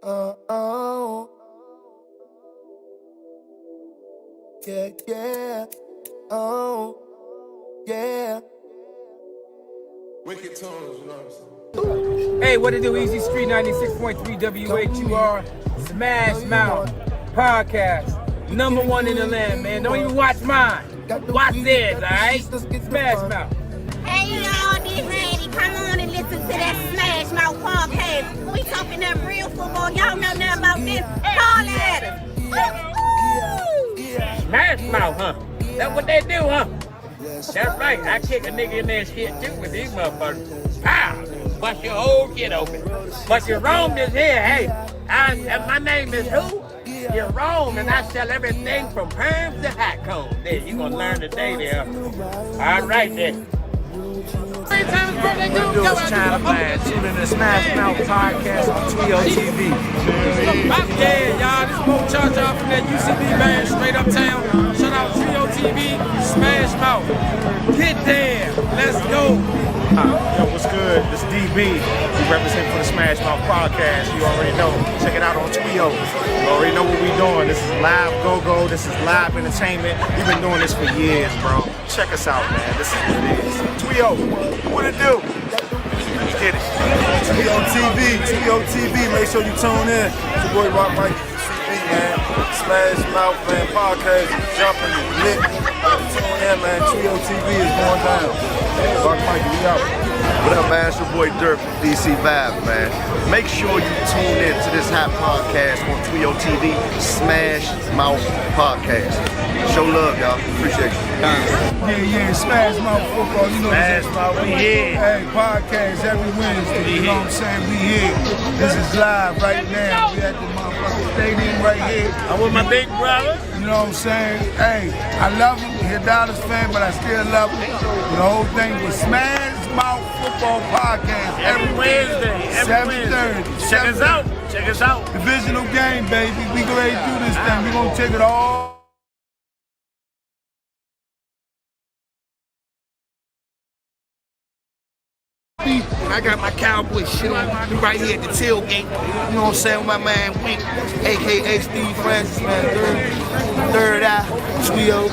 Oh, yeah, yeah. Oh, yeah. Wicked tones, you know what I'm saying? Hey, what it do? Easy Street 96.3 WHUR Smash Mouth Podcast. Number one in the land, man. Don't even watch mine. Watch theirs, alright? Smash Mouth. Hey y'all, this Randy. Come on and listen to that Smash Mouth podcast. We talking that real football. Y'all know nothing about this. Call at us. Smash Mouth, huh? That's what they do, huh? That's right. I kick a nigga in their shit too with these motherfuckers. Pow! Bust your whole shit open. But Jerome is here. Hey, my name is who? Jerome, and I sell everything from perms to hot combs. There, you gonna learn today there. All right then. It's China Man. Tune in to Smash Mouth Podcast on TOTV. Yeah, y'all, this is Mo Cha-Cha from that UCB band, straight uptown. Shout out Trio TV, Smash Mouth. Get there, let's go. Yo, what's good? This is DB. We represent for the Smash Mouth Podcast. You already know. Check it out on Twio. You already know what we doing. This is live go-go. This is live entertainment. We've been doing this for years, bro. Check us out, man. This is what it is. Twio, what it do? Let's get it. Trio TV, make sure you tune in. It's your boy Rock Mike, CB, man. Smash Mouth, man, podcast, jumping, lit. Tune in, man. Trio TV is going down. Rock Mike, we out. What up, man? It's your boy Dirk from DC Vibe, man. Make sure you tune in to this hot podcast on Twio TV, Smash Mouth Podcast. Show love, y'all. Appreciate you. Yeah, Smash Mouth football, you know. Smash Mouth, we here. Hey, podcast every Wednesday, you know what I'm saying? We here. This is live right now. We at the motherfucking stadium right here. I'm with my big brother. You know what I'm saying? Hey, I love him. He's a Dallas fan, but I still love him. The whole thing was Smash Mouth Football Podcast Every Wednesday. 7:30. Check us out. Check us out. Divisional game, baby. We go ready to do this thing. We're going to take it all. I got my cowboy shit on right here at the tailgate. You know what I'm saying? With my man Wink, aka Steve Francis, man. Third Eye, Trio,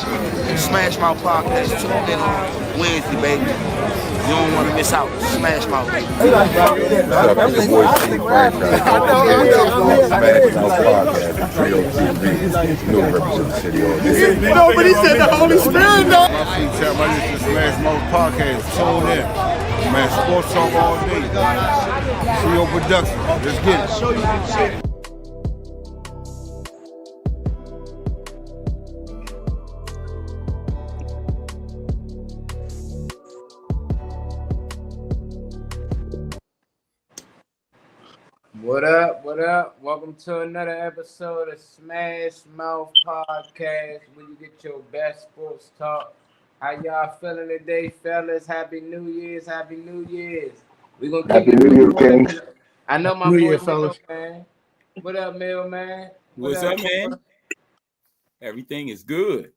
Smash Mouth Podcast. Tune in on Wednesday, baby. You don't want to miss out. Smash Mouth. What's up, it's your boy Steve Francis. Smash Mouth Podcast, Trio TV. New represent the city all day. Nobody said the Holy Spirit, though. My name is Smash Mouth Podcast. Tune in. Man, sports talk all day. Trio Production. Let's get it. What up, what up? Welcome to another episode of Smash Mouth Podcast, where you get your best sports talk. How y'all feeling today, fellas? Happy New Year's, Happy New Year's. We gonna Happy New Year, King. I know my New boy Year, fellas. man. What up, Mill, man? What's up, man? Everything is good.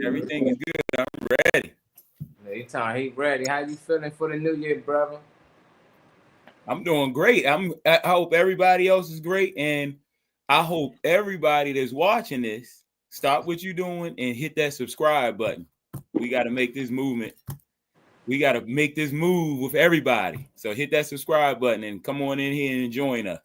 Everything is good. I'm ready. He ready. How you feeling for the new year, brother? I'm doing great. I hope everybody else is great, and I hope everybody that's watching this stop what you're doing and hit that subscribe button. We got to make this movement. We got to make this move with everybody. So hit that subscribe button and come on in here and join us.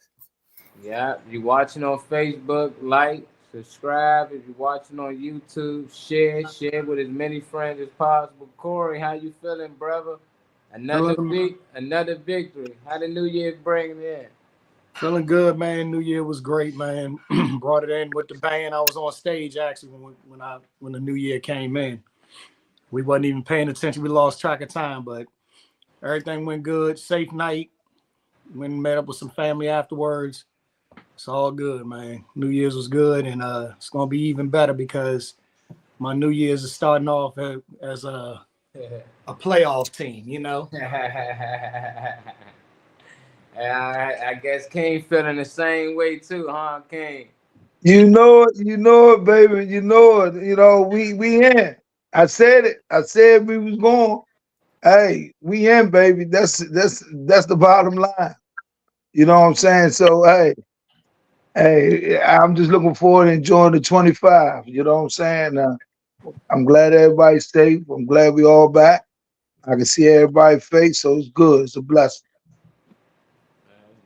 Yeah, you watching on Facebook, like, subscribe. If you're watching on YouTube, share with as many friends as possible. Corey, how you feeling, brother? Another victory. How the new year bring in? Feeling good, man. New Year was great, man. Brought it in with the band. I was on stage actually when the new year came in. We wasn't even paying attention. We lost track of time, but everything went good. Safe night. Went and met up with some family afterwards. It's all good, man. New Year's was good, and it's gonna be even better because my New Year's is starting off as a playoff team, you know. I guess King feeling the same way too, huh, King? You know it, baby. You know it. You know, we in. I said it. I said we was going. Hey, we in, baby. That's the bottom line. You know what I'm saying? So hey, Hey, I'm just looking forward to enjoying the 25. You know what I'm saying? I'm glad everybody's safe. I'm glad we all back. I can see everybody's face, so it's good. It's a blessing.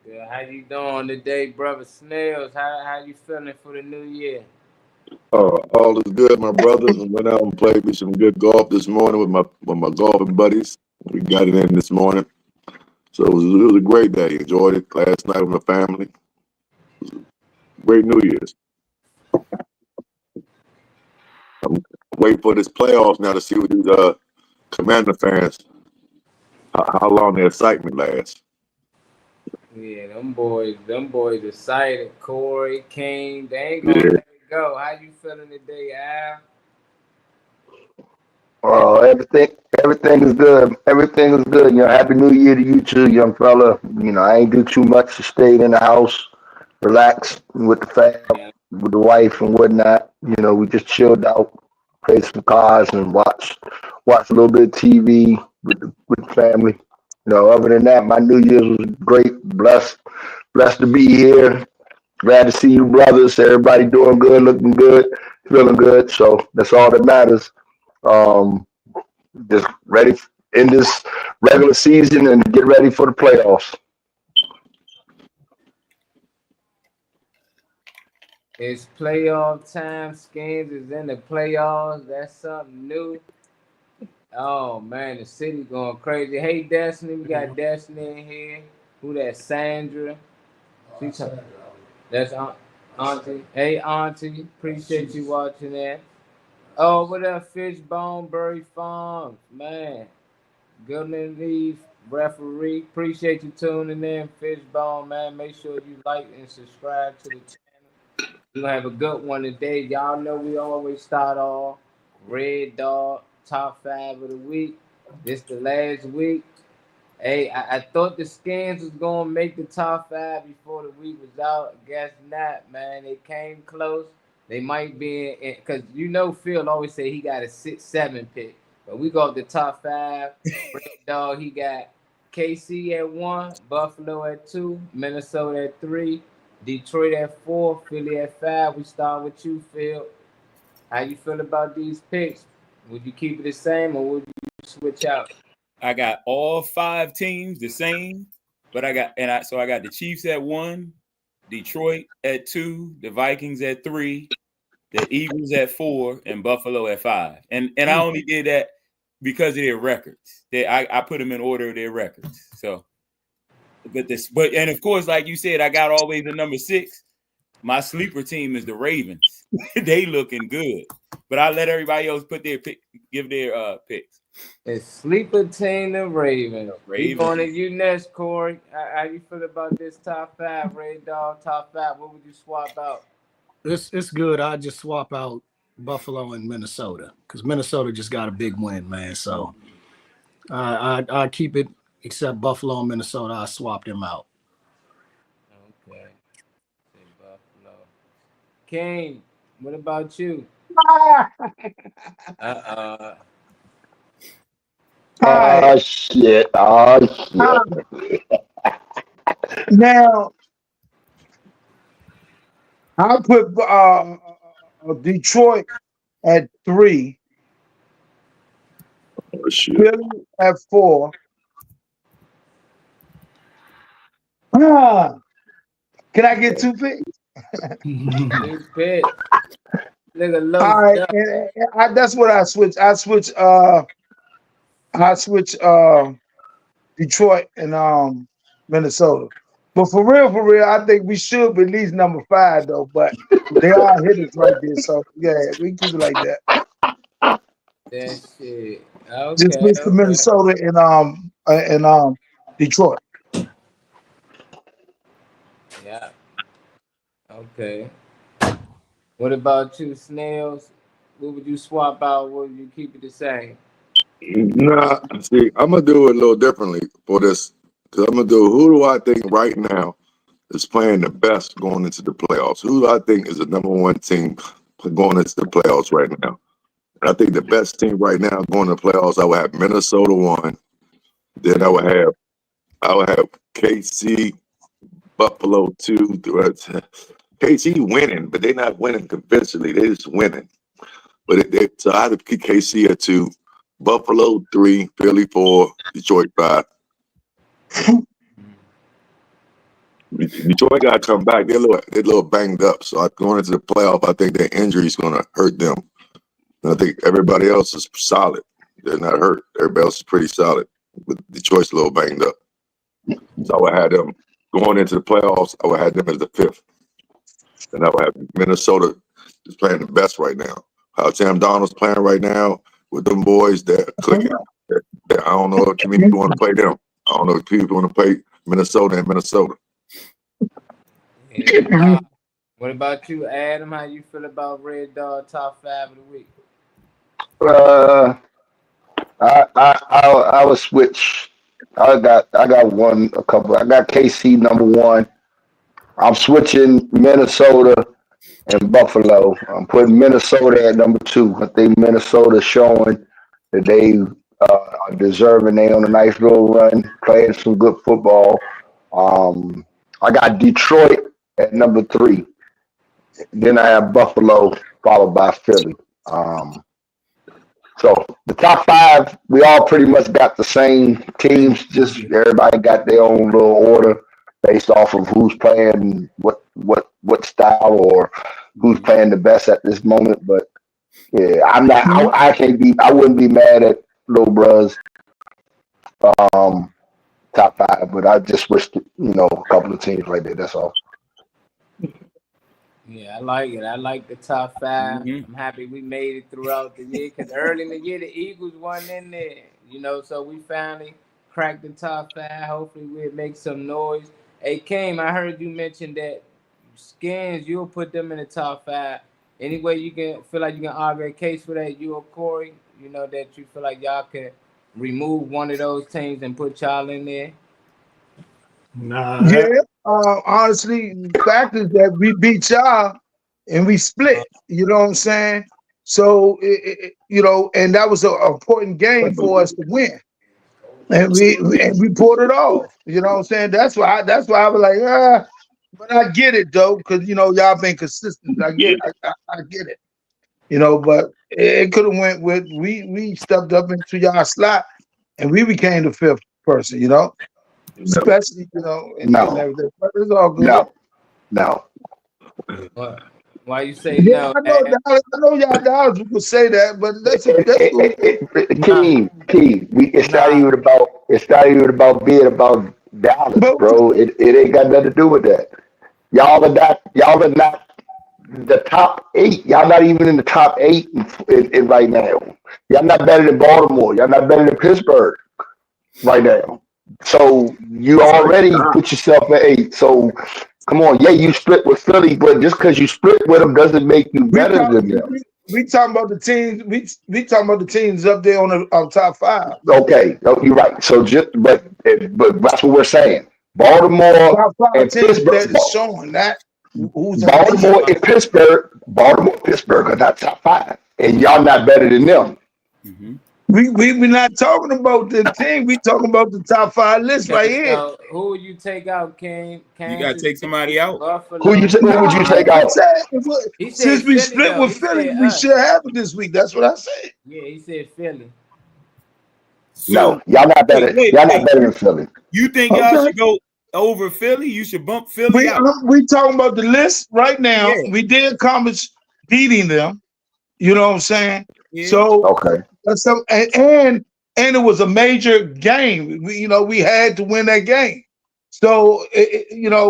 Good. How you doing today, brother Snails? How you feeling for the new year? All is good, my brothers. And went out and played me some good golf this morning with my golfing buddies. We got it in this morning, so it was a great day. Enjoyed it last night with my family. Great New Year's. I'm waiting for this playoffs now to see what these Commander fans how long the excitement lasts. Yeah, them boys excited. Corey, King, they ain't gonna let it go. How you feeling today, Al? Oh, everything is good. Everything is good. You know, Happy New Year to you too, young fella. You know, I ain't do too much. Just stayed in the house, relaxed with the family, with the wife and whatnot. You know, we just chilled out, played some cards and watched a little bit of TV with the family. You know, other than that, my New Year's was great. Blessed to be here. Glad to see you, brothers. Everybody doing good, looking good, feeling good. So that's all that matters. Just ready in this regular season and get ready for the playoffs. It's playoff time. Skins is in the playoffs. That's something new. Oh man, the city going crazy. Hey Destiny, we got Destiny in here. Who that? Sandra. That's Auntie. Hey Auntie, appreciate you watching that. Oh, what up, Fishbone, Berry Farms, man. Goodman Leaf, referee. Appreciate you tuning in, Fishbone, man. Make sure you like and subscribe to the channel. We're gonna have a good one today. Y'all know we always start off Red Dog, top 5 of the week. This the last week. Hey, I thought the Skins was gonna make the top 5 before the week was out. Guess not, man. They came close. They might be in, because you know Phil always say he got a 6-7 pick. But we got the top 5. Red Dog, he got KC at 1, Buffalo at 2, Minnesota at 3, Detroit at 4, Philly at 5. We start with you, Phil. How you feel about these picks? Would you keep it the same or would you switch out? I got all 5 teams the same, but I got the Chiefs at 1, Detroit at 2, the Vikings at 3, the Eagles at 4, and Buffalo at 5. And I only did that because of their records. I put them in order of their records. So, and of course, like you said, I got always the number 6. My sleeper team is the Ravens. They looking good, but I let everybody else give their picks. It's sleeper team, the Ravens. We going to you next, Corey. How you feel about this top 5, Red Dog? Top 5. What would you swap out? It's good. I just swap out Buffalo and Minnesota because Minnesota just got a big win, man. So I keep it except Buffalo and Minnesota. I swap them out. Okay. Buffalo. King, what about you? Oh shit! Now, I put Detroit at 3, Philly at 4. Can I get 2 picks? 2 picks. Nigga, all right, and that's what I switch. I switch Detroit and Minnesota. But for real, I think we should be at least number 5 though. But they are hitters right there, so yeah, we keep it like that. That shit. Okay. Just switch to Minnesota and Detroit. Yeah. Okay. What about you, Snails? What would you swap out? What would you keep it the same? Nah, see, I'm gonna do it a little differently for this. Because I'm gonna do who do I think right now is playing the best going into the playoffs? Who do I think is the number 1 team going into the playoffs right now? And I think the best team right now going to the playoffs, I would have Minnesota 1. Then I would have KC, Buffalo 2. KC winning, but they're not winning convincingly. They're just winning. But so I have to keep KC at 2, Buffalo 3, Philly 4, Detroit 5. Detroit got to come back. They're a little banged up. So going into the playoff, I think their injury is going to hurt them. And I think everybody else is solid. They're not hurt. Everybody else is pretty solid. But Detroit's a little banged up. So I would have them going into the playoffs. I would have them as the 5th. And I would have Minnesota is playing the best right now. How Sam Donald's playing right now with them boys, they're clicking. I don't know if many people want to play them. I don't know if people want to play Minnesota and Minnesota. Yeah. What about you, Adam? How you feel about Red Dog top 5 of the week? I would switch. I got a couple. I got KC number 1. I'm switching Minnesota and Buffalo. I'm putting Minnesota at number 2. I think Minnesota's showing that they are deserving. They on a nice little run, playing some good football. I got Detroit at number 3. Then I have Buffalo followed by Philly. So the top 5, we all pretty much got the same teams. Just everybody got their own little order based off of who's playing what style or who's playing the best at this moment. But yeah, I'm not. I wouldn't be mad at Lil Bruh's top 5, but I just wish a couple of teams right there. That's all. Yeah, I like it. I like the top 5. I'm happy we made it throughout the year because early in the year the Eagles wasn't in there, so we finally cracked the top 5. Hopefully we'll make some noise. Hey, Kame, I heard you mention that Skins, you'll put them in the top 5. Any way you can feel like you can argue a case for that, you or Corey, that you feel like y'all can remove one of those teams and put y'all in there? Nah. Yeah. Honestly, the fact is that we beat y'all and we split. You know what I'm saying? So and that was an important game for us to win, and we pulled it off. You know what I'm saying? That's why I was like, but I get it though, because y'all been consistent. I get it. But it could have went with we stepped up into y'all slot and we became the 5th person. Especially, and everything. But it's all good. No. Why you say Yeah, no? I know y'all dollars would say that, but that's Key. It's not even about being about dollars, bro. It ain't got nothing to do with that. Y'all are not the top 8. Y'all not even in the top 8 in right now. Y'all not better than Baltimore. Y'all not better than Pittsburgh right now. So you already put yourself at 8. So come on, you split with Philly, but just because you split with them doesn't make you better than them. We talking about the teams. We talking about the teams up there on top 5. Okay, you're right. So but that's what we're saying. Baltimore and Pittsburgh. That is showing that Baltimore and Pittsburgh are not top 5, and y'all not better than them. We're not talking about the team. We talking about the top 5 list right here. So who would you take out, Kane? You gotta take somebody out. Who would you take out? Since we split with Philly, we should have it this week. That's what I said. Yeah, he said Philly. No, y'all not better. Y'all not better than Philly. You think y'all should go over Philly? You should bump Philly out. We talking about the list right now. Yeah. We did accomplish beating them. You know what I'm saying? Yeah. So okay. So and it was a major game. We had to win that game. So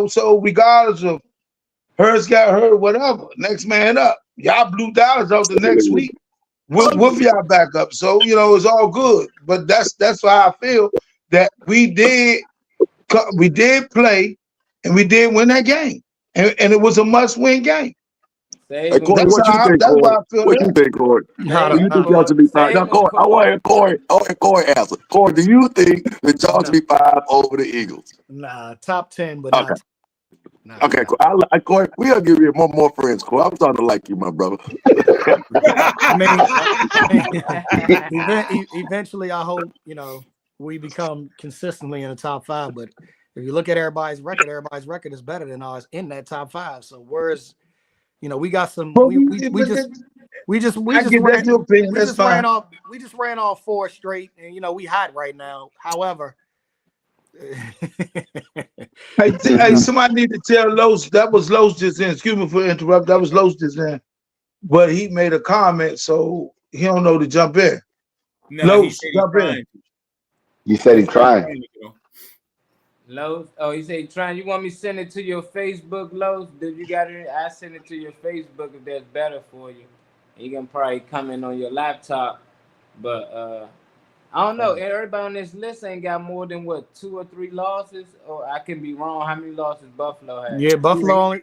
so regardless of Hurts got hurt, whatever, next man up. Y'all blew dollars out the next week. With y'all back up. So it's all good. But that's why I feel that we did play and we did win that game, and it was a must-win game. Hey, Corey, what you think, Corey? Do you think y'all should be 5? Now, Corey, I want to hear Corey answer. Corey, do you think that y'all should be 5 over the Eagles? Nah, top 10, but okay. Okay, cool. Corey, we'll give you more friends, Corey. I'm starting to like you, my brother. Eventually, I hope we become consistently in the top 5. But If you look at everybody's record is better than ours in that top 5. So where's, we got some. We just ran off 4 straight, and we hot right now. However, hey, somebody need to tell Los. That was Los just in. Excuse me for interrupting. That was Los just in, but he made a comment, so he don't know to jump in. No, Los, jump in. You said he's trying. Los, he said he's trying. You want me to send it to your Facebook, Los? Did you got it? I send it to your Facebook if that's better for you. You can probably come in on your laptop, but I don't know. Everybody on this list ain't got more than 2 or 3 losses, or I can be wrong. How many losses Buffalo has? Yeah, Buffalo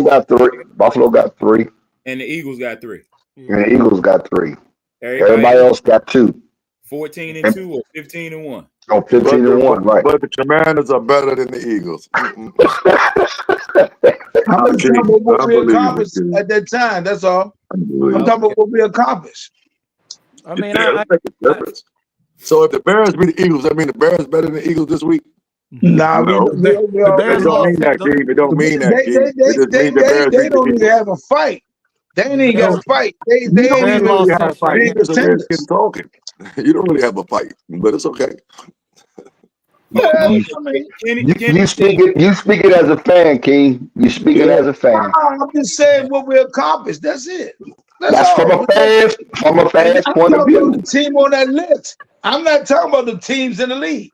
got 3. Buffalo got 3. And the Eagles got 3. And the Eagles got 3. Everybody else got 2. 14-2 or 15-1. Oh, 15-1, right. But the Commanders are better than the Eagles. I'm talking about what we accomplished at that time. That's all. I'm talking about what we accomplished. I mean, so if the Bears beat the Eagles, that mean the Bears better than the Eagles this week? Nah, the Bears don't mean that, Gabe. It don't mean that. They don't even have a fight. They ain't even got a fight. They ain't even really have a fight. Talking. You don't really have a fight, but it's okay. Yeah, you speak it as a fan, King. You speak it as a fan. I'm just saying what we accomplished. That's it. That's from a fan's point of view. The team on that list. I'm not talking about the teams in the league.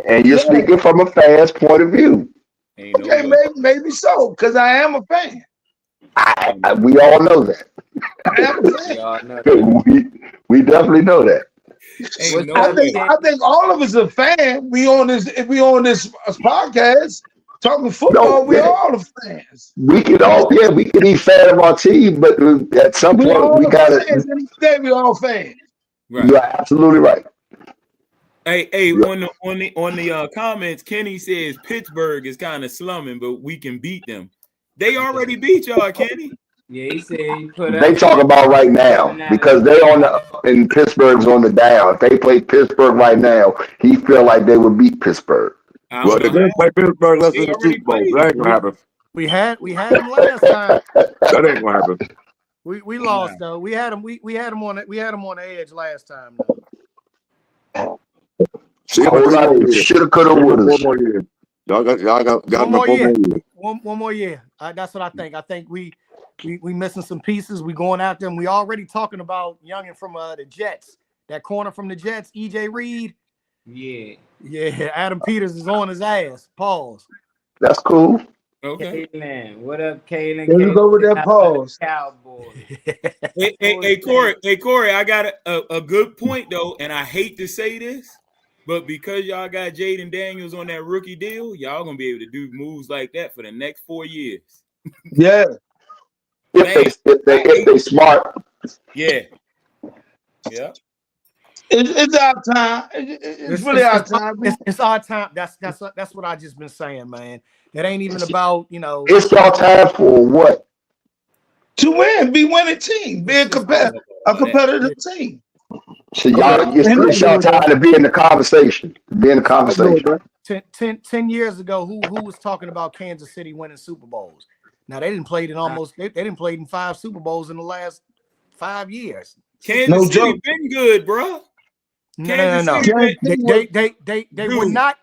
And you're speaking from a fan's point of view. Okay, maybe so, because I am a fan. We all know that. I am a fan. We definitely know that. I think all of us are fans. We on this podcast talking football. We all are fans. We could be fan of our team, but at some point we gotta. We all fans. Right. You're absolutely right. Hey, on the comments, Kenny says Pittsburgh is kind of slumming, but we can beat them. They already beat y'all, Kenny. Yeah, he said he put up. They talk about right now because they on the up and Pittsburgh's on the down. If they play Pittsburgh right now, he feel like they would beat Pittsburgh. Well, they didn't play Pittsburgh less than the Super Bowl. That ain't gonna happen. We had them last time. That ain't gonna happen. We lost though. We had them on the edge last time. Shoulda, coulda, woulda. One more year. Y'all got one more year. One more year. That's what I think. I think we missing some pieces. We going after them. We already talking about youngin from the Jets. That corner from the Jets, EJ Reed. Yeah. Adam Peters is on his ass. Pause. That's cool. Okay. Kaylin, what up, Kaylin? There you go with that pause. Cowboys. Hey, Corey, I got a good point though, and I hate to say this, but because y'all got Jaden Daniels on that rookie deal, y'all gonna be able to do moves like that for the next 4 years. Yeah. If they smart. Yeah. It's our time. It's really our time. It's our time. That's what I just been saying, man. It ain't even about It's our time for what? To win, be winning team, be a competitive team. So it's y'all time to be in the conversation. 10 years ago, who was talking about Kansas City winning Super Bowls? Now they didn't play in 5 Super Bowls in the last 5 years. Kansas City been good, bro. No.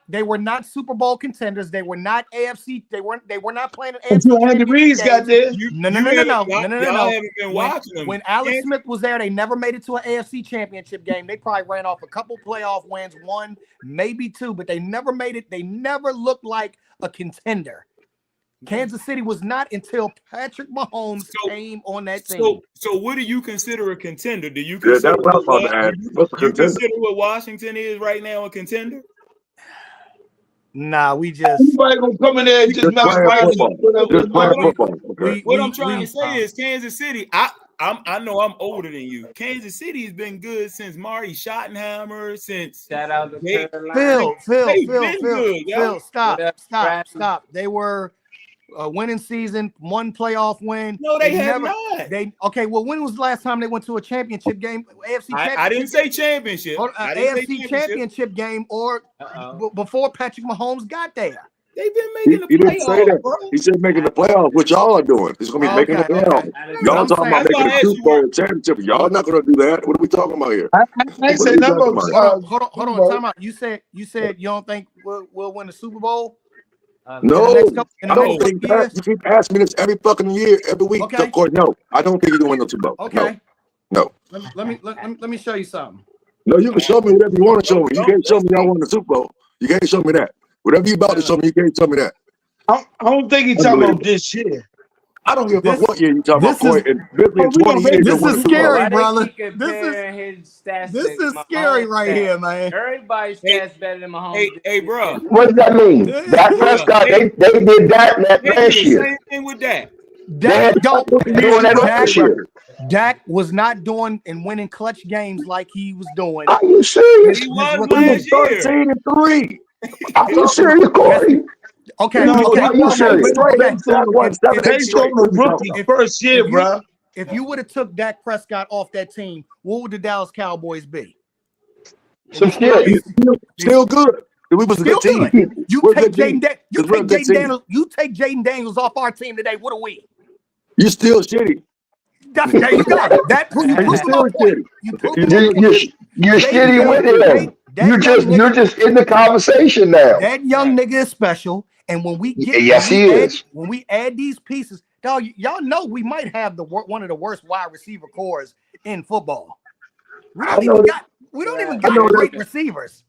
They were not Super Bowl contenders. They were not AFC. They were not playing an AFC. Andy Reid's got there. No. Haven't been watching them. When Alex Smith was there, they never made it to an AFC championship game. They probably ran off a couple playoff wins, 1, maybe 2, but they never made it. They never looked like a contender. Kansas City was not until Patrick Mahomes came on that team. So what do you consider a contender? Do you consider what Washington is right now a contender? Nah, we just everybody gonna come in there and just playing football. Okay. What I'm trying to say is Kansas City. I know I'm older than you. Kansas City has been good since Marty Schottenheimer. Since shout out to Phil, stop. They were a winning season, one playoff win. No, they have not. Okay. Well, when was the last time they went to a championship game? AFC championship. I didn't say championship. AFC championship game or before Patrick Mahomes got there. They've been making the He didn't say playoffs, that. bro. He said making the playoffs, which y'all are doing. He's gonna be making the playoffs. Y'all talking about making the Super Bowl championship. Y'all not gonna do that. What are we talking about here? I say number. Hold on. Time out. You said you don't think we'll win the Super Bowl? No, I don't think that. You keep asking me this every fucking year, every week. Okay. Of course, no. I don't think you're gonna win the Super Bowl. Okay. No. Let me show you something. No, you can show me whatever you want to show me. You can't show me y'all won the Super Bowl. You can't show me that. Whatever you about to show me, you can't show me that. I don't think he's talking about this year. I don't give a fuck what year you talking about. Corey, and Bentley in 20 years. This is scary, brother. This is scary right here, man. Everybody's stats better than Mahomes. Hey, bro. What does that mean? Dak Prescott, they did that last year. Same thing with that. Dak was not doing and winning clutch games like he was doing. Are you serious? He was last year. 13-3. Are you serious, Corey? Okay. No, okay. are you serious? Based on the rookie first year, bro. If you would have took Dak Prescott off that team, what would the Dallas Cowboys be? Some shit. Still good. We was a good team. You take Jaden Daniels off our team today. What are we? You still shitty. There you go. That proves my point. You're shitty with him. You're just in the conversation now. That young nigga is special, and when we get when we add these pieces, dog, y'all know we might have one of the worst wide receiver cores in football. We don't even got great receivers.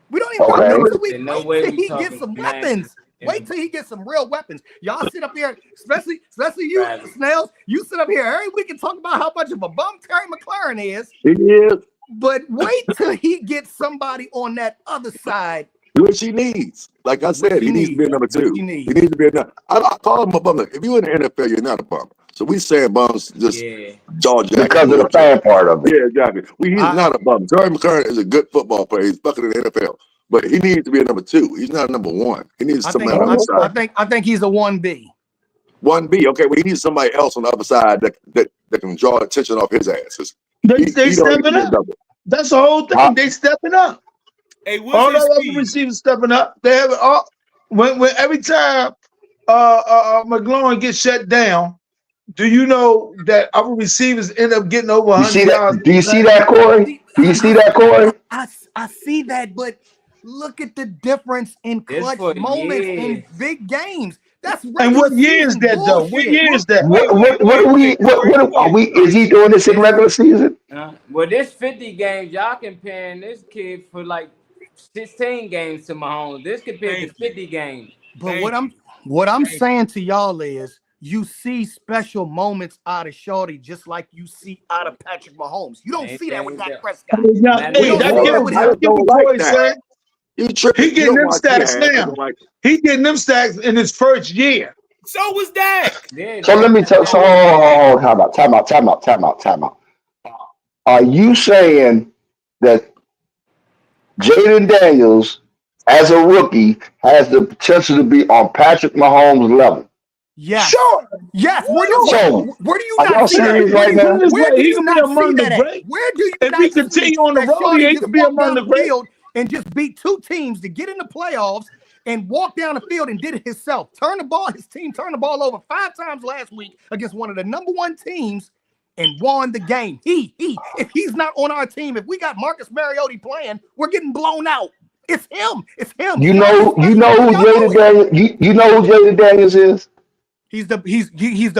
We don't even wait till he gets some weapons. Wait till he gets some real weapons. Y'all sit up here, especially you, Snails. You sit up here every week and talk about how much of a bum Terry McLaurin is. He is. But wait till he gets somebody on that other side. Which he needs. Like I said, he needs to be a number two. He needs to be a number. I call him a bum. If you're in the NFL, you're not a bum. So we saying bums just jaw jacking. Because of the fan part of it. Yeah, exactly. He's not a bum. Terry McLaurin is a good football player. He's fucking in the NFL. But he needs to be a number two. He's not a number one. He needs somebody on the other side. I think he's a 1B. 1B. Okay, well, he needs somebody else on the other side that can draw attention off his asses. They stepping up. That's the whole thing. They stepping up. Hey, all the other receivers stepping up. They have all when every time McLaurin gets shut down. Do you know that our receivers end up getting over 100 yards? Do you see that, Corey? Do you see that, Corey? I see that, but look at the difference in clutch moments in big games. That's and what year is that though? What year is that? What are we? Is he doing this in regular season? Well, this 50 games, y'all comparing this kid for like 16 games to Mahomes. This compared to 50 games. But what I'm saying to y'all is, you see special moments out of Shorty just like you see out of Patrick Mahomes. You don't see that with Dak Prescott. He getting them stats now. He getting them stats in his first year. So was Dak. So let me tell. So time out. Are you saying that Jaden Daniels, as a rookie, has the potential to be on Patrick Mahomes' level? Yeah. Sure. Yes. Where do you not see that? Right now? Where do you not see that at? Where do you if not he continue on the road, he could be among the great and just beat two teams to get in the playoffs and walk down the field and did it himself. His team turned the ball over 5 times last week against one of the number 1 teams and won the game. If he's not on our team, if we got Marcus Mariota playing, we're getting blown out. It's him. You know who Jaden Daniels is? He's the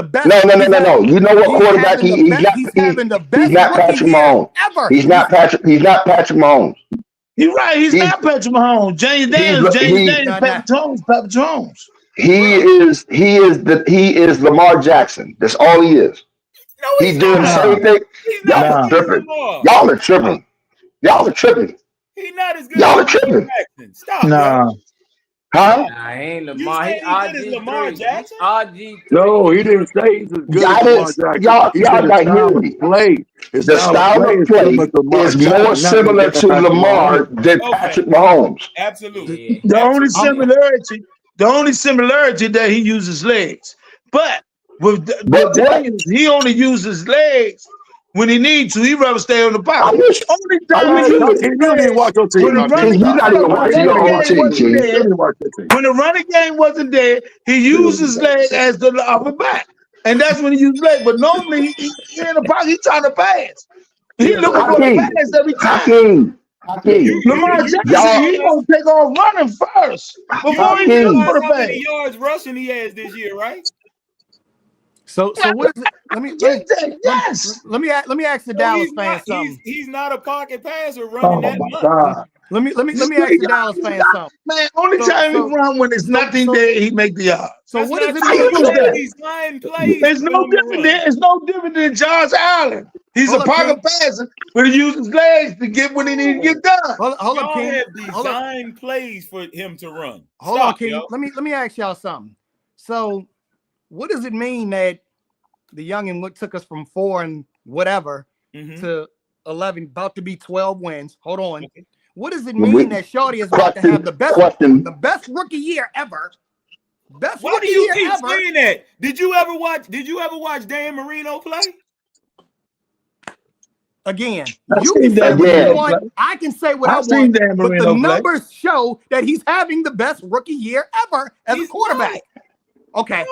best. No. You know what quarterback he's not Patrick Mahomes. He's not Patrick Mahomes. You're right. He's not Patrick Mahomes. James Daniels, Patrick Jones. He is Lamar Jackson. That's all he is. No, he's doing the same thing. Y'all are tripping. He's not as good. Y'all are tripping. Stop. Nah. Huh? Nah, ain't Lamar. He's Lamar Jackson. No, he didn't say he's as good as Lamar Jackson. Y'all not hearing me. The style of play is more similar to Lamar than Patrick Mahomes. Absolutely. The only similarity The only similarity that he uses legs. But with Daniels, he only uses legs when he needs to. He'd rather stay on the box. Only time he uses legs when the running game wasn't there, he uses legs as the upper back. And that's when he uses legs. But normally he in the pocket, he's trying to pass. He looking for the pass every time. Lamar Jackson, he gonna take off running first before he looks for the How pass. many yards rushing he has this year, right? So what is it? Let me ask the Dallas fans something. He's not a pocket passer running that much. Let me ask the Dallas fans something. Man, only time he run when there's nothing there, he make the yard. So what is it? It's no different. It's no different than Josh Allen. He's a pocket passer, but he uses legs to get what he needs to get done. Hold up, King. Have designed plays for him to run. Hold on, King. Let me ask y'all something. So, what does it mean that the youngin took us from 4 and whatever to 11, about to be 12 wins? Hold on. What does it mean that Shorty is about to have the best rookie year ever? Why do you keep saying that? Did you ever watch Dan Marino play? Again, you can say what you want. I can say what I want, but the numbers show that he's having the best rookie year ever as a quarterback. Okay.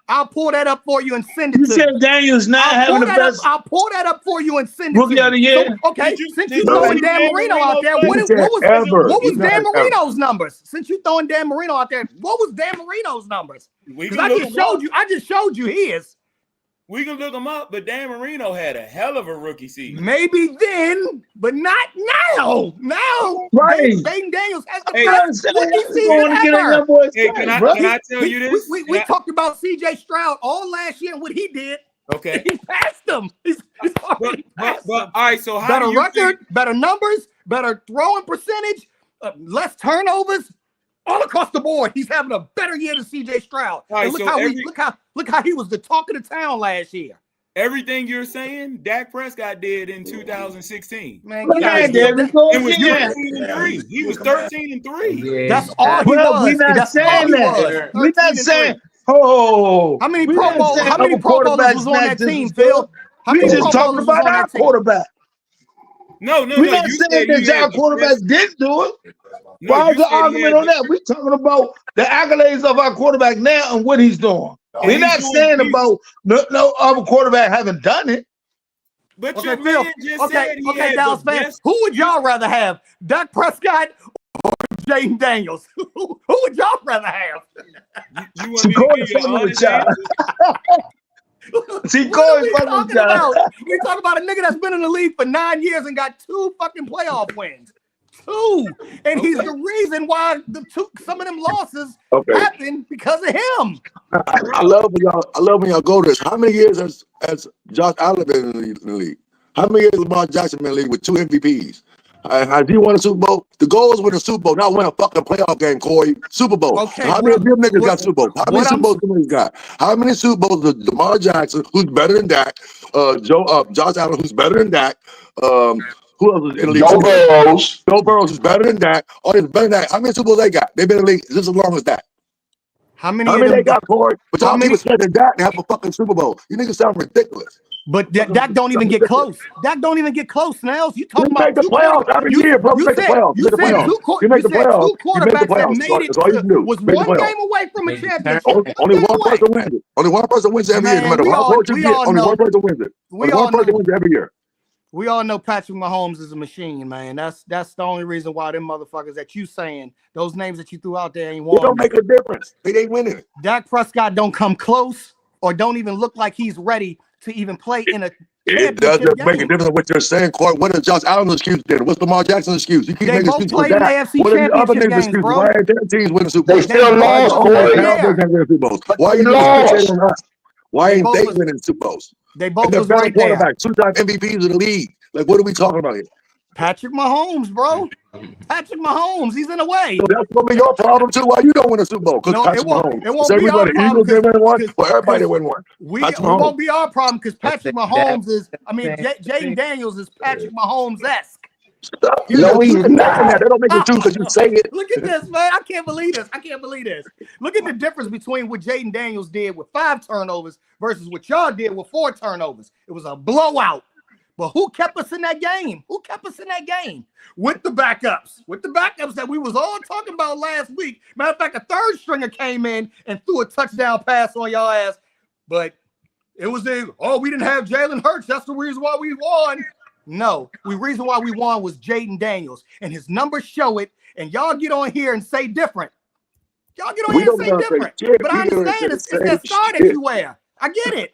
I'll pull that up for you and send it you to said Daniel's not having the best. I'll pull that up for you and send it rookie of the year. So, okay, since you throwing Dan Marino out there, what was Dan Marino's numbers? Since you throwing Dan Marino out there, what was Dan Marino's numbers? Because I just showed you his. We can look him up, but Dan Marino had a hell of a rookie season. Maybe then, but not now. Now, right? Dayton Daniels has the best rookie season ever. Hey, can I tell you this? We talked about C.J. Stroud all last year and what he did. Okay, he passed them. He's already passed them. All right, so how better do you record, better numbers, better throwing percentage, less turnovers. All across the board, he's having a better year than C.J. Stroud. Right, look so how he was the talk of the town last year. Everything you're saying, Dak Prescott did in 2016. Man, it was 13-3. He was 13-3. Yeah. That's all he was. We're not saying that. We're not saying. Oh, how many Pro Bowlers was on that team, Phil? We just talking about our quarterback. No. We're not saying that our quarterback didn't do it. Why is the argument on that? We're talking about the accolades of our quarterback now and what he's doing. We're not saying about no other quarterback haven't done it. But okay, Phil. Okay, Dallas fans. Who would y'all rather have, Dak Prescott or Jayden Daniels? Who would y'all rather have? You want me to give you honest answer? See, Corey, we talking about a nigga that's been in the league for 9 years and got 2 fucking playoff wins. 2, and he's the reason why some of them losses happened because of him. I love when y'all go to this. How many years has Josh Allen been in the league? How many years has Lamar Jackson been in the league with 2 MVPs? Has he won a Super Bowl? The goal is win a Super Bowl, not win a fucking playoff game, Corey. Super Bowl. Okay, how many of them niggas got Super Bowl? How many Super Bowls do niggas got? How many Super Bowls does Lamar Jackson, who's better than Dak, Josh Allen, who's better than Dak, who else is in the league? Joe Burrows is better than that. Oh, it's better than that. How many Super Bowls they got? They've been in the league just as long as that. How many they got, Corey? But y'all niggas said that Dak have a fucking Super Bowl. You niggas sound ridiculous. But Dak don't even get close. Dak don't even get close now. You talking about the playoffs every year, bro. You make the playoffs. You make the playoffs. Two quarterbacks that made it was one game away from a championship. Only one person wins it. Only one person wins every year. No matter how close you get, only one person wins it. Only one person wins every year. We all know Patrick Mahomes is a machine, man. That's the only reason why them motherfuckers that you saying, those names that you threw out there ain't won. It don't make a difference. They ain't winning it. Dak Prescott don't come close or don't even look like he's ready to even play in a It doesn't make a difference what you're saying, Corey. What is Josh Allen's excuse then? What's Lamar Jackson's excuse? You keep making excuses for that. What are the other niggas' excuses? Why ain't their teams winning Super Bowls? They still lost, Corey. Why are you doing on us? Why ain't they winning Super Bowls? They both was right there. 2-time MVPs of the league. Like, what are we talking about here? Patrick Mahomes, bro. Patrick Mahomes, he's in the way. So that's gonna be your problem too. Why you don't win a Super Bowl? Because Patrick Mahomes. It won't be our problem. Eagles didn't win one, or everybody win one. It won't be our problem because Patrick Mahomes is. I mean, Jayden Daniels is Patrick Mahomes-esque. Stop. No, he's That not. don't make it true because you say it. Look at this, man. I can't believe this. I can't believe this. Look at the difference between what Jaden Daniels did with 5 turnovers versus what y'all did with 4 turnovers. It was a blowout. But who kept us in that game? Who kept us in that game? With the backups. With the backups that we was all talking about last week. Matter of fact, a third stringer came in and threw a touchdown pass on y'all ass. But it was we didn't have Jalen Hurts. That's the reason why we won. No, the reason why we won was Jaden Daniels. And his numbers show it. And y'all get on here and say different. Y'all get on here and say different. But I understand it's that star that you wear. I get it.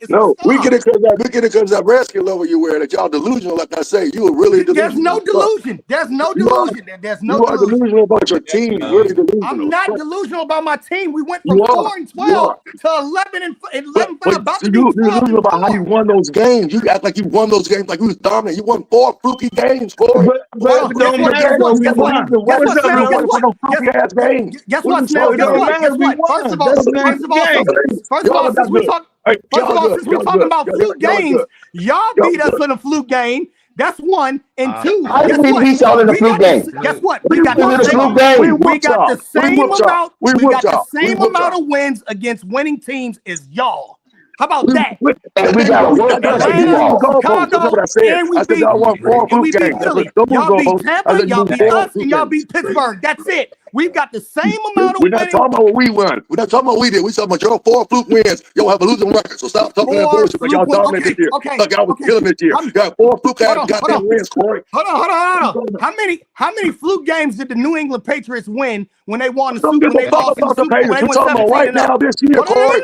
It's no, we get it because that Redskins logo you wear that y'all delusional. Like I say, you are really delusional. There's no delusion. There's no delusion. There's no you are delusional about your team. Really delusional. I'm not delusional about my team. We went from 4-12 to 11-5. About to be 12. You're delusional about how you won those games. You act like you won those games like you was dominant. You won 4 fluky games, Corey. Guess what, First of all, since we're talking about fluke games, y'all beat us in a fluke game. That's 1 and 2. How did we beat y'all in the fluke game? Guess what? We got the same amount of wins against winning teams as y'all. How about that? We got and we beat Philly. Y'all beat Tampa, y'all beat us, and y'all beat Pittsburgh. That's it. We've got the same amount of We're not talking about what we won. We're not talking about what we did. We're talking about your 4 fluke wins. Y'all have a losing record. So stop talking that bullshit like y'all dominant this year. Like y'all was killing this year. You got 4 fluke goddamn wins, Corey. Hold on. How many fluke games did the New England Patriots win when they won the Super Bowl? We're talking about right now this year, Corey.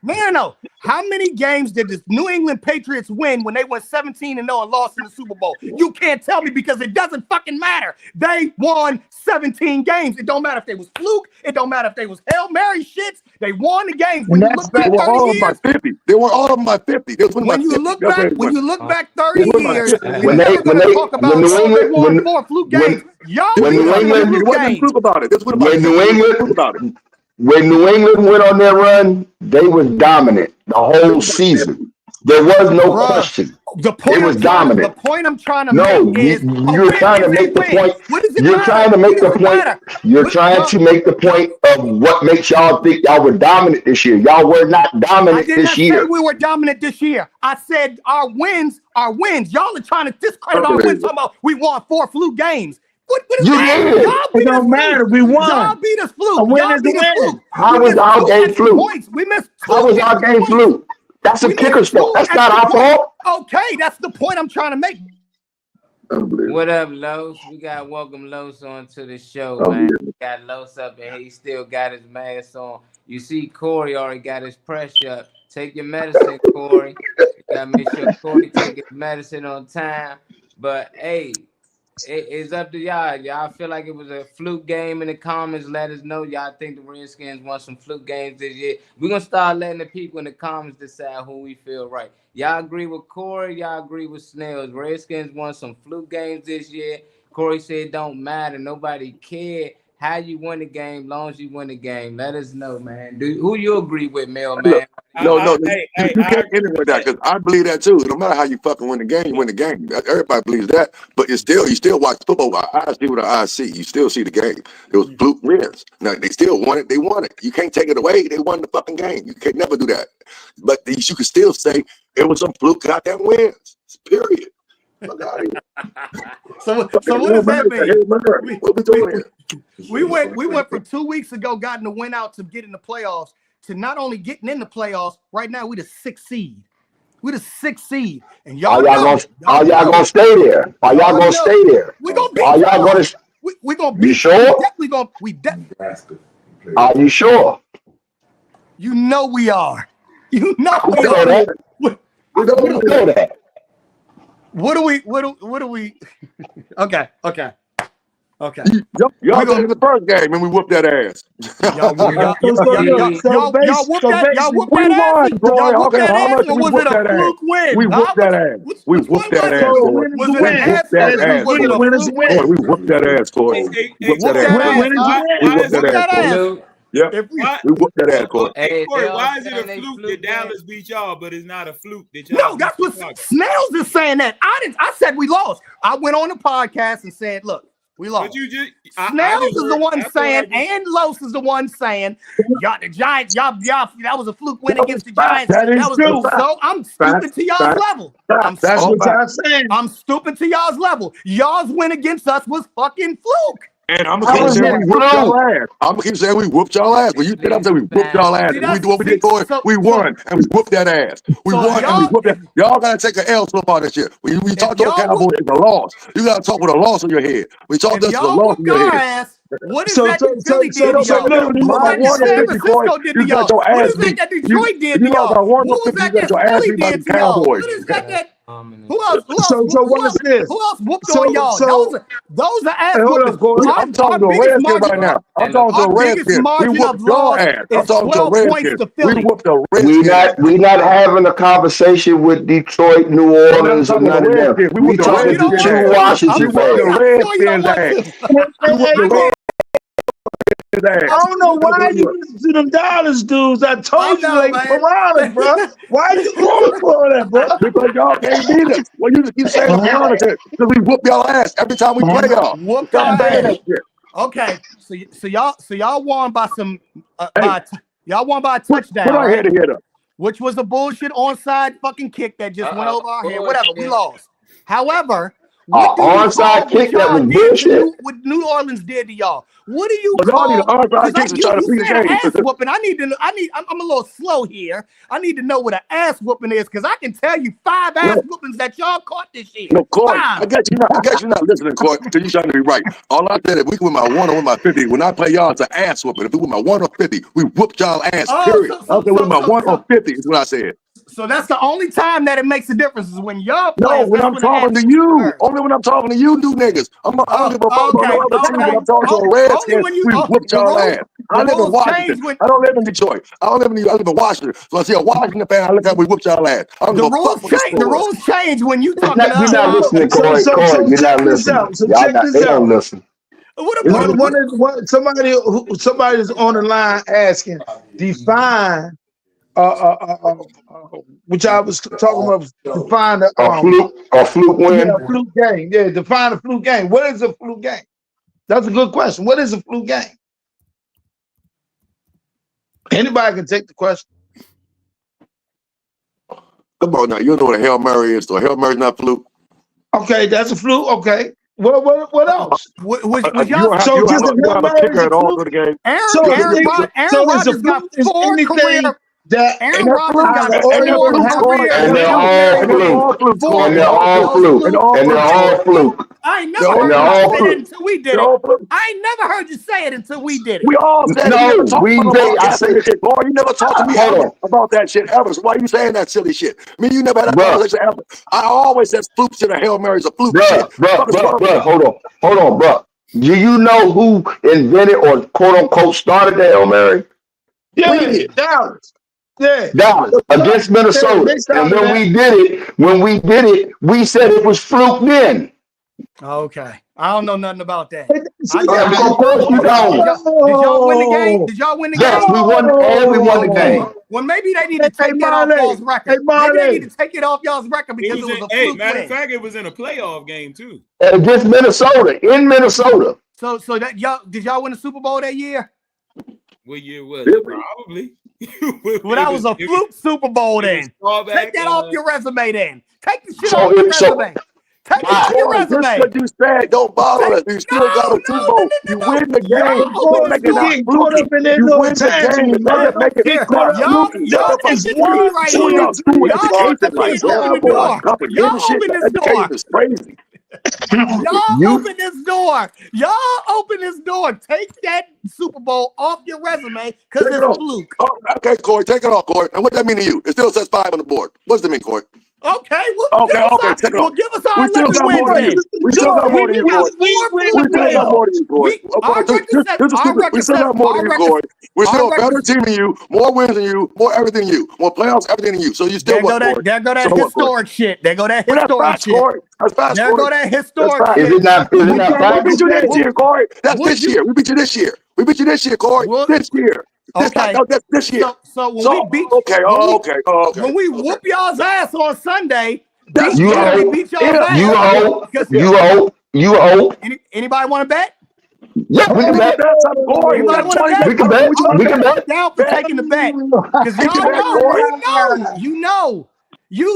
No. How many games did the New England Patriots win when they went 17-0 and lost in the Super Bowl? You can't tell me because it doesn't fucking matter. They won 17 games. It don't matter if they was fluke. It don't matter if they was Hail Mary shits. They won the games. When you look back 30 years, 50. They won all of them by 50. When you look back 30 years, when they talk about they won 4 fluke games. Y'all when New England about it. When New England went on their run, they was dominant the whole season. There was no question. It was dominant. The point I'm trying to make is you're trying to make the point. You're trying to make the point. You're trying to make the point of what makes y'all think y'all were dominant this year. Y'all were not dominant this year. I did not say we were dominant this year. I said our wins are wins. Y'all are trying to discredit our wins. Talking about we won 4 fluke games. What is that? It don't matter. We won. Y'all beat us fluke. A win is a win. How was our game fluke? We missed. How was our game fluke? That's a kicker's fault. That's not our fault. Okay, that's the point I'm trying to make. What up, Los? We got welcome Los onto the show, man. We got Los up and he still got his mask on. You see Corey already got his pressure up. Take your medicine, Corey. You gotta make sure Corey take his medicine on time. But hey, it's up to y'all. Y'all feel like it was a fluke game in the comments. Let us know. Y'all think the Redskins won some fluke games this year. We're going to start letting the people in the comments decide who we feel right. Y'all agree with Corey? Y'all agree with Snails? Redskins won some fluke games this year. Corey said it don't matter. Nobody cared how you win the game, long as you win the game. Let us know, man. Who you agree with, Mailman? No, you can't get in with that because I believe that too. No matter how you fucking win the game, you win the game. Everybody believes that, but you still watch football. I see what the eyes see. You still see the game. It was fluke wins. Now they still won it. They won it. You can't take it away. They won the fucking game. You can never do that. But you can still say it was some fluke goddamn wins. Period. So what does that mean? What we doing here? We went from 2 weeks ago, gotten the win out to get in the playoffs, to not only getting in the playoffs. Right now, we the 6th seed. We the 6th seed, and y'all gonna stay there? Are y'all gonna stay there? We gonna beat. Are y'all gonna? We gonna beat. You sure? We definitely. Are you sure? You know we are. You know we know are. that. We don't know that. What do we? Okay. Y'all got in the first game and we whooped that ass. Y'all whooped that ass. Or was it a fluke win? We whooped that ass. We whooped that ass. Was it an ass? We whooped that ass, Corey. We whooped that ass. Win is a win. Yeah. If we, Why, We whooped that ass, Corey. Hey, Corey, they all why is it saying a they fluke fluke that Dallas beat y'all, but it's not a fluke that y'all no, beat that's what Chicago? Snell's is saying. That I said we lost. I went on the podcast and said, look, we lost. But you just Snell's is the one saying, I and Los is the one saying, y'all the Giants, y'all that was a fluke win against the Giants. That is That was true. so I'm stupid to y'all's level. That's what I'm saying. I'm stupid to y'all's level. Y'all's win against us was fucking fluke. And I'm gonna keep saying we whooped y'all ass. I'm gonna keep saying we whooped y'all ass. When you sit up and say we whooped y'all ass, and we do what we did, Corey, we won and we whooped that ass. We won and we whooped that. Y'all gotta take an L so far this year. When you talk to a Cowboys, it's a loss. You gotta talk with a loss in your head. We talk to us with a loss in your head. What is that Philly did to y'all? What What was that San Francisco did to y'all? What is that Detroit did to y'all? What was that Philly did to y'all? What is that? Who else? So what is this? Who else whooped on y'all? Those are ass whoopers. I'm talking to a Redskin right now. I'm talking to a Redskin. We whooped y'all ass. I'm talking to a Redskin. We whooped a Redskin. We not having a conversation with Detroit, New Orleans, or none of them. We talking to two Washington fans. I don't know why you listen to them Dallas dudes. I told you they piranhas, bro. Why you going for that, bro? Because y'all can't beat us. Well, you just keep saying piranhas because we whoop y'all ass every time we play y'all. Whoop y'all ass. Okay, so y'all won by some y'all won by a touchdown. Put our head to head up. Which was a bullshit onside fucking kick that just went over our head. Whatever, we lost. However, what do you onside kick that was bullshit. What New Orleans did to y'all? What do you Y'all need an onside kick to try to beat the game. Ass whooping. I'm a little slow here. I need to know what an ass whooping is because I can tell you 5 ass whoopings that y'all caught this year. No, Court, I guess you're not listening, Court, because you're trying to be right. All I said is we win my 1 or win my 50. When I play y'all, it's an ass whooping. If we win my 1 or 50, we whooped y'all ass, period. I said win my 1 or 50 is what I said. So that's the only time that it makes a difference is when y'all No, play. when I'm talking to you. Only when I'm talking to you, new niggas. I don't give a fuck about no other team when I'm talking to a Redskin. We whooped y'all ass. I live in Washington. I don't live in Detroit. I live in Washington. So I see a Washington fan, I look at we whooped y'all ass. The rules change when you talking to us. You're not listening, Corey. You're not listening. So check this They out. don't listen. Somebody's on the line asking, define which I was talking about, define a fluke win. Yeah, fluke game. Yeah, define a fluke game. What is a fluke game? That's a good question. What is a fluke game? Anybody can take the question. Come on now, you know what a Hail Mary is. So a Hail Mary's not fluke. Okay, that's a fluke. Okay. What else? You have a kicker at all for the game. Aaron Rodgers got 4 career. Aaron Rodgers got 4 career. And they're all fluke. And they're all fluke. I ain't never heard you say it until we did it. I ain't never heard you say it until we did it. We all said no, we did. I said it. Boy, you never talked to me ever about that shit ever. So why are you saying that silly shit? Me, you never had a conversation ever. I always said fluke shit or Hail Mary's a fluke shit. Bruh, hold on, bruh. Do you know who invented or quote unquote started the Hail Mary? Yeah, Dallas. Yeah. Dallas against Minnesota. And when we did it, we said it was fluke then. Okay. I don't know nothing about that. Of course you don't. Did y'all win the game? Did y'all win the game? Yes, we won the game. Well, maybe they need to take that off y'all's record. Maybe they need to take it off y'all's record because it was a fluke matter win. of fact, it was in a playoff game too. Against Minnesota, in Minnesota. So that did y'all win the Super Bowl that year? What year was it? Probably. Well, that was a fluke Super Bowl then. Take that off your resume then. Take the shit off your resume. Take it off your resume. Just what you said don't bother us. You still got a Super Bowl. You win the game. You make it not fluky. You win the game. It doesn't make it not fluky. Y'all take the key right here. Y'all open the door. Y'all open this door. It's crazy. Y'all open this door. Y'all open this door. Take that Super Bowl off your resume because it's fluke. Oh, okay, Corey, take it off, Corey. And what does that mean to you? It still says 5 on the board. What does that mean, Corey? Okay, take it off. Give us our 11 wins then. We still got more than you, Corey. We still got more than you, Corey. We still got more than you, Corey. We're still a better team than you, more wins than you, more everything than you, more playoffs, everything than you. So you still what, Corey? There go that historic shit. There go that historic shit. That's fast, There go that historic shit. Is it not We beat you this year, Corey. That's this year. We beat you this year. We beat you this year, Corey. This year. Okay. This year. So when we beat okay. When we whoop y'all's ass on Sunday, You owe. Anybody want to bet? Yeah, we can bet. Anybody want to bet? We can bet. We can bet. Down for taking the bet. Because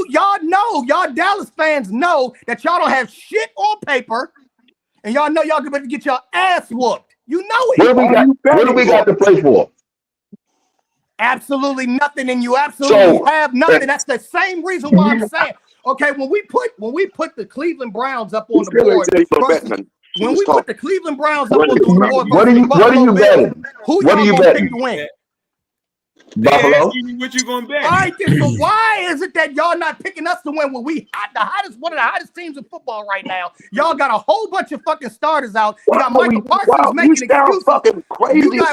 y'all Dallas fans know that y'all don't have shit on paper, and y'all know y'all gonna get your ass whooped. You know it. What do we got to play for? Absolutely nothing, and you absolutely have nothing. That's the same reason why I'm saying. Okay, when we put the Cleveland Browns up on the board, when we put the Cleveland Browns up on the board, what are you betting? Who what are you betting? To win? Buffalo. What you gonna bet? All right, then, so why is it that y'all not picking us to win when we one of the hottest teams in football right now? Y'all got a whole bunch of fucking starters out. You got Michael Parsons making excuses. Fucking crazy You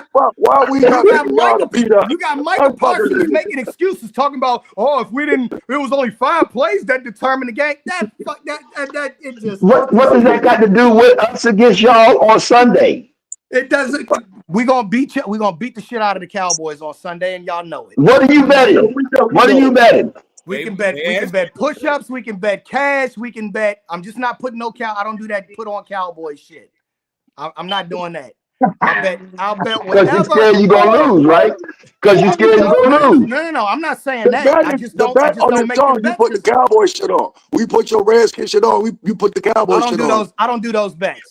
got Michael Parsons making excuses, talking about, it was only 5 plays that determined the game. It just. What does that got to do with us against y'all on Sunday? It doesn't. We're gonna beat you. We're gonna beat the shit out of the Cowboys on Sunday, and y'all know it. What are you betting? What are you betting? We can bet. We can bet push-ups. We can bet cash. We can bet. I'm just not putting no cow. I don't do that. Put on Cowboy shit. I'm not doing that. I'll bet whatever. Because you're scared you're gonna lose, right? Because you're scared you're gonna lose. No. I'm not saying that. I just don't make you put the Cowboy shit on. We put your Redskins shit on. You put the Cowboy shit on. I don't do those bets.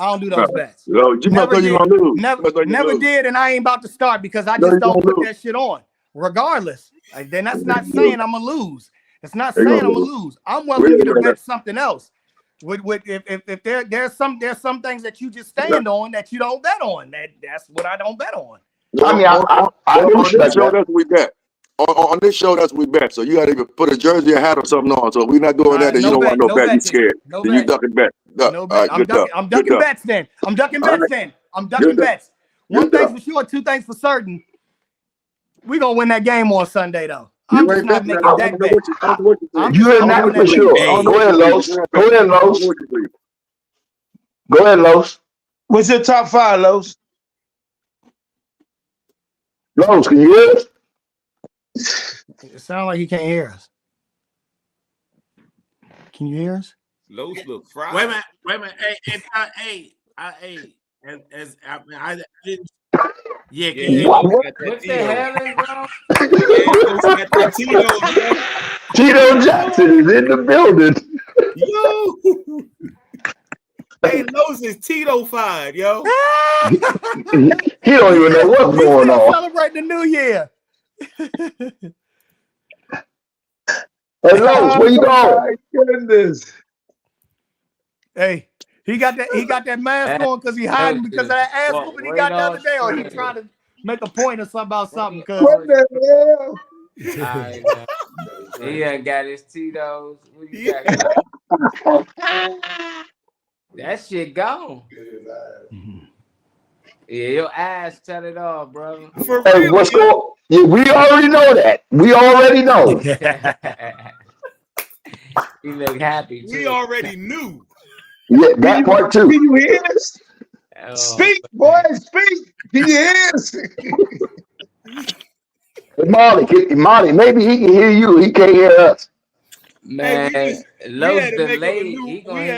I don't do those bets. You never did. Gonna lose. Never did, and I ain't about to start because I just don't put that shit on. Regardless, then that's not saying I'm gonna lose. It's not saying I'm gonna lose. I'm welcome to bet something else. If there's some things that you just stand on that you don't bet on. That's what I don't bet on. I mean, I on this show that's we bet. On this show, that's we bet. So you got to either put a jersey or hat or something on. So we're not doing that. Then you don't want no bet. You scared. Then you ducking bet. No bet. I'm ducking bets then. I'm ducking bets. One thing's for sure, 2 things for certain. We're going to win that game on Sunday, though. I'm just not making that bet. You're not for sure. Go ahead, Los. What's your top 5, Los? Los, can you hear us? It sounds like he can't hear us. Can you hear us? Los look fried. Wait a minute. I didn't. Yeah, can you what the hell is wrong? Tito Jackson is in the building. Yo. Hey, Los is Tito-fied, yo. He don't even know what's going on. Celebrate the new year. Hey, Los, where you going? Goodness. Hey, he got that mask on because he hiding because of that ass whooping he got the other day, or he trying to make a point or something about something. What the hell? He ain't got his Tito's. That shit gone. Yeah, your eyes tell it all, bro. Hey, what's going? Yeah, we already know that. We already know. You look happy too. We already knew. Yeah, that part too. Can you hear us? Speak, boy, speak. Can you hear us? Molly, maybe he can hear you. He can't hear us. Man, we had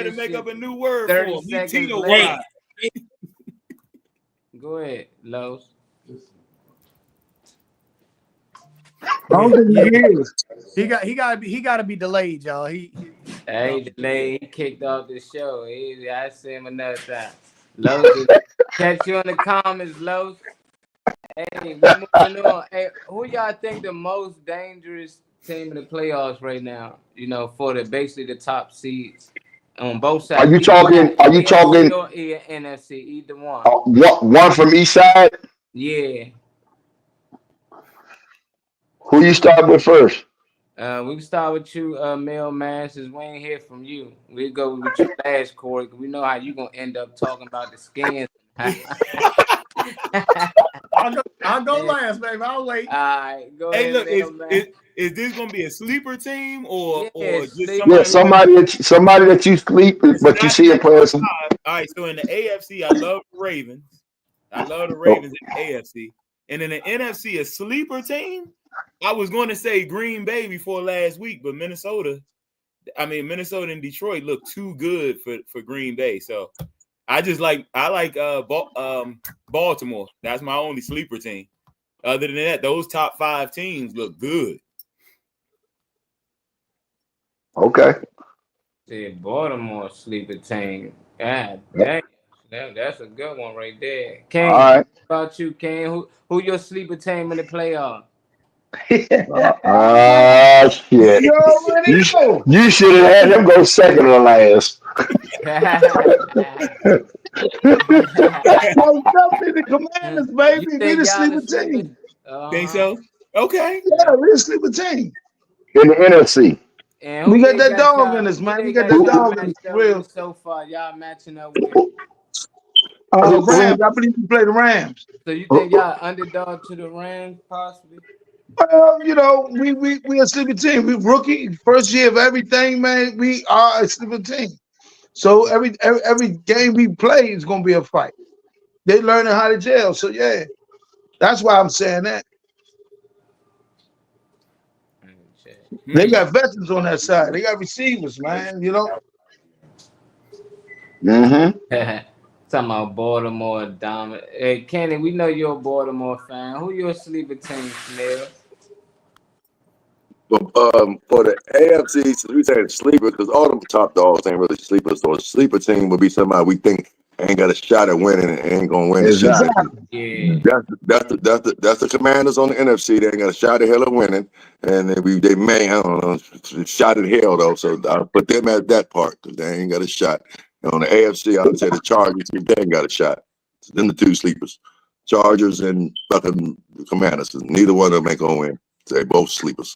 to make up a new word for him. He Tito-fied. Go ahead, Los. I don't think he is. He got to be delayed, y'all. He delayed. He kicked off the show. I see him another time. Los, catch you in the comments, Los. Hey, we moving on. Hey, who y'all think the most dangerous team in the playoffs right now? You know, for basically the top seeds on both sides. Are you talking? Or NFC, either one. One from each side. Yeah. Who you start with first? We can start with you, Mel Masters. We ain't hear from you. We go with you last, Corey. We know how you gonna end up talking about the skins. I'll go last, baby. I'll wait. All right, go ahead. Hey, look, is this gonna be a sleeper team or just somebody that you sleep but you see in person? All right, so in the AFC, I love the Ravens. I love the Ravens in the AFC. And in the NFC, a sleeper team, I was going to say Green Bay before last week, but Minnesota and Detroit look too good for Green Bay. So I like Baltimore. That's my only sleeper team. Other than that, those top 5 teams look good. Okay. See, Baltimore sleeper team. God dang. That's a good one right there. Kane, All right. what about you, Kane? Who your sleeper team in the playoff? Ah, shit. You already know. You should have had him go second or last. Most definitely the Commanders, baby. We the sleeper team. Think so? Okay. Yeah, we the sleeper team. In the NFC. And We got that dog in us, man. We got that dog in us for real. So far, y'all matching up with. Rams. I believe we play the Rams. So you think y'all underdog to the Rams, possibly? You know, we a sleeper team. We rookie, first year of everything, man. We are a sleeper team. So every game we play is gonna be a fight. They learning how to jail. So yeah, that's why I'm saying that. They got veterans on that side. They got receivers, man. You know. Mm-hmm. Talking about Baltimore dominant. Hey, Kenny, we know you're a Baltimore fan. Who your sleeper team, Snail? For the AFC, so we say sleeper because all them top dogs ain't really sleepers. So a sleeper team would be somebody we think ain't got a shot at winning and ain't gonna win the shit. Yeah. That's the Commanders on the NFC. They ain't got a shot at hell of winning, and they may, I don't know, shot at hell though. So I put them at that part because they ain't got a shot. And on the AFC, I would say the Chargers, they ain't got a shot. So then the 2 sleepers, Chargers and fucking Commanders. Neither one of them ain't gonna win. So they both sleepers.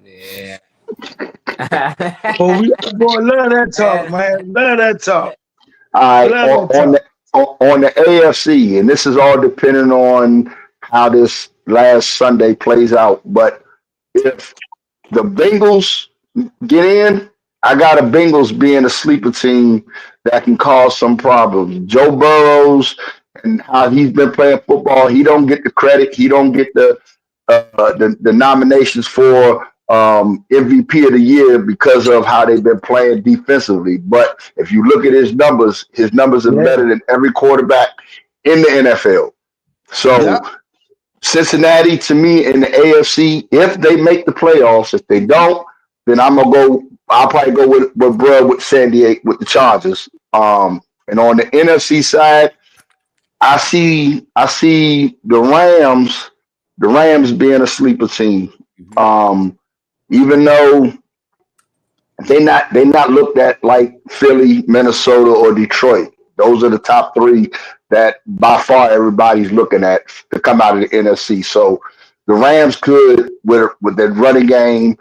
Yeah. Well, we love that talk, man. Love that talk. All right, on the AFC, and this is all depending on how this last Sunday plays out. But if the Bengals get in, I got a Bengals being a sleeper team that can cause some problems. Joe Burrows and how he's been playing football, he don't get the credit. He don't get the nominations for MVP of the year because of how they've been playing defensively. But if you look at his numbers are better than every quarterback in the NFL. So Cincinnati, to me, in the AFC, if they make the playoffs, if they don't, then I'll probably go with San Diego, with the Chargers. And on the NFC side, I see the Rams being a sleeper team. Even though they not looked at like Philly, Minnesota, or Detroit. Those are the top 3 that by far everybody's looking at to come out of the NFC. So the Rams could, with their running game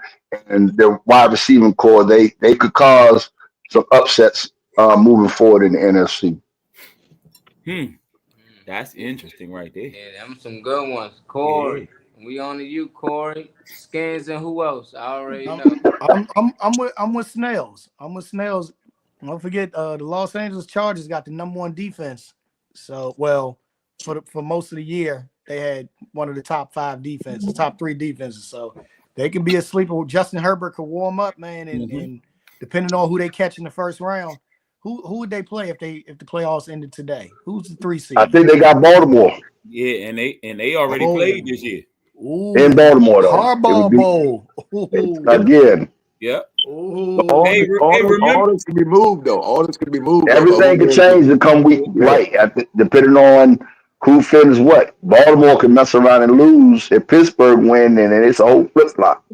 and their wide receiving core, they could cause some upsets moving forward in the NFC. That's interesting right there. Yeah, them some good ones. Corey. We on to you, Corey. Skins and who else? I already know. I'm with Snails. Don't forget, the Los Angeles Chargers got the #1 defense. So, for most of the year, they had one of the top 5 defenses, top 3 defenses. So they can be a sleeper. Justin Herbert could warm up, man, and depending on who they catch in the first round, who would they play if the playoffs ended today? Who's the 3 seed? I think they got Baltimore. Yeah, and they already played this year. Ooh, in Baltimore, though. Harbaugh Bowl. Again. Yep. All this can be moved, though. All this can be moved. Everything can change to come week, right? Depending on who finishes what. Baltimore can mess around and lose if Pittsburgh win, and then it's a whole flip flop.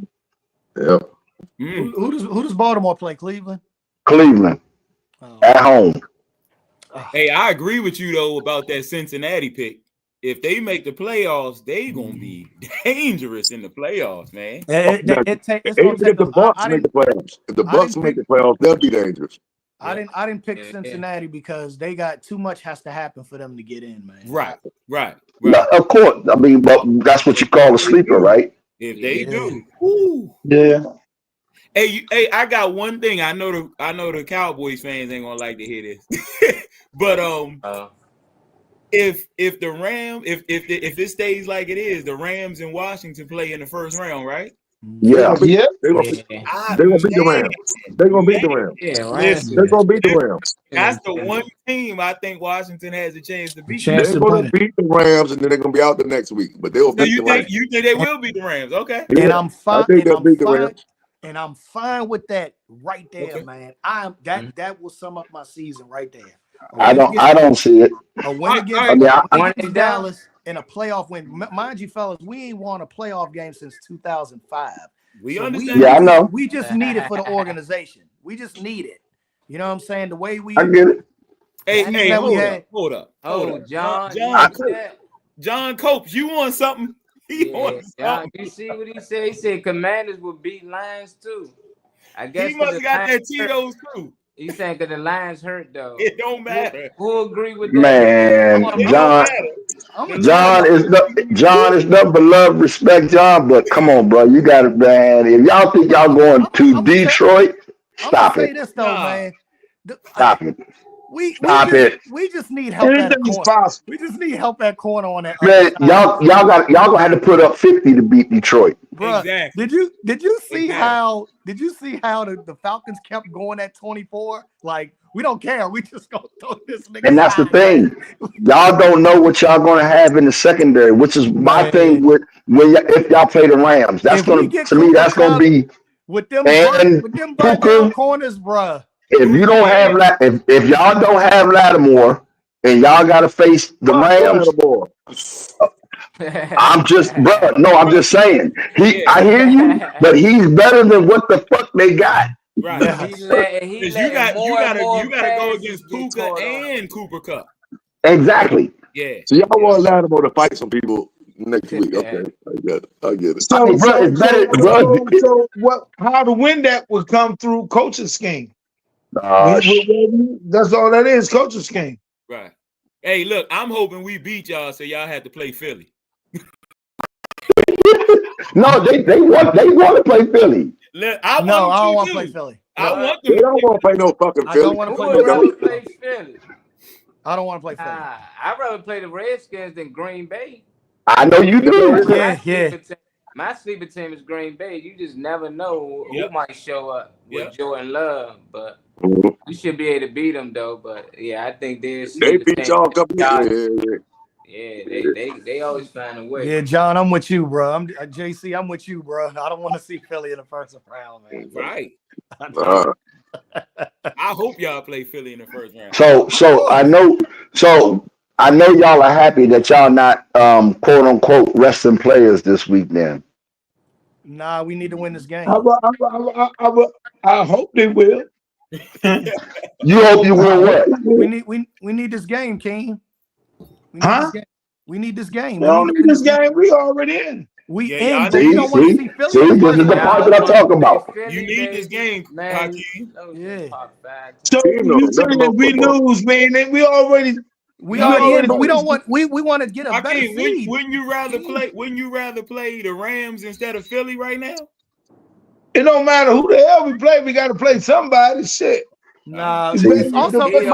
Yep. Who does Baltimore play? Cleveland. Cleveland at home. Hey, I agree with you though about that Cincinnati pick. If they make the playoffs, they gonna be dangerous in the playoffs, man. If the Bucks make the playoffs, they'll be dangerous. I didn't pick Cincinnati because they got too much has to happen for them to get in, man. Right. Of course. I mean, but that's what you call a sleeper, right? If they do, yeah. Hey, I got one thing. I know the Cowboys fans ain't gonna like to hear this, but if the Rams, if it stays like it is, the Rams and Washington play in the first round, right? Yeah. Yeah. They're gonna beat the Rams. They're gonna beat the Rams. Listen, They're gonna beat the Rams. that's the one team I think Washington has a chance to beat. Chance They're to gonna win it. beat the Rams, and then they're gonna be out the next week. But they'll So beat you the think Rams. you think they will beat the Rams? Okay. And Yeah, I'm I fine. think And they'll I'm beat the fine. Rams. And I'm fine with that right there, Okay. man. That will sum up my season right there. I don't see it. A win against, I mean, against Dallas and a playoff win. Mind you, fellas, we ain't won a playoff game since 2005. We So understand. Yeah, I know. We just need it for the organization. We just need it. You know what I'm saying? The way we I get it. Hey, That's hey, that we hold had. up, hold up. Oh, John, John Copes, you want something? He wants John, something. you see what he said? He said Commanders will beat Lions too. I guess He must 'cause have got the that Lions Tito's too. He saying because the Lions hurt though. It don't matter. Who agree with that? Man, It John, don't matter. John is nothing but love, respect, John. But come on, bro, you got it, man. If y'all think y'all going to Detroit, stop say it. this though, man. Stop it. We Stop just, it. We just need help at Anything's corner. possible. We just need help at corner on that. Man, y'all gonna have to put up 50 to beat Detroit. Bruh, Exactly. Did you see how the Falcons kept going at 24? Like, we don't care. We just gonna throw this nigga. And that's the thing. Y'all don't know what y'all gonna have in the secondary, which is my thing with if y'all play the Rams. That's If we gonna get to me, that's gonna be with them and burnt Puka. down corners, bruh. If you don't have if y'all don't have Lattimore and y'all gotta face the Rams, I'm just I'm just saying. I hear you, but he's better than what the fuck they got. Right. Because you gotta go against Puka and Cooper Kupp. Exactly. Yeah. So y'all want Lattimore to fight some people next week? Okay, I get it. So what? How to win that would come through coaching scheme. That's all that is, coaching scheme. Right. Hey, look, I'm hoping we beat y'all so y'all have to play Philly. No, they want to play Philly. Look, I don't want want to to play Philly. I want They don't want to play no fucking I Philly. don't want to Who play would rather Philly. play Philly? I don't want to play Philly. I'd rather play the Redskins than Green Bay. I know you do. My sleeper team is Green Bay. You just never know who might show up with Jordan Love, but we should be able to beat them though. But yeah, I think They beat y'all a couple years. They always find a way. Yeah, John, I'm with you, bro. I'm JC. I'm with you, bro. I don't want to see Philly in the first round, man. Right. I hope y'all play Philly in the first round. So I know y'all are happy that y'all not quote unquote resting players this week then. Nah, we need to win this game. I hope they will. You hope you win what? We need this game, King. We need this game. We don't need this game. We already in. We Yeah, in, but we don't want to see Philly. See, this is the part that I'm talking about. You need this game, man. Yeah. So you saying we lose, man? We already in, but we don't want. We want to get a better Hakeem, seed. wouldn't you rather play the Rams instead of Philly right now? It don't matter who the hell we play. We got to play somebody. Shit. Nah, See, it's also It's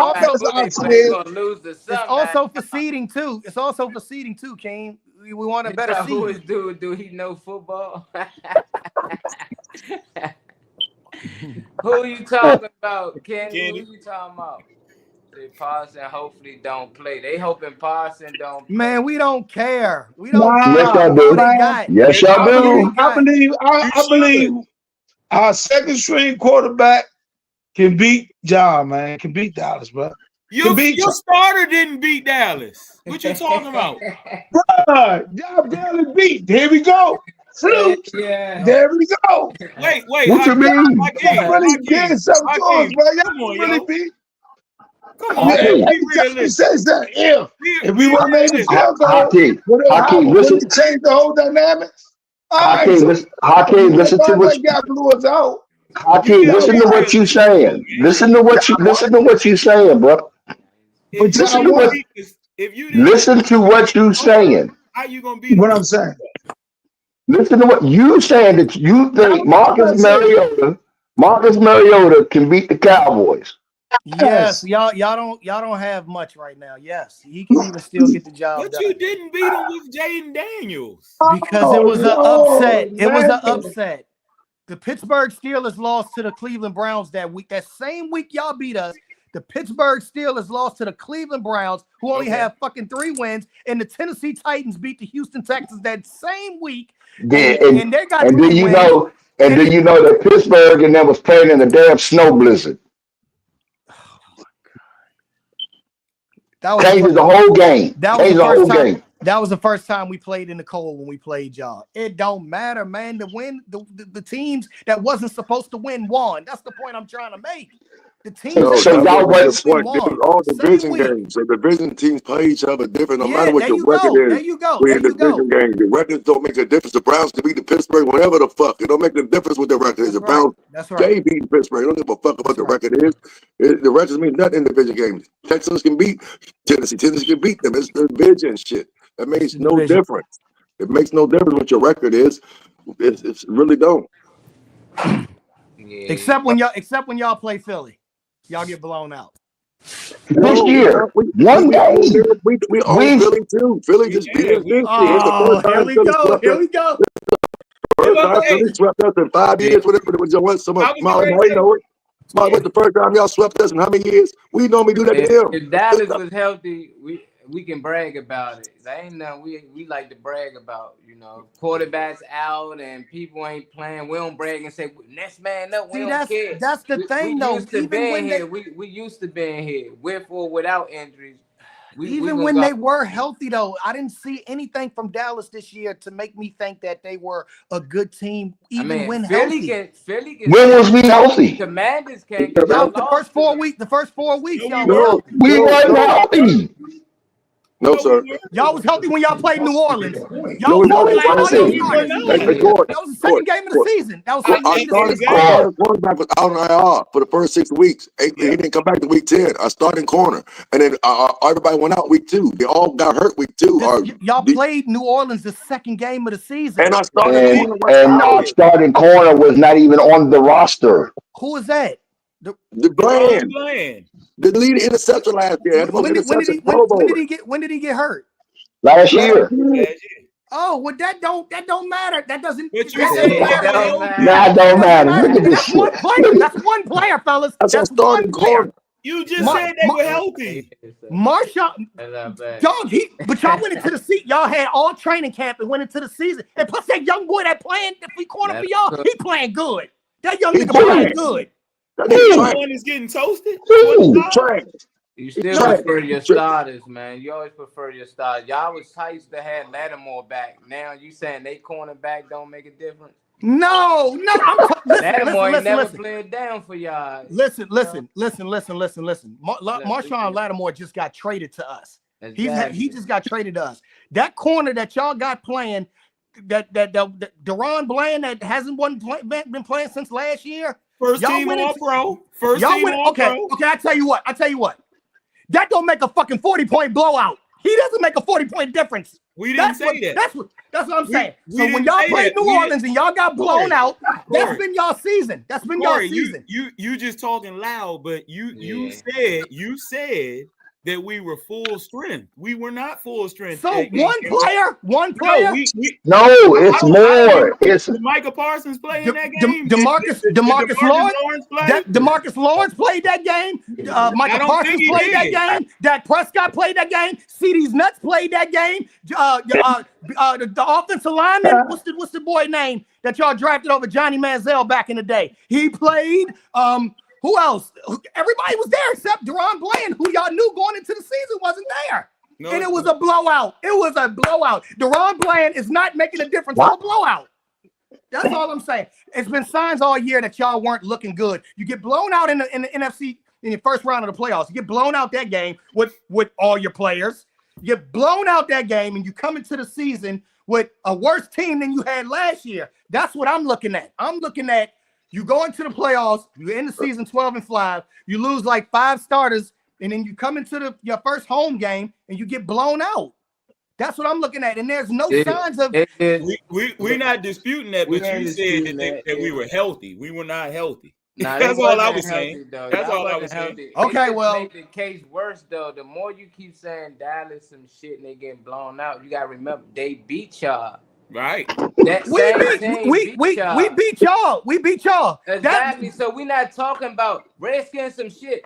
also for seeding too. It's also for seeding too, King. We want a better Who is seed. do he know football? Who you talking about, Kenny? Who you talking about? Parson hopefully don't play. They hoping Parson don't play. Man, we don't care. We don't Yes, care. y'all do. They got. Yes, y'all do. I believe our second string quarterback can beat John, man. Can beat Dallas, bro. Your starter didn't beat Dallas. What you talking about? Bruh, y'all barely beat. Here we go. Flute. Yeah. There we go. Wait. What you mean? Y'all really did something to us, bro. Y'all really beat. Come on, man. Be realistic. Says that if we would have made the field goal, Hakeem, would it change the whole dynamics? Hakeem, listen to what got blew us out. Hakeem, listen to what you saying. Listen to what you saying, bro. Listen to what you saying. How you gonna beat what I'm saying? Listen to what you saying that you think Marcus Mariota can beat the Cowboys. Yes, y'all don't have much right now. Yes, he can even still get the job But done. you didn't beat him with Jaden Daniels. Because it was an upset. It was an upset. The Pittsburgh Steelers lost to the Cleveland Browns that week. That same week y'all beat us, the Pittsburgh Steelers lost to the Cleveland Browns, who only have fucking 3 wins, and the Tennessee Titans beat the Houston Texans that same week. Yeah, And they got and 3 do you wins. know? And do you know that Pittsburgh and them was playing in a damn snow blizzard? That was Changes the whole game. Changes the whole game. That was the first time we played in the cold when we played y'all. It don't matter, man. The teams that wasn't supposed to win won. That's the point I'm trying to make. The teams So y'all was all division games. The division teams play each other different. No matter what your record is. There you go. We in division games. The records don't make a difference. The Browns can beat the Pittsburgh, whatever the fuck. It don't make a difference what the record is. The Browns, they beat Pittsburgh. They don't give a fuck about the record is. The records mean nothing in division games. Texans can beat Tennessee. Tennessee can beat them. It's division shit. That makes no difference. It makes no difference what your record is. It's really don't. Except when y'all play Philly. Y'all get blown out. This year, one game. We own Philly too. Philly just beat us this year. It's the first time Here we go. First time Philly swept us in 5 years. Whatever it was, so much smaller than we know it. What's the first time y'all swept us in how many years? We normally do that to them. If Dallas was healthy, we can brag about it. That ain't nothing we like to brag about. You know, quarterbacks out and people ain't playing. We don't brag and say next man up. We don't care. That's the thing, though. We used to being here with or without injuries. Even when they were healthy, though, I didn't see anything from Dallas this year to make me think that they were a good team, even when healthy. When was we healthy? Commanders can't. The first 4 weeks, y'all were healthy. We weren't healthy. No, sir. Y'all was healthy when y'all played New Orleans. No, Y'all was healthy. That was the second game of the season. That was the second game of the season. Our quarterback was out on IR for the first 6 weeks. He didn't come back to week 10. I started corner, and then everybody went out week 2. They all got hurt week 2. Y'all played New Orleans the second game of the season. And I started corner. And our starting corner was not even on the roster. Who was that? The Bland. The lead interceptor last year. When did he get hurt? Last year. Oh, well, that don't matter. That doesn't. That don't matter. Look at this shit. That's one player, fellas. That's starting corner. You just said they were healthy. Marshall, dog. But y'all went into the seat. Y'all had all training camp and went into the season. And plus, that young boy that playing the free corner for y'all, he playing good. That young nigga playing good. One is getting toasted. You still prefer your starters, man. You always prefer your starters. Y'all was tight to have Lattimore back. Now you saying they cornerback don't make a difference? No. Lattimore ain't never played down for y'all. Listen. Marshawn Lattimore just got traded to us. Exactly. He just got traded to us. That corner that y'all got playing, that Deron Bland that hasn't been playing since last year. First team All-Pro. First team All-Pro. Okay, I tell you what. That don't make a fucking 40-point blowout. He doesn't make a 40-point difference. We didn't say that. That's what I'm saying. So when y'all played New Orleans and y'all got blown out, that's been y'all season. That's been y'all season. You just talking loud, but you said that we were full strength. We were not full strength. So one player. No, it's more. It's Micah Parsons played in that game. DeMarcus Lawrence played that game. Micah Parsons played that game. Dak Prescott played that game. CeeDee's Nuts played that game. The offensive lineman, what's the boy name that y'all drafted over Johnny Manziel back in the day? He played. Who else? Everybody was there except Deron Bland, who y'all knew going into the season wasn't there. And it was a blowout. Deron Bland is not making a difference in a blowout. That's all I'm saying. It's been signs all year that y'all weren't looking good. You get blown out in the NFC in your first round of the playoffs. You get blown out that game with all your players. You get blown out that game, and you come into the season with a worse team than you had last year. That's what I'm looking at. I'm looking at you go into the playoffs, you end the season 12-5, you lose like 5 starters, and then you come into your first home game and you get blown out. That's what I'm looking at. And there's no signs of we're not disputing that, but you said that we were healthy. We were not healthy. Nah, That's they all I wasn't was healthy, saying. though. That's Y'all all I wasn't was saying. healthy. Okay, It just well- make the case worse, though. The more you keep saying Dallas some shit and they getting blown out, you gotta remember they beat y'all. Right. That same team beat y'all. We beat y'all. We beat y'all. Exactly. So we're not talking about Redskins some shit.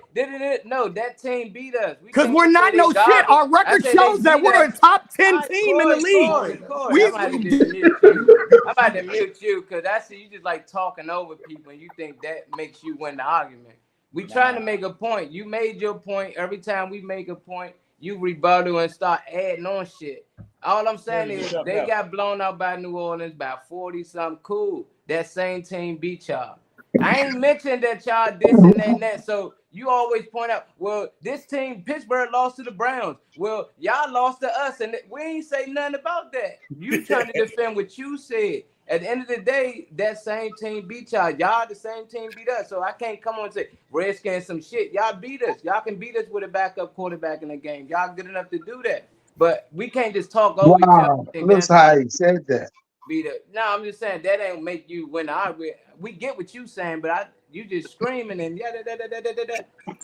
No, that team beat us. Because we're not no shit. Our record shows that we're a top 10 team in the league. I'm about to just mute you. I'm about to mute you because I see you just like talking over people and you think that makes you win the argument. We trying to make a point. You made your point. Every time we make a point, you rebuttal and start adding on shit. All I'm saying is they got blown out by New Orleans by 40-something. Cool. That same team beat y'all. I ain't mentioned that y'all this and that. So you always point out, well, this team, Pittsburgh lost to the Browns. Well, y'all lost to us, and we ain't say nothing about that. You trying to defend what you said. At the end of the day, that same team beat y'all. Y'all the same team beat us. So I can't come on and say Redskins some shit. Y'all beat us. Y'all can beat us with a backup quarterback in the game. Y'all good enough to do that. But we can't just talk over each Wow, other. looks how he said that. Beat it. No, I'm just saying that ain't make you win the argument. We get what you saying, but you just screaming and da.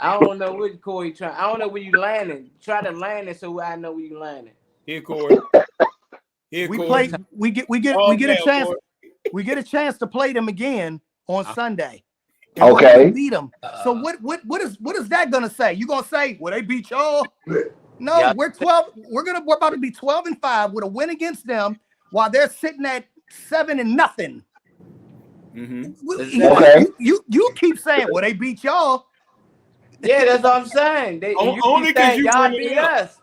I don't know what Corey trying. I don't know where you landing. Try to land it so I know where you landing. Here, Corey. Here, We Corey. play. We get a chance. We get a chance to play them again on Sunday. And we're Okay. gonna beat them. So what is that gonna say? You gonna say, well, they beat y'all? No, Yeah. we're 12. We're about to be 12-5 with a win against them while they're sitting at 7-0. Okay. You keep saying, well, they beat y'all. Yeah, that's what I'm saying. Only because you y'all bringing it beat up. us.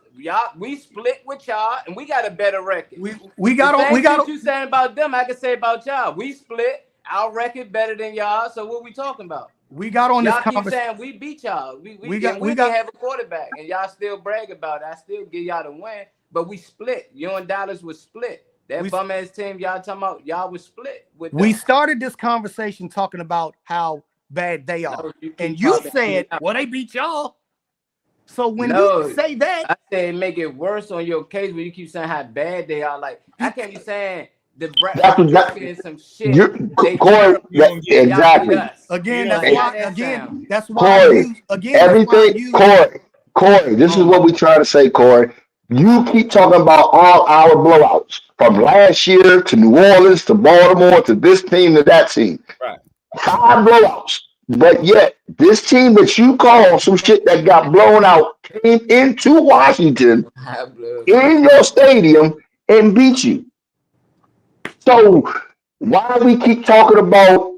We split with y'all, and we got a better record. We got what you saying about them. I can say about y'all. We split. Our record better than y'all. So what we talking about? We got on y'all this keep conversation. saying we beat y'all. We got have a quarterback, and y'all still brag about it. I still give y'all the win, but we split. You and Dallas was split. That bum ass team y'all talking about, y'all was split with them. We started this conversation talking about how bad they are, No, you keep and you talking. said, "Well, they beat y'all." So when No, you say that, I say make it worse on your case when you keep saying how bad they are. Like I can't be saying the That's exactly- Redskins some shit. They Corey, y'all beat exactly. us. again, Like, how that that's why Corey, everything, Corey, this is what we try to say, Corey. You keep talking about all our blowouts from last year to New Orleans to Baltimore to this team to that team. Right. 5 blowouts. But yet, this team that you call some shit that got blown out came into Washington in your stadium and beat you. So why we keep talking about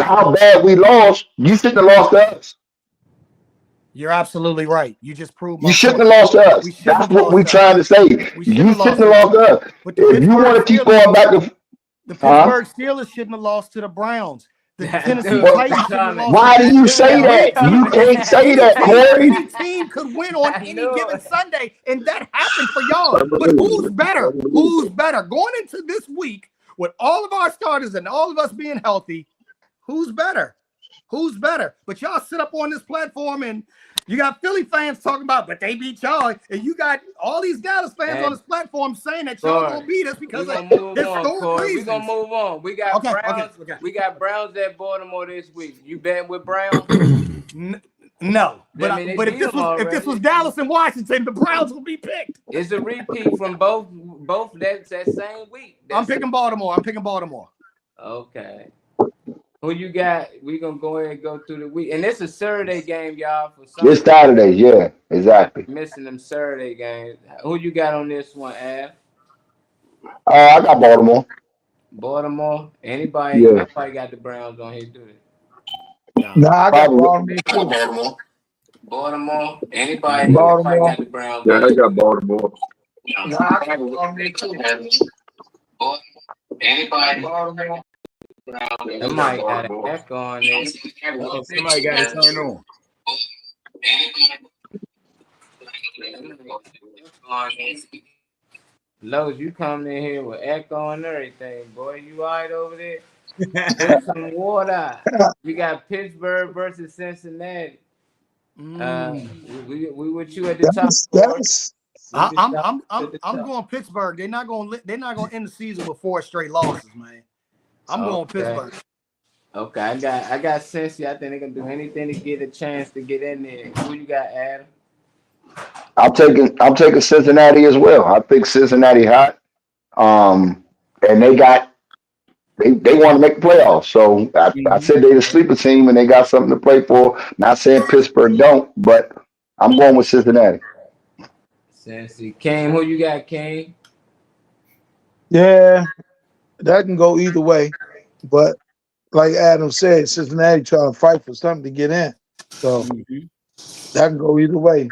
how bad we lost? You shouldn't have lost to us. you're absolutely right. You just proved my You shouldn't point. have lost to us. We shouldn't That's have what we're lost to trying to us. say. We You shouldn't have shouldn't have lost to us. But the If you want to keep going back to the Pittsburgh Steelers shouldn't have lost to the Browns. The Tennessee Titans shouldn't have lost. Why do you say that? You can't say that, Corey. Any team could win on any given Sunday, and that happened for y'all. But who's better? Who's better? Going into this week with all of our starters and all of us being healthy, who's better? Who's better? But y'all sit up on this platform and you got Philly fans talking about, but they beat y'all, and you got all these Dallas fans on this platform saying that y'all gonna beat us because of historic reasons. We're gonna move on. We got Browns. We got Browns at Baltimore this week. You betting with Browns? No, but but if this was Dallas and Washington, the Browns would be picked. It's a repeat from both that same week. I'm picking Baltimore. I'm picking Baltimore. Okay. Who you got? We gonna go ahead and go through the week, and it's a Saturday game, y'all. For some This Saturday, yeah, exactly. Missing them Saturday games. Who you got on this one, Av? I got Baltimore. Baltimore. Anybody? Yeah. Nobody got the Browns on here, do they? No, I got Baltimore. Baltimore. Anybody? Baltimore. Nobody got the Browns. Yeah, I got Baltimore. No, I got Baltimore too. Anybody? Baltimore. Somebody got an echo on this. Somebody got to turn on. Lowe's, you coming in here with echo and everything, boy. You all right over there? Drink some water. We got Pittsburgh versus Cincinnati. We with you at the top. I'm going Pittsburgh. They're not going to end the season with 4 straight losses, man. I'm going Pittsburgh. Okay, I got Cincy. I think they're gonna do anything to get a chance to get in there. Who you got, Adam? I'm taking Cincinnati as well. I think Cincinnati hot. And they want to make the playoffs. So I said they the sleeper team and they got something to play for. Not saying Pittsburgh don't, but I'm going with Cincinnati. Cincy. Kane, who you got, Kane? Yeah, that can go either way. But like Adam said, Cincinnati trying to fight for something to get in. So that can go either way.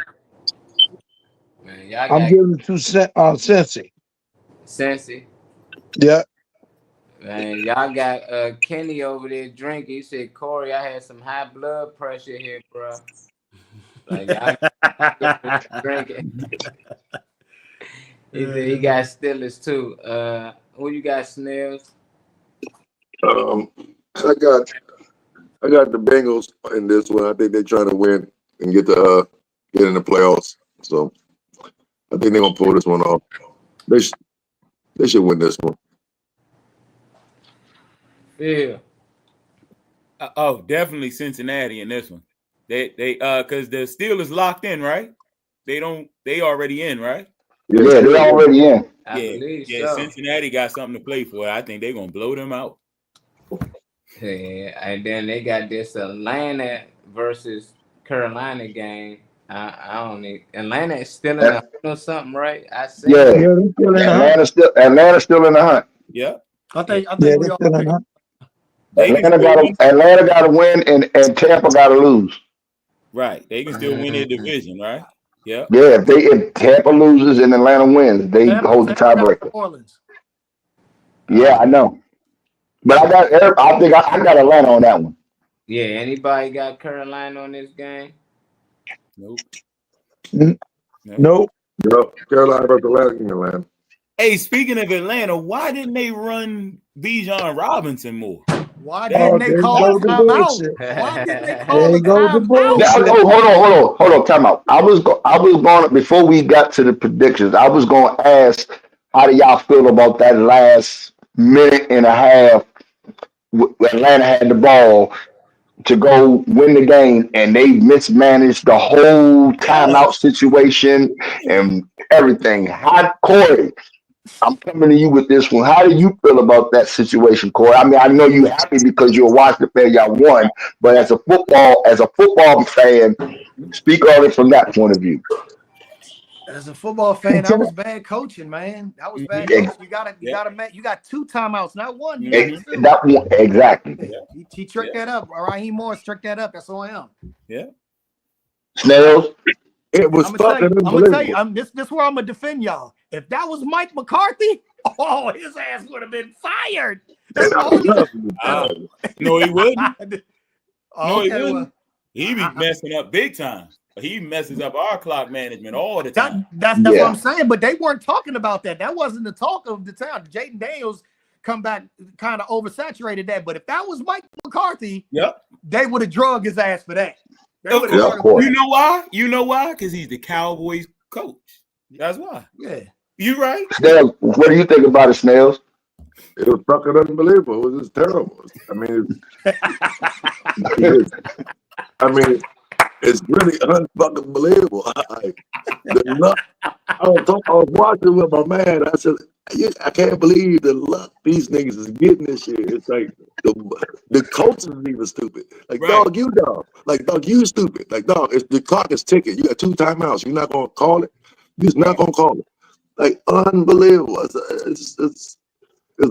Man, y'all I'm got giving it to Cincy. Cincy. Yeah. Man, y'all got Kenny over there drinking. He said, Corey, I had some high blood pressure here, bro. Like, y'all drinking. He said he got Steelers too. Who you got, Snails? I got the Bengals in this one. I think they're trying to win and get in the playoffs. So I think they're gonna pull this one off. They should win this one. Yeah. Oh, definitely Cincinnati in this one. They because the Steelers locked in, right? They already in, right? Yeah, they already in. I believe yeah. so. Cincinnati got something to play for. I think they're gonna blow them out. Yeah, and then they got this Atlanta versus Carolina game. I don't need Atlanta is still in the hunt or something, right? I see. Yeah, Atlanta's still in the hunt. Yeah. I think we all Atlanta got to win and Tampa got to lose. Right. They can still win their division, right? Yeah. Yeah, if Tampa loses and Atlanta wins, they hold the tiebreaker. Yeah, I know. But I think I got Atlanta on that one. Yeah, anybody got Carolina on this game? Nope. Nope. Carolina versus Atlanta. Hey, speaking of Atlanta, why didn't they run Bijan Robinson more? Why didn't they call a timeout? Why didn't they call a timeout? Hold on, time out. I was going before we got to the predictions. I was going to ask, how do y'all feel about that last minute and a half? Atlanta had the ball to go win the game, and they mismanaged the whole timeout situation and everything. Corey, I'm coming to you with this one. How do you feel about that situation, Corey? I mean, I know you're happy because you're a Washington fan, y'all won, but as a football fan, speak on it from that point of view. As a football fan, that was bad coaching, man. That was bad coaching. You got two timeouts, not one. You got two. That one, exactly. He tricked that up. Raheem Morris tricked that up. That's on him. Yeah. Snails. It was I'm gonna tell you, this where I'm gonna defend y'all. If that was Mike McCarthy, his ass would have been fired. No, he wouldn't. No, he wouldn't. He be messing up big time. He messes up our clock management all the time. That's what I'm saying. But they weren't talking about that. That wasn't the talk of the town. Jaden Daniels come back kind of oversaturated that. But if that was Mike McCarthy, they would have drugged his ass for that. Of course. You know why? You know why? Because he's the Cowboys coach. That's why. Yeah. You right. Snails, what do you think about it, Snails? It was fucking unbelievable. It was just terrible. I mean, it's really unfucking believable. I was watching with my man. I said, I can't believe the luck these niggas is getting this shit. It's like the coaches is even stupid. Like, dog, you dumb. Like, dog, you stupid. Like, dog, the clock is ticking. You got 2 timeouts. You're not gonna call it. You're just not gonna call it. Like, unbelievable. It's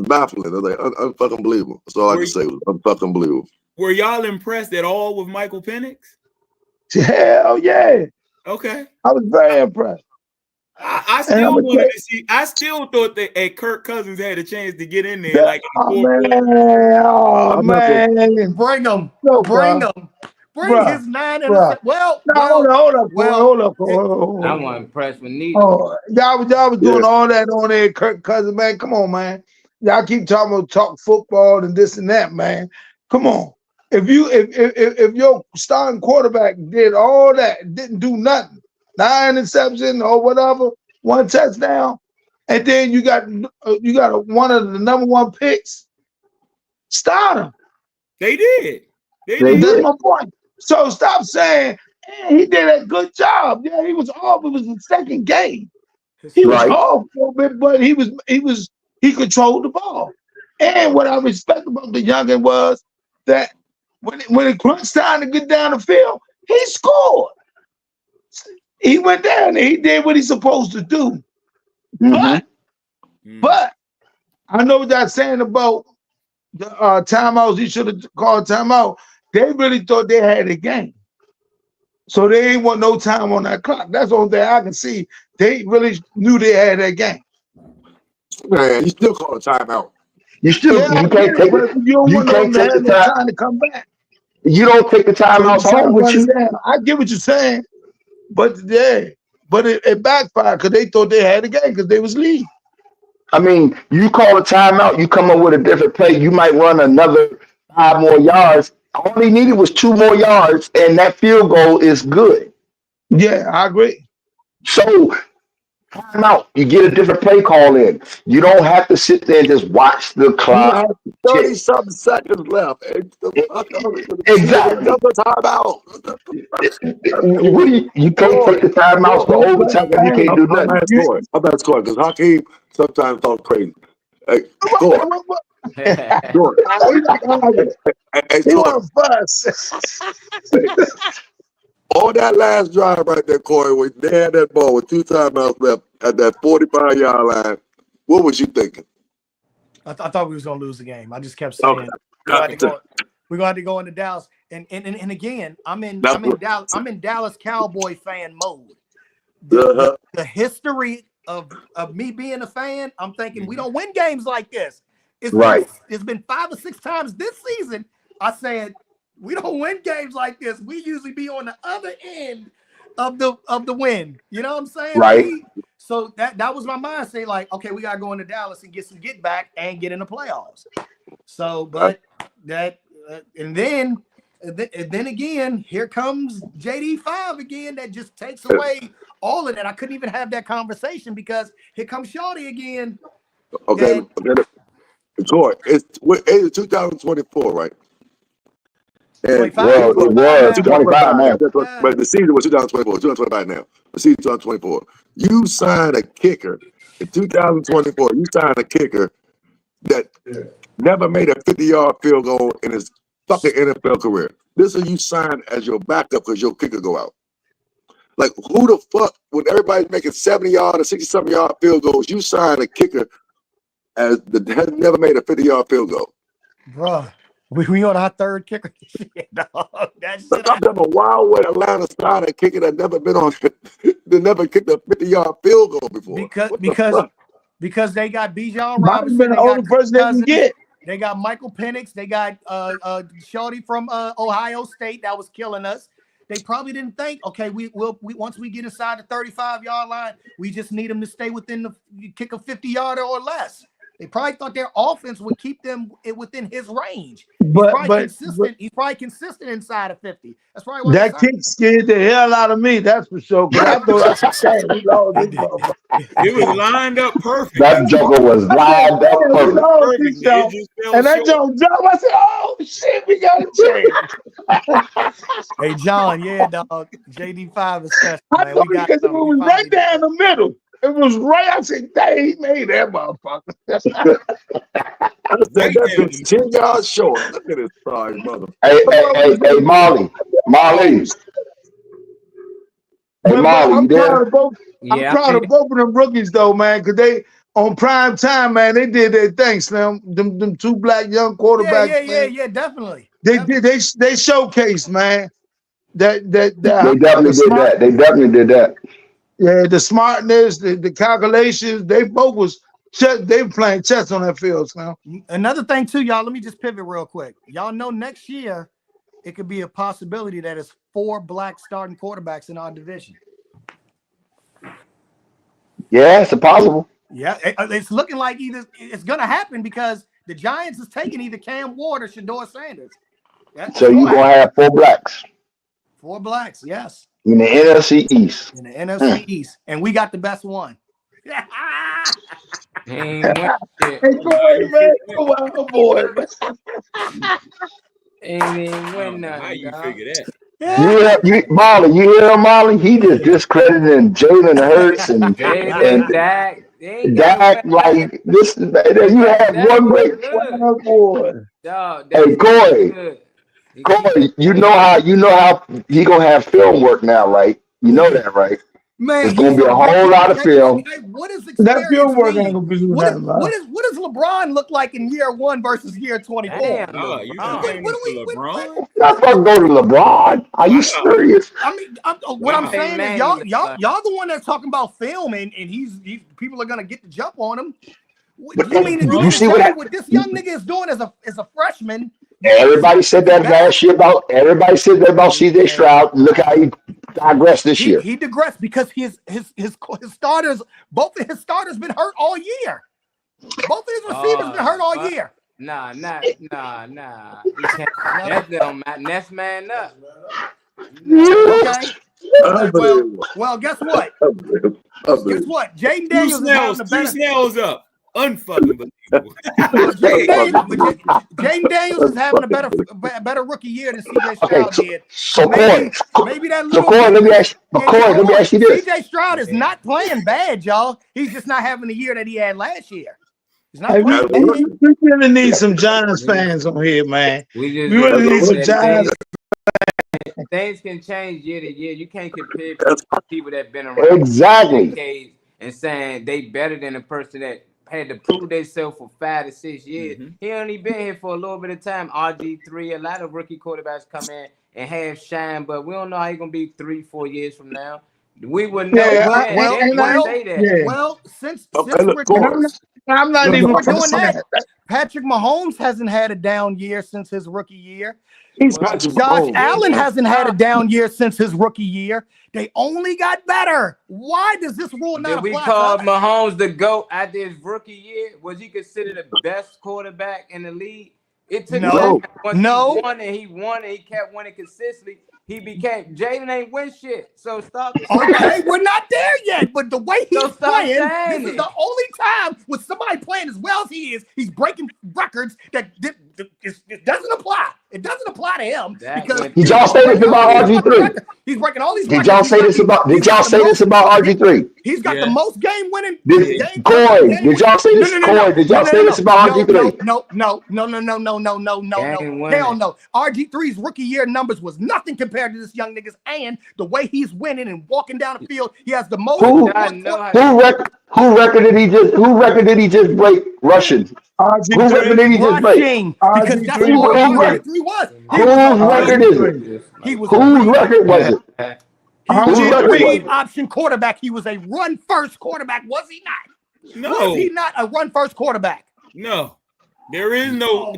baffling. It's like unfucking believable. That's all I can say. It was unfucking believable. Were y'all impressed at all with Michael Penix? Hell yeah. Okay. I was very impressed. I still wanted to see. I still thought that Kirk Cousins had a chance to get in there. Like, man, bring him, bring his 9 and hold up. I wasn't impressed with neither. Y'all was doing all that on there, Kirk Cousins, man. Come on, man. Y'all keep talk football and this and that, man. Come on. If your starting quarterback did all that, didn't do nothing, 9 interceptions or whatever, 1 touchdown, and then you got one of the number 1 picks, start him. They did. They That's did. my point. So stop saying he did a good job. Yeah, he was off. It was the second game. He was Right. off a little bit, but he controlled the ball. And what I respect about the youngin was that when it crunch time to get down the field, he scored. He went down and he did what he's supposed to do. But I know what they're saying about the timeouts. He should have called timeout. They really thought they had a game. So they ain't want no time on that clock. That's the only thing I can see. They really knew they had that game. Man, you still call a timeout. You still Yeah, you can't take it. you don't You want them can't to take have the no time. time to come back. You don't take the timeouts home with you. I get what you're saying, but it backfired because they thought they had a game because they was leading. I mean, you call a timeout, you come up with a different play. You might run another 5 more yards. All he needed was 2 more yards, and that field goal is good. Yeah, I agree. So timeout, you get a different play call in. You don't have to sit there and just watch the You clock. have 30-something seconds left. Exactly. Timeout. You can't take the timeouts for overtime and you can't do nothing. I'm not scoring because Hakeem sometimes talk crazy. Hey, score. Score. Hey, He score. want to fuss. On that last drive right there, Corey, when they had that ball with 2 timeouts left at that 45-yard line, what was you thinking? I thought we was gonna lose the game. I just kept saying we're gonna have to go into Dallas. And again, I'm in Dallas Cowboy fan mode. The history of me being a fan, I'm thinking we don't win games like this. It's been 5 or 6 times this season. I said we don't win games like this. We usually be on the other end of the win. You know what I'm saying? Right. So that was my mindset. Like, okay, we gotta go into Dallas and get some get back and get in the playoffs. So, but and then again, here comes JD5 again. That just takes away all of that. I couldn't even have that conversation because here comes Shorty again. Okay, Corey, it's 2024, right? And 25. Well, it was 25 now. But the season was 2024, 2025 now. The season 2024. You signed a kicker in 2024. You signed a kicker that never made a 50-yard field goal in his fucking NFL career. This is you signed as your backup because your kicker go out. Like, who the fuck, when everybody's making 70-yard or 60-something yard field goals, you signed a kicker as has never made a 50-yard field goal. Bruh. We on our 3rd kicker. Dog. That's I'm talking wild way Atlanta signed a kicker that never been on, they never kicked a 50-yard field goal before. Because they got Bijan Might have been Robinson, the only person they can get. They got Michael Penix, they got Shorty from Ohio State that was killing us. They probably didn't think, okay, we once we get inside the 35-yard line, we just need them to stay within the kick a 50-yarder or less. They probably thought their offense would keep them within his range. He's probably consistent inside of 50. That's probably why that kick scared the hell out of me. That's for sure. Because I thought I was saying we lost this motherfucker. It was lined up perfect. That joker was lined up perfect. And that joke jump. I said, "Oh shit, we got a chance." Hey John, yeah, dog. JD5 is special, I man. know We got because it something. was right down the middle. It was right. I said, "Dang, he made that motherfucker." That bitch 10 yards short. Look at this sorry mother. Hey, Molly. Hey, Molly, I'm you there? proud of both. I'm proud of both of them rookies though, man, because they on prime time, man. They did their thing, Slim. Them 2 black young quarterbacks. Yeah, definitely. They showcased, man. They definitely did that. Yeah, the smartness, the calculations, they both was they were playing chess on that field, Slim. Another thing too, y'all. Let me just pivot real quick. Y'all know next year it could be a possibility that it's 4 black starting quarterbacks in our division. Yeah, it's possible. Yeah, it's looking like either it's gonna happen because the Giants is taking either Cam Ward or Shedeur Sanders. So you're gonna have 4 blacks. 4 blacks, yes. In the NFC East. In the NFC East, and we got the best one. Hey, boy, man, oh boy, man. Ain't even I win don't know how nothing, you dog. figure that. Molly, you hear him, Molly? He just discrediting Jalen Hurts and Jalen, Dak, they ain't got no Dak. better. Like this, you have Dak one was great. good. Oh, boy. Dog, Hey, Dak was Corey, good. He Corey, you know how he gonna have film work now, right? You know that, right? Man, There's gonna he's be a a whole rookie. lot of film. Hey, what does That experience field work ain't mean? gonna be doing What nothing, man. does LeBron look like in year 1 versus year 24? Damn, Oh, you LeBron. complaining for LeBron? Not gonna go to LeBron. Are you serious? I mean, what I'm Wow. saying is Manning y'all look like- the one that's talking about film, and he's people are gonna get the jump on him. But You mean you to see tell what me happened? what this young nigga is doing as a freshman? Everybody said that last year about. Everybody said that about C.J. Stroud. Look how he digressed this year. He digressed because his starters, both of his starters, been hurt all year. Both of his receivers been hurt all year. Nah. You can't. That's man up. Okay. Well, guess what? Guess what? Jaden Daniels is having the Two better. snails up. Unfucking believable. Jaden Daniels is having a better rookie year than CJ Stroud did. So Maybe that So little. Corey, let me ask you this. CJ Stroud is not playing bad, y'all. He's just not having the year that he had last year. He's not Hey, playing bad. we really need some Giants fans on here, man. We We really need some Giants. Things can change year to year. You can't compare people that been around Exactly. decades and saying they better than a person that had to prove themselves for 5 to 6 years. He only been here for a little bit of time. RG3, a lot of rookie quarterbacks come in and have shine, but we don't know how he's gonna be 3-4 years from now. We would know. Well, since look, I'm not even we're doing saying that. Patrick Mahomes hasn't had a down year since his rookie year. Patrick Josh Mahomes. Allen hasn't had a down year since his rookie year. They only got better. Why does this rule not Did we apply? call to us? Mahomes the GOAT after his rookie year? Was he considered the best quarterback in the league? It took No. time. Once he won and he kept winning consistently. He became Jalen ain't win shit. So stop. Okay, we're not there yet. But the way he's So stop playing, saying this is it. the only time with somebody playing as well as he is. He's breaking records that it doesn't apply. It doesn't apply to him because Did y'all say this about RG3? He's breaking all these Did records. y'all say this about? Did y'all say this about RG3? He's got the most game winning. Corey, did y'all say this? Corey, did y'all say this about RG3? No. Hell no. RG3's rookie year numbers was nothing compared to this young nigga's, and the way he's winning and walking down the field, he has the most. Who record did he just break rushing? Who record did he just break? Because that's what RG3 was. Whose record is it? Whose record was it? He was a read option quarterback. He was a run first quarterback, was he not? No. Was he not a run first quarterback? No. There is no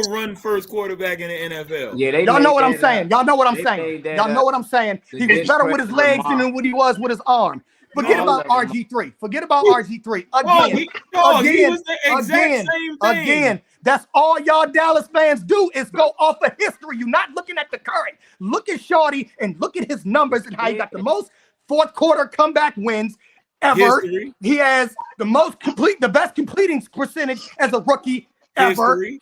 run first quarterback in the NFL. Yeah, y'all know what I'm saying. Y'all know what I'm saying. Y'all know what I'm saying. He was better with his legs than what he was with his arm. Forget about RG3. Forget about RG3. Again. That's all y'all Dallas fans do is go off of history. You're not looking at the current. Look at Shorty and look at his numbers and how he got the most fourth quarter comeback wins ever. History. He has the best completing percentage as a rookie ever. He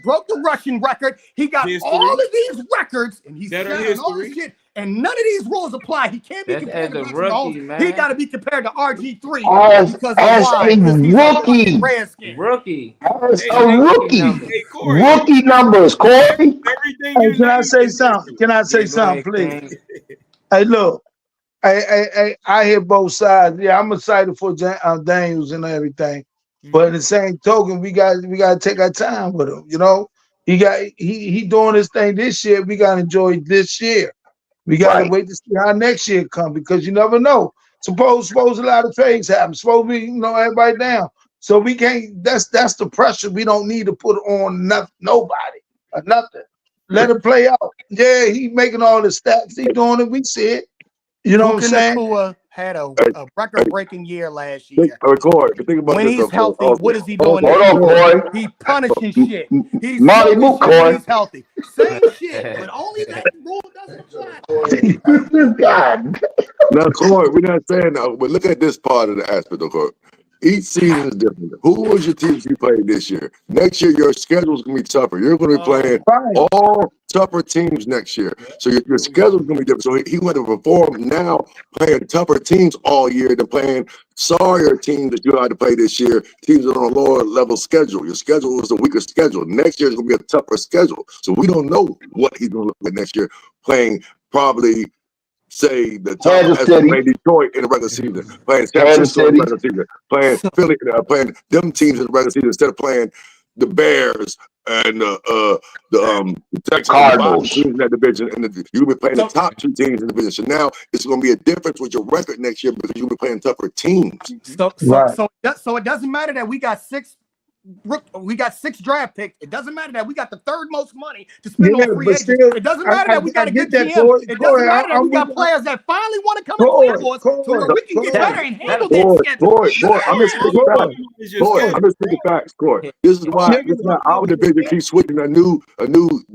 broke the rushing record. He got all of these records and he's sharing all this shit. And none of these rules apply. He can't be compared to Patrick Mahomes. He got to be compared to RG3 because as a rookie. Rookie numbers, Corey. Hey, can I say something? Please? Hey, look. I hear both sides. Yeah, I'm excited for Daniels and everything, but in the same token, we got to take our time with him. You know, he doing his thing this year. We got to enjoy this year. We got to wait to see how next year come because you never know. Suppose a lot of trades happen. Suppose we everybody down. So we can't. That's the pressure we don't need to put on nobody or nothing. Let it play out. Yeah, he making all the stats. He doing it. We see it. You know what I'm saying? Nakua had a record-breaking year last year. Corey, think about when this, he's healthy, what is he doing? Hold on, Corey. He punishing shit. He's Molly Mook, Corey. He's healthy. Same shit, but only that rule doesn't apply. God. Now, Corey, we're not saying that, but look at this part of the aspect of Corey. Each season is different. Who was your teams you played this year? Next year, your schedule is going to be tougher. You're going to be playing all tougher teams next year. So your schedule is going to be different. So he went to perform now playing tougher teams all year than playing sorrier teams that you had to play this year, teams that are on a lower level schedule. Your schedule was a weaker schedule. Next year is going to be a tougher schedule. So we don't know what he's going to look like next year, playing probably say the top as playing Detroit in the regular season, playing San Francisco in the regular season, playing Philly, playing them teams in the regular season instead of playing the Bears and the Texans, Cardinals teams in that division, and you'll be playing the top 2 teams in the division. So now it's going to be a difference with your record next year because you'll be playing tougher teams. So it doesn't matter that we got 6 draft picks. It doesn't matter that we got the 3rd most money to spend on free agents. It doesn't matter that we got a good GM. It doesn't matter that we got players that finally want to come and play for us so that we can get better and handle this schedule. I'm just speaking facts, Corey. This is why our division keeps switching a new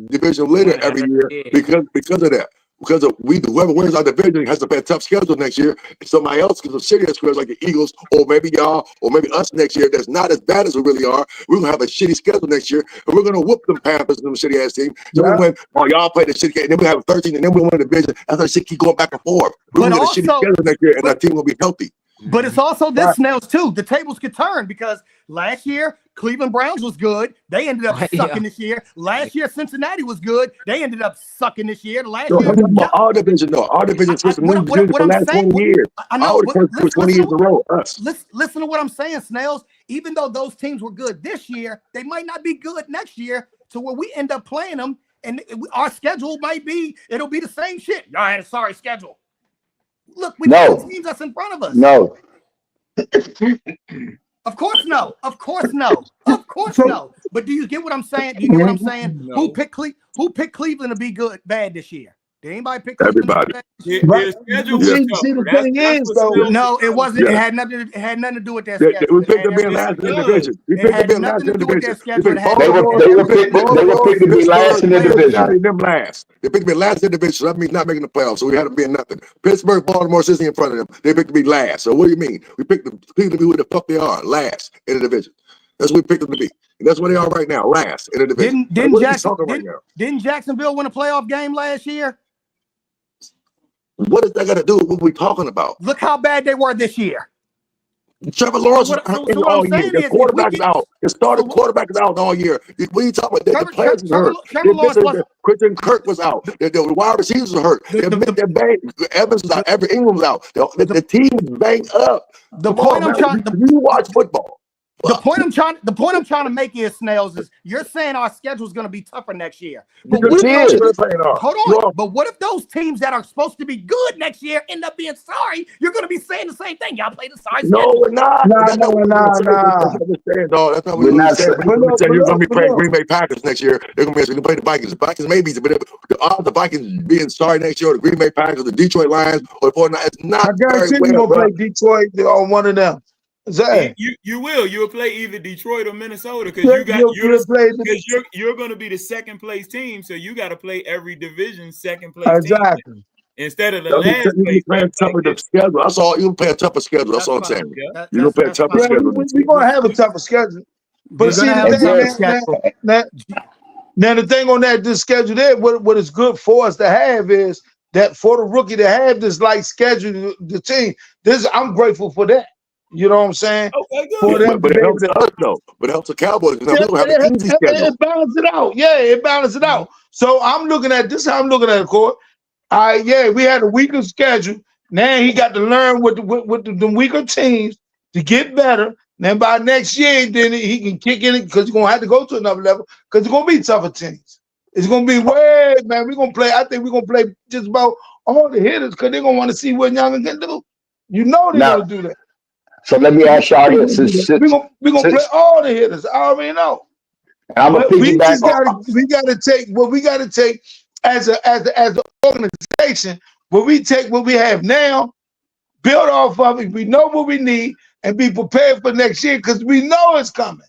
division leader every year because of that. Because whoever wins our division has to play a tough schedule next year. Somebody else because of shitty squares like the Eagles or maybe y'all or maybe us next year that's not as bad as we really are. We're gonna have a shitty schedule next year and we're gonna whoop them Panthers and them shitty ass team. So we win, y'all play the shitty game, and then we have 13 and then we win the division. That's how shit keep going back and forth. We're gonna get a shitty schedule next year and our team will be healthy. But it's also this, Snails, too. The tables could turn because last year, Cleveland Browns was good. They ended up sucking this year. Last year, Cincinnati was good. They ended up sucking this year. Last year, our division, though. Our division switched from for the last 20 years. I know. For 20 years in a row, us. Listen to what I'm saying, Snails. Even though those teams were good this year, they might not be good next year to where we end up playing them, and our schedule it'll be the same shit. Y'all had a sorry schedule. Look, we got the teams that's in front of us. No. Of course no. Of course no. Of course no. But do you get what I'm saying? Do you get what I'm saying? No. Who picked Cleveland to be bad this year? Did anybody pick Cleveland? Everybody. The thing is, though. No, it wasn't. It had nothing to do with their schedule. We picked to be last in the division. We picked to be last in the division. They were picked to be last in the division. They picked to be last in the division. So that means not making the playoffs. So we had to be in nothing. Pittsburgh, Baltimore, sitting in front of them. They picked to be last. So what do you mean? We picked the people to be who the fuck they are, last in the division. That's what we picked them to be. And that's where they are right now, last in the division. Didn't Jacksonville win a playoff game last year? What is that got to do with what we're talking about? Look how bad they were this year. Trevor Lawrence is all year. The quarterback is out. The starting quarterback is out all year. What are you talking about? The players are hurt. Christian Kirk was out. The wide receivers are hurt. Evans is out. Every Ingram's out. The team is banged up. You watch football. The point I'm trying to make is, Snails, is you're saying our schedule is going to be tougher next year. But hold on. But what if those teams that are supposed to be good next year end up being sorry? You're going to be saying the same thing. Y'all play the sorry schedule. No, we're not. That's not what we're saying. You're going to be playing Green Bay Packers next year. They're going to play the Vikings. The Vikings may be, but the odds of the Vikings being sorry next year, or the Green Bay Packers, the Detroit Lions, or the 49ers, it's not. I guarantee you're going to play Detroit on one of them. You will play either Detroit or Minnesota because you're going to be the second place team, so you got to play every division second place team instead of the last place. Playing tougher schedule. That's all. You play a tougher schedule. That's all I'm saying. You don't play a tougher schedule. We're going to have a tougher schedule, but see now the thing on this schedule there, what is good for us to have is that for the rookie to have this light schedule, the team. I'm grateful for that. You know what I'm saying? Okay, but it helps us though. But it helps the Cowboys. It balances it out. Yeah, it balances it out. So I'm looking at this. How I'm looking at it, Court. We had a weaker schedule. Now he got to learn with the weaker teams to get better. Then by next year, then he can kick in it because he's gonna have to go to another level because it's gonna be tougher teams. It's gonna be we're gonna play. I think we're gonna play just about all the hitters because they're gonna want to see what Young can do. You know they're gonna do that. So let me ask y'all this: we're gonna play all the hitters. I already know. We got to take as an organization. When we take what we have now, build off of it. We know what we need and be prepared for next year because we know it's coming.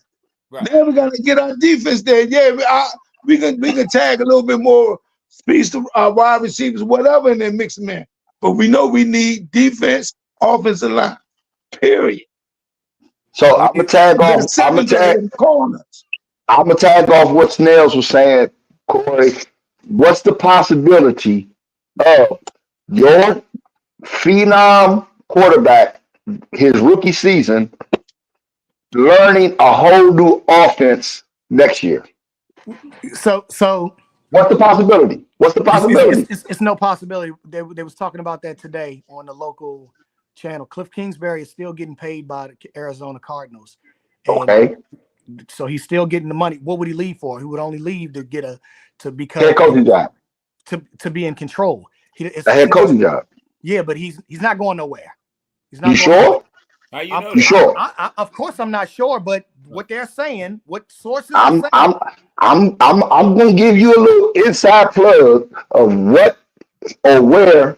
Right. Then we got to get our defense there. Yeah, we can tag a little bit more speed to our wide receivers, whatever, and then mix them in. But we know we need defense, offensive line. Period. So I'm gonna tag off. That secondary in the corners. I'm gonna tag off what Snails was saying, Corey. What's the possibility of your phenom quarterback, his rookie season, learning a whole new offense next year? So what's the possibility? What's the possibility? It's no possibility. They was talking about that today on the local channel. Cliff Kingsbury is still getting paid by the Arizona Cardinals. Okay. So he's still getting the money. What would he leave for? He would only leave to get to become head coaching job. To be in control. It's a head coaching job. Yeah, but he's not going nowhere. He's not. You sure? How you know? You sure? Of course, I'm not sure, but what they're saying, what sources I'm saying, gonna give you a little inside plug of what or where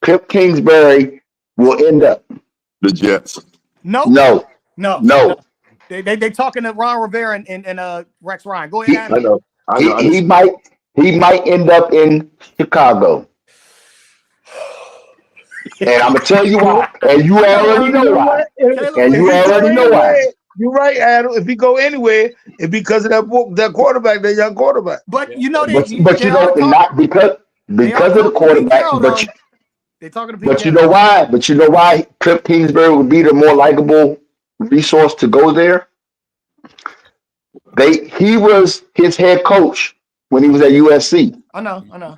Cliff Kingsbury will end up. The Jets. No. They talking to Ron Rivera and Rex Ryan. Go ahead. He might end up in Chicago. And I'm gonna tell you why. And you already know why. You're right, Adam. If he go anywhere, it's because of that quarterback, that young quarterback. But you know, but you know, not because of the quarterback. But they're talking to Pete but you know why? But you know why Cliff Kingsbury would be the more likable resource to go there? He was his head coach when he was at USC. I know.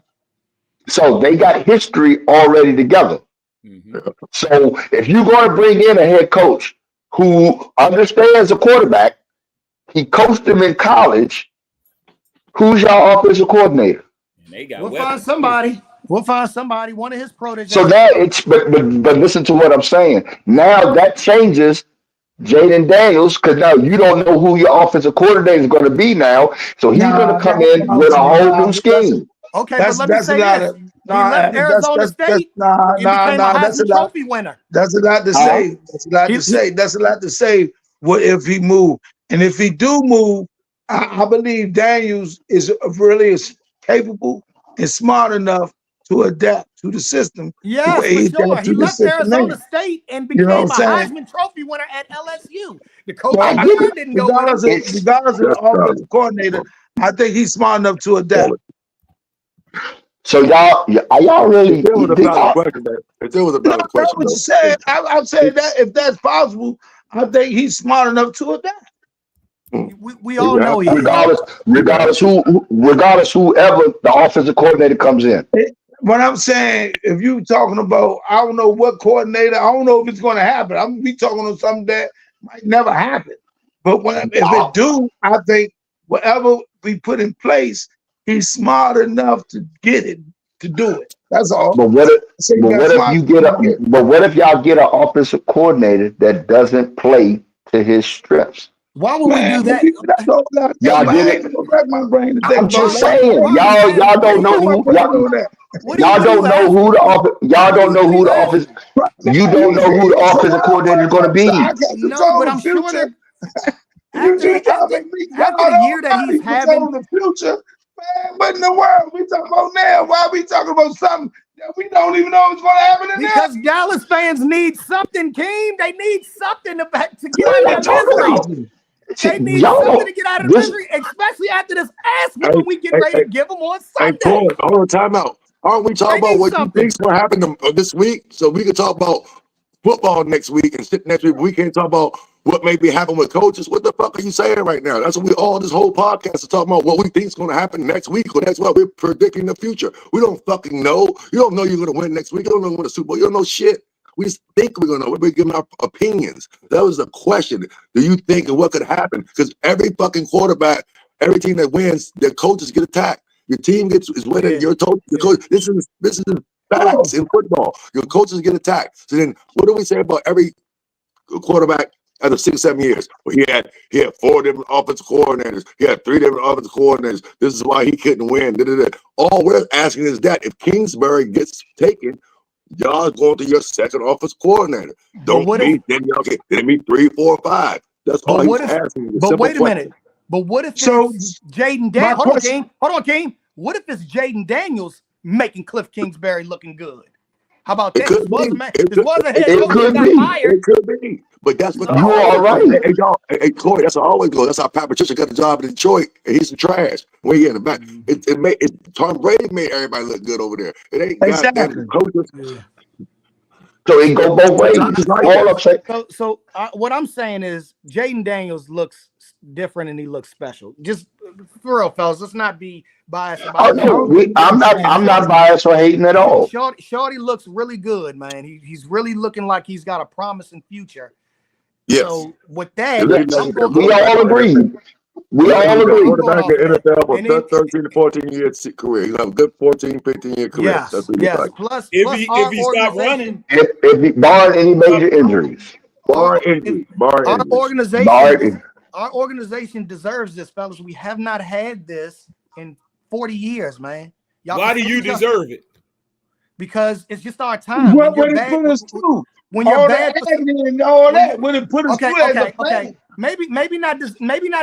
So they got history already together. Mm-hmm. So if you're going to bring in a head coach who understands a quarterback, he coached him in college, who's your offensive coordinator? We'll find somebody. One of his proteges. So now but listen to what I'm saying. Now that changes Jaden Daniels, because now you don't know who your offensive coordinator is going to be now. So he's going to come in with a whole new scheme. Okay, but let me say this. He left Arizona State and became a Heisman Trophy winner. That's a lot to say. That's a lot to say. What if he moved? And if he do move, I believe Daniels is really capable and smart enough to adapt to the system. Yeah, for sure. He left Arizona State and became a Heisman Trophy winner at LSU. The coach didn't go with him. Regardless of the offensive coordinator, I think he's smart enough to adapt. So y'all really? If it was a better question. I'm saying that if that's possible, I think he's smart enough to adapt. We all know he regardless whoever the offensive coordinator comes in. But I'm saying, if you talking about, I don't know what coordinator, I don't know if it's going to happen. I'm gonna be talking on something that might never happen. But if it do, I think whatever we put in place, he's smart enough to get it, to do it. That's all. But what if y'all get an offensive coordinator that doesn't play to his strengths? Why would we do that? Y'all did it. I'm just saying, y'all don't know who y'all don't know who the offense. You don't know who the offensive coordinator is going to be. No, but I'm sure that after the year that he's having the future, man. What in the world we talking about now? Why are we talking about something that we don't even know what's going to happen in because Dallas fans need something, Keem. They need something to get out of that misery. They need something to get out of the misery, especially after this ass whooping we get ready to give them on Sunday. Hey, hold on, time out. Aren't we talking about what you think's going to happen this week? So we can talk about football next week and next week. We can't talk about what may be happening with coaches. What the fuck are you saying right now? That's what this whole podcast is talking about. What we think is going to happen next week, or that's why we're predicting the future. We don't fucking know. You don't know you're going to win next week. You don't know what the Super Bowl. You don't know shit. We just think we're going to know. We're giving our opinions. That was the question. Do you think and what could happen? Because every fucking quarterback, every team that wins, their coaches get attacked. Your team is winning. Your coach. This is facts in football. Your coaches get attacked. So then, what do we say about every quarterback after 6-7 years? Well, he had 4 different offensive coordinators. He had 3 different offensive coordinators. This is why he couldn't win. All we're asking is that if Kingsbury gets taken, y'all going to your second offensive coordinator. Don't meet, then y'all get 3, 4, 5. That's all he's asking. But wait a minute. But what if it's Jaden Daniels? Hold on, King. What if it's Jaden Daniels making Cliff Kingsbury looking good? How about It that? could This was be. a man. It This was a head It coach could that be. got fired. It could be. But that's what So You are right. Hey, y'all, hey, Corey, that's how I always go. That's how Pat Patricia got the job in Detroit, and he's some trash. When he in the back, Tom Brady made everybody look good over there. It ain't goddamn Exactly. coaches. Yeah. So it go both ways. It's like All that. I'm saying. So what I'm saying is Jaden Daniels looks different and he looks special. Just for real, fellas, let's not be biased Oh about no, it. I'm not biased or hating at all. Shorty looks really good, man. He's really looking like he's got a promising future. Yes. So with that, We all agree. We all agree. Quarterback in NFL for 13 to 14 years career. He'll have a good 14, 15 year career. Yes, That's what yes. like. Plus If he stop running, If he barring any major injuries. Bar injury. Our organization deserves this, fellas. We have not had this in 40 years, man. why do you deserve it? Because it's just our time. What would it put us through? When you're all bad, the agony and all that would it put us through as a okay. fan? Maybe not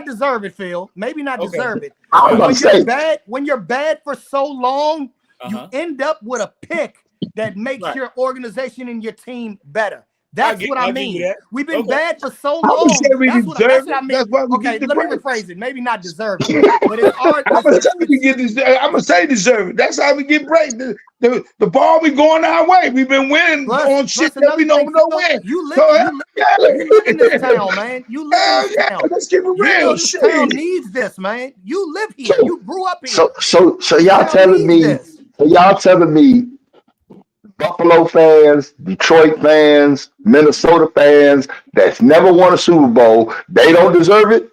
deserve it, Phil. Maybe not deserve it. I was about to say. When you're bad for so long, you Uh-huh. end up with a pick that makes Right. your organization and your team better. That's what I I'll give mean. you that. We've been Okay. bad for so I long. would say we That's what I mean. That's why we Okay, get let me depressed. rephrase it. Maybe not deserve it, but it's our. I'm gonna say deserve it. That's how we get break. The ball be going our way. We've been winning on shit that we don't know when. You live, So, you live in this town, man. You live in this town. Let's keep it You real. know this town Shit. needs this, man. You live here. So- You grew up here. So y'all telling me, Buffalo fans, Detroit fans, Minnesota fans that's never won a Super Bowl, they don't deserve it?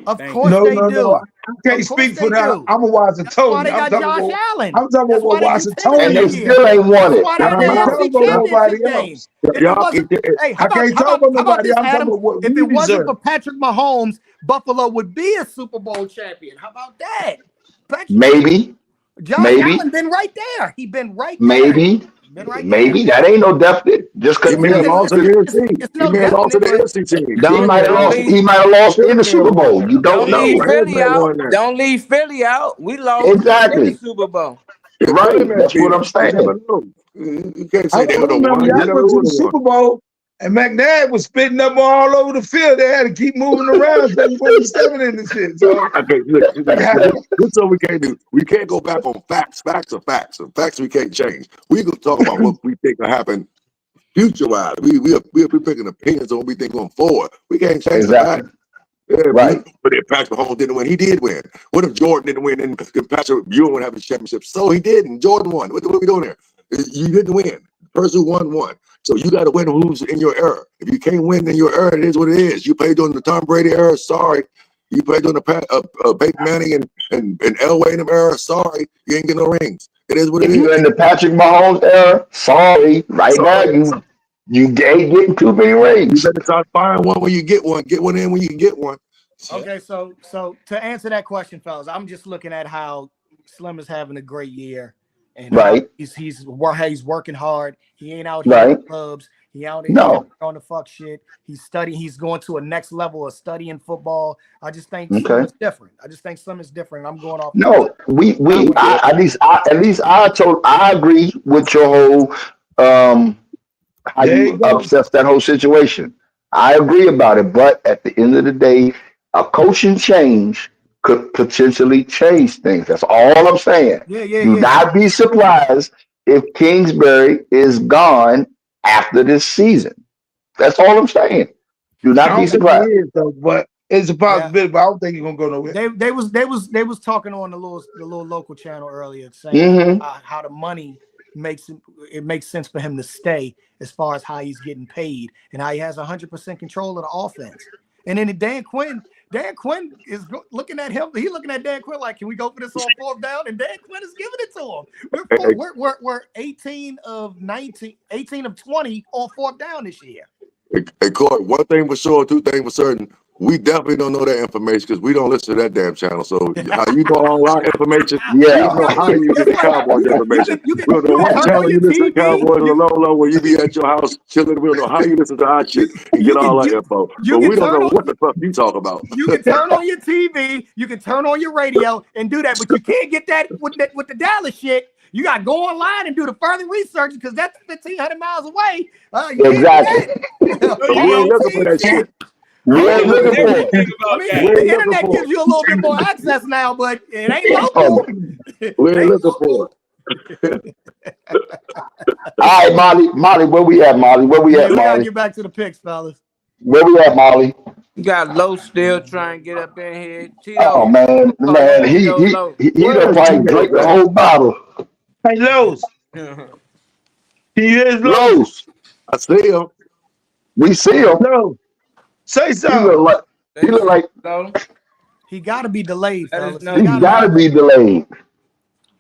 Of course No, they no, do. no. I can't speak for that. I'm a Washingtonian. Why they got Josh Allen? I'm talking That's about why they Washingtonian. And they still ain't won it. Why they're in the I'm not NFC talking about nobody Championship game. else. If it Y'all, wasn't- Hey, I can't talk about how about nobody. this, I'm talking Adam? about what If we it wasn't deserve. for Patrick Mahomes, Buffalo would be a Super Bowl champion. How about that? Maybe. Josh Maybe. Allen been right there. He been right there. Maybe. Been right Maybe. That ain't no definite. Just He because may have lost to the NFC. It's no He may have lost to the definite, NFC team. he might have lost in the Super Bowl. You don't Don't know. leave Philly out. won that. Don't leave Philly out. We lost in Exactly. the Super Bowl. Right. That's what I'm saying. You never know. You can't I say they would have remember won. You y'all never went to would the have won. Super Bowl and McNabb was spitting up all over the field. They had to keep moving around so he wasn't stepping in the shit. So Okay, look, this is what we can't do. We can't go back on facts. Facts are facts. And facts we can't change. We can talk about what we think will happen future wise. We're picking opinions on what we think going forward. We can't change Exactly. the fact. Yeah, Right. But if Patrick Mahomes didn't win, he did win. What if Jordan didn't win and Patrick Ewing would have a championship? So he did, and Jordan won. What are we doing there? You didn't win. The person who won. So you got to win who's in your era. If you can't win in your era, it is what it is. You played during the Tom Brady era, sorry. You played during the Peyton Manning and Elway in them era, sorry. You ain't getting no rings. It is what it If is. you're in the Patrick Mahomes era, sorry. Right now, you ain't getting too many rings. You better start firing one when you get one. Get one in when you can get one. Okay, so to answer that question, fellas, I'm just looking at how Slim is having a great year, and Right. he's working hard. He ain't out here Right. in clubs. He out here No. on the fuck shit. He's studying. He's going to a next level of studying football. I just think Okay. Slim is different. I just think Slim is different. I'm going off. No, at least I agree with your whole how There you you go. obsess that whole situation. I agree about it, but at the end of the day, a coaching change could potentially change things. That's all I'm saying. Do not be surprised if Kingsbury is gone after this season. That's all I'm saying. Do I not don't be think surprised. he is, though, but it's a possibility. But I don't think he's gonna go nowhere. They was talking on the little local channel earlier saying Mhm. how the money makes sense for him to stay as far as how he's getting paid and how he has 100% control of the offense. And then Dan Quinn is looking at him. He's looking at Dan Quinn like, can we go for this on fourth down? And Dan Quinn is giving it to him. We're 18 of 20 on fourth down this year. Hey, Corey, one thing for sure, two things for certain. We definitely don't know that information because we don't listen to that damn channel. So how you know all our information? Yeah. We don't know how you get the Cowboys information. We don't know what turn on channel you your listen to TV. Cowboys or Lolo when you be at your house chilling. We don't know how you listen to our shit and You get all can- our info. you But can we don't turn know on- what the fuck you talk about. You can turn on your TV, you can turn on your radio and do that, but you can't get that with the Dallas shit. You got to go online and do the further research because that's 1,500 miles away. You can't do Exactly. that. But we ain't looking for that shit. We ain't looking for Everything it. about I mean, that. We the ain't internet looking for gives you a little bit more access now, but it ain't Oh, local. We ain't looking for it. all right, Molly, where we at, Molly? Where we Yeah, at, we gotta Molly? get back to the picks, fellas. Where we at, Molly? You got Low still trying to get up in here. Tito, Oh man, he Low. done probably drank the whole bottle. Hey, Lowe's. Can you hear his Lowe's? Lowe's, I see him. we see him. No. Say He something. look like Low. He gotta be delayed, Let us fellas. know. he gotta be delayed.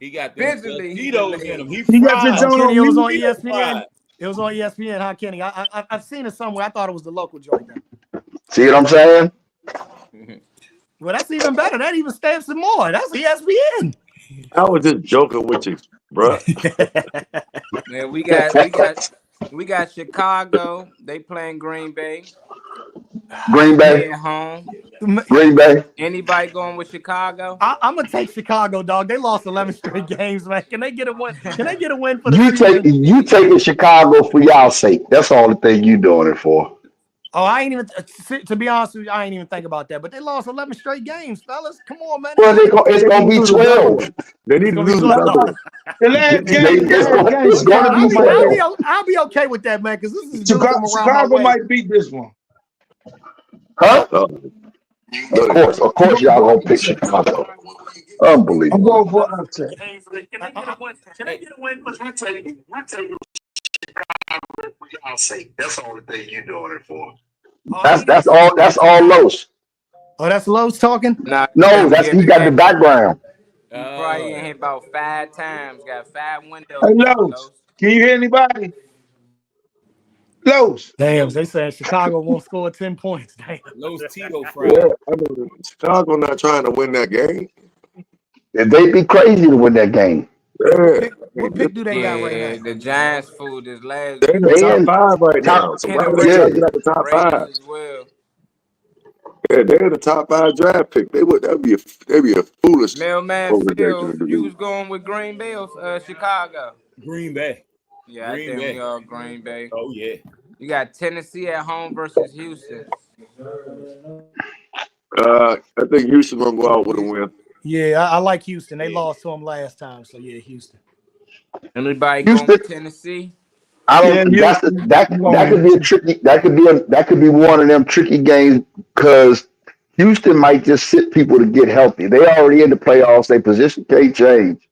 He got the Physically, he Tito's delayed. in him. He You got your fried. joint Kenny, on it was mute? on He ESPN. fried. It was on ESPN, huh, Kenny? I've seen it somewhere. I thought it was the local joint. Though. See what I'm saying? Well, that's even better. That even stamps it more. That's ESPN. I was just joking with you, bro. Man, we got Chicago. They playing Green Bay. Green They Bay, at home. Green Bay. Anybody going with Chicago? I'm gonna take Chicago, dog. They lost 11 straight games, man. Can they get a win? Can they get a win for the season? You taking Chicago for y'all sake. That's all the thing you doing it for. Oh, I ain't even. To be honest with you, I ain't even think about that. But they lost 11 straight games, fellas. Come on, man. Well, it's gonna be 12. They need to lose another one. The last game, It's gonna be 12. I'll be okay with that, man, because this is good from around Chicago my way. might beat this one. Huh? Of course, y'all gonna pick Chicago. I'm Unbelievable. going for upset. Can I get a win for the season? That's all the thing you doing it for. That's all Los. Oh, that's Lowe's talking? Nah, No, he got the background. Probably in here about 5 times. Got 5 windows. Hey, Lowe's. Can you hear anybody? Lowe's. Damn, they said Chicago won't score 10 points. Damn. Los Tito fried. Yeah, I mean, Chicago not trying to win that game. They'd be crazy to win that game. Yeah. What pick do they got right Yeah, now? the Giants food is last. They're in the top 5 right now. So why would they try to get out the top 5? Ravens as well. Yeah, they're in the top 5 draft pick. That'd be a foolish Mailman organization to Phil, you do. was going with Green Bay or Chicago? Green Bay. Yeah, Green I think Bay. we all Green Bay. Oh yeah. You got Tennessee at home versus Houston. I think Houston gonna go out with a win. Yeah, I like Houston. They lost to them last time, so yeah, Houston. Anybody going with Tennessee? I don't. That could be a tricky. That could be one of them tricky games because Houston might just sit people to get healthy. They already in the playoffs. Their position can't change.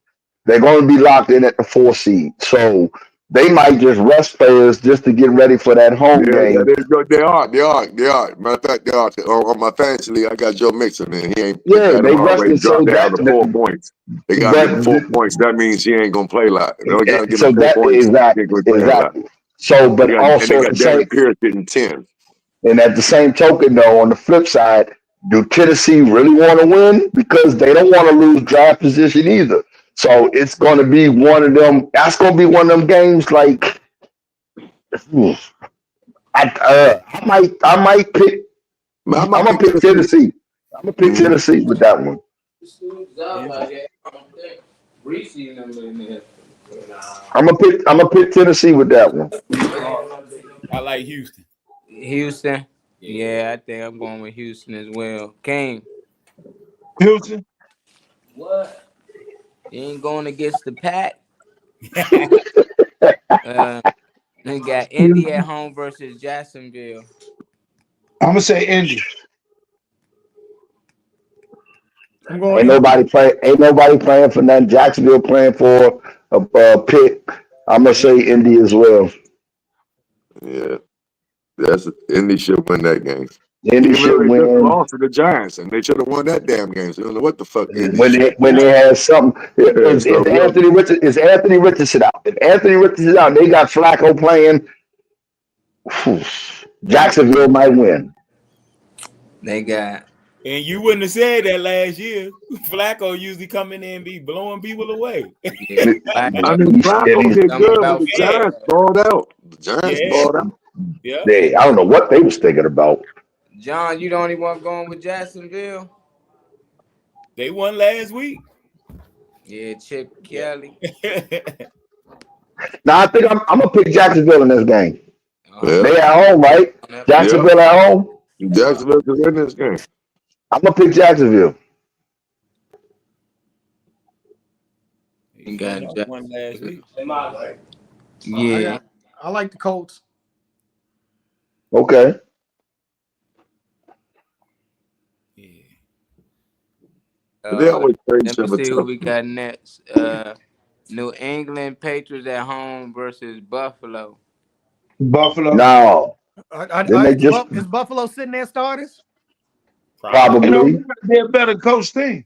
They're going to be locked in at the 4 seed, so they might just rest players just to get ready for that home game. Yeah, they are. Matter of fact, they are. On my fantasy league, I got Joe Mixon, and he ain't. Yeah, they already rested so dropped down that to 4 points. They got him 4 points. That means he ain't gonna play a lot. They gotta give So him 4 that points. exactly. So, but also they got Darren Pierce getting 10. And at the same token, though, on the flip side, do Tennessee really want to win? Because they don't want to lose draft position either. So it's going to be one of them. That's going to be one of them games. Like, I might pick. I'm gonna pick Tennessee. I'm gonna pick Tennessee with that one. I'm gonna pick Tennessee with that one. I like Houston. Houston? Yeah, I think I'm going with Houston as well. King. Houston? What? You ain't going against the Pack? They got Indy at home versus Jacksonville. I'm gonna say Indy. Ain't nobody playing for nothing. Jacksonville playing for a pick. I'm gonna say Indy as well. Yeah, Indy should win that game. Indy should win. Just lost to the Giants, and they should have won that damn game. So I don't know what the fuck. When they had something, is Anthony Richardson out? If Anthony Richardson out, they got Flacco playing. Jacksonville might win. They got. And you wouldn't have said that last year. Flacco usually come in there and be blowing people away. Yeah, I mean, Flacco did good, but the Giants balled out. The Giants balled out. Yeah. I don't know what they was thinking about. John, you the only one going with Jacksonville? They won last week. Yeah, Chip Kelly. Now I think I'm gonna pick Jacksonville in this game. Yeah. They at home, right? Jacksonville at home. Jacksonville can win this game. I'm gonna pick Jacksonville. You got one last week. Yeah. I like the Colts. Okay. They always play each Let me other see who tough. we got next. New England Patriots at home versus Buffalo. Buffalo. No. Is Buffalo sitting there starters? Probably. They're a better coach team.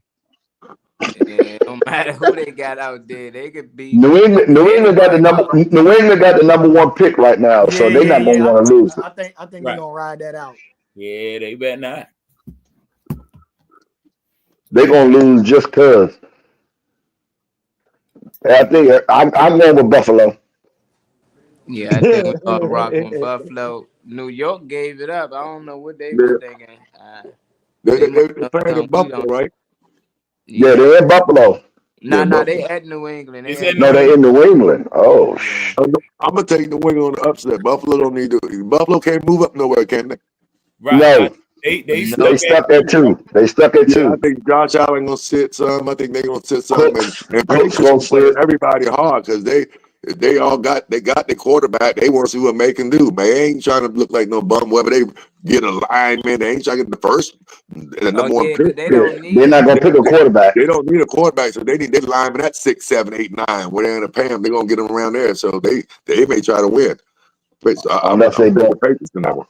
Yeah, no matter who they got out there, they could be. New England got the number one pick right now, so they're not gonna want to lose it. I think they're gonna ride that out. Yeah, they better not. They're gonna lose just cause. I think I'm going with Buffalo. Yeah, I think we're gonna rock with Buffalo. New York gave it up. I don't know what they were thinking. They're playing in Buffalo, right? Yeah, they're in Buffalo. No, they at New England. They're in New England. Oh, I'm gonna take New England on the upset. Buffalo don't need to. Buffalo can't move up nowhere, can they? Right. No. They stuck at two. They stuck at two. I think Josh Allen gonna sit some. I think they're gonna sit some, and Patriots gonna play everybody hard because they all got the quarterback. They want to see what they can do. Man, they ain't trying to look like no bum. Whether they get a lineman, they ain't trying to get the first, the number one pick. They're not gonna pick a quarterback. They don't need a quarterback, so they need their lineman at 6, 7, 8, 9. Where they're in the Pam, they're gonna get them around there. So they may try to win. So I'm taking the Patriots in that one.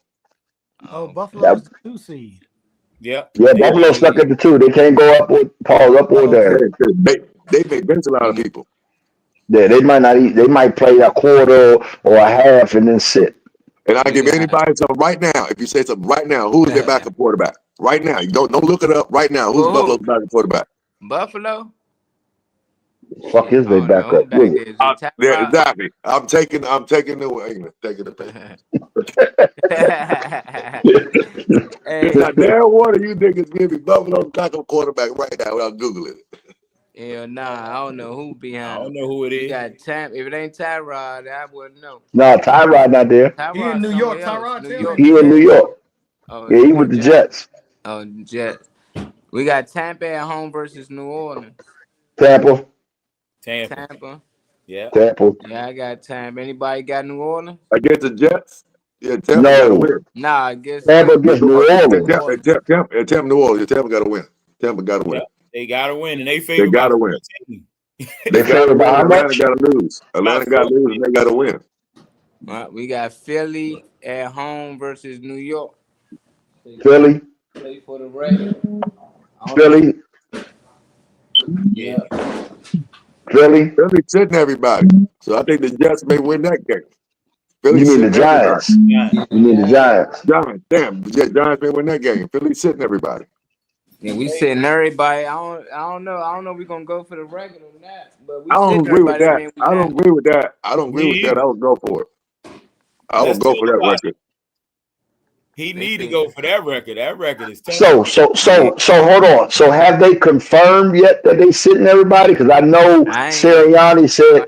Oh, Buffalo's the 2 seed. Yeah. Yeah, Buffalo stuck at the 2. They can't go up or pause up or down. They may bench a lot of people. Yeah, they might not eat. They might play a quarter or a half and then sit. And I give anybody something right now. If you say something right now, who is their backup quarterback? Right now, you don't look it up. Right now, who's Buffalo's backup quarterback? Buffalo. Fuck is their backup? Yeah, exactly. I'm taking New England. Taking the Patriots. Now, Darren Water, you niggas give me Buffalo's backup quarterback right now without Googling it. Yeah, nah, I don't know who behind. I don't know who it is. You got if it ain't Tyrod, I wouldn't know. No, Tyrod not there. He in New York. Tyrod too. He in New York. Yeah, he with the Jets. Oh, Jets. We got Tampa at home versus New Orleans. Tampa. Yeah. Tampa. Yeah, I got Tampa. Anybody got New Orleans? Against the Jets? Yeah, Tampa No. gotta win. Nah, I guess Tampa against New Orleans. Tampa, New Orleans. Tampa gotta win. Tampa gotta win. Yeah, they gotta win, and they favor. They gotta win. They favor by how much? Atlanta gotta lose. Atlanta gotta lose, and they gotta win. All right, we got Philly at home versus New York. Philly. Play for the record. Philly. Yeah. Philly sitting everybody. So I think the Jets may win that game. Philly you mean the sitting Giants? everybody. You mean the Giants? Giants, damn, the Giants may win that game. Philly sitting everybody. Yeah, we sitting everybody. I don't know. I don't know if we're gonna go for the record or not. But we I don't sitting agree with everybody. that. I don't agree with that. I don't agree with that. I would go for it. I would go for that record. He need to go for that record. That record is tough. So hold on. So have they confirmed yet that they sitting everybody? Because I know Sirianni said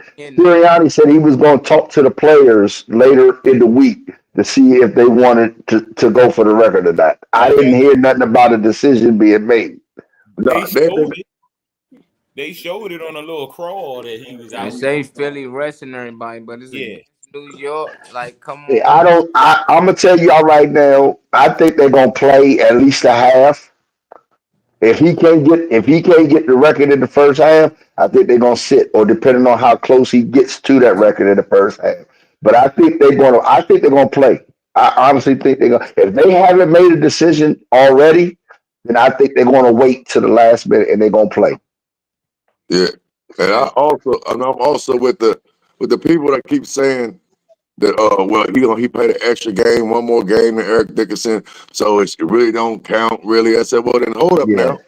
he was going to talk to the players later in the week to see if they wanted to go for the record or not. I didn't hear nothing about a decision being made. They showed it on a little crawl that he was out. They say Philly resting everybody, but it's New York. Like, come on. Hey, I'm gonna tell y'all right now. I think they're gonna play at least a half. If he can't get the record in the first half, I think they're gonna sit, or depending on how close he gets to that record in the first half. But I think they're gonna play. I honestly think they're gonna. If they haven't made a decision already, then I think they're gonna wait to the last minute and they're gonna play. Yeah, and I'm also with the people that keep saying that he played an extra game, one more game than Eric Dickerson, so it really don't count really. I said, well then hold up now.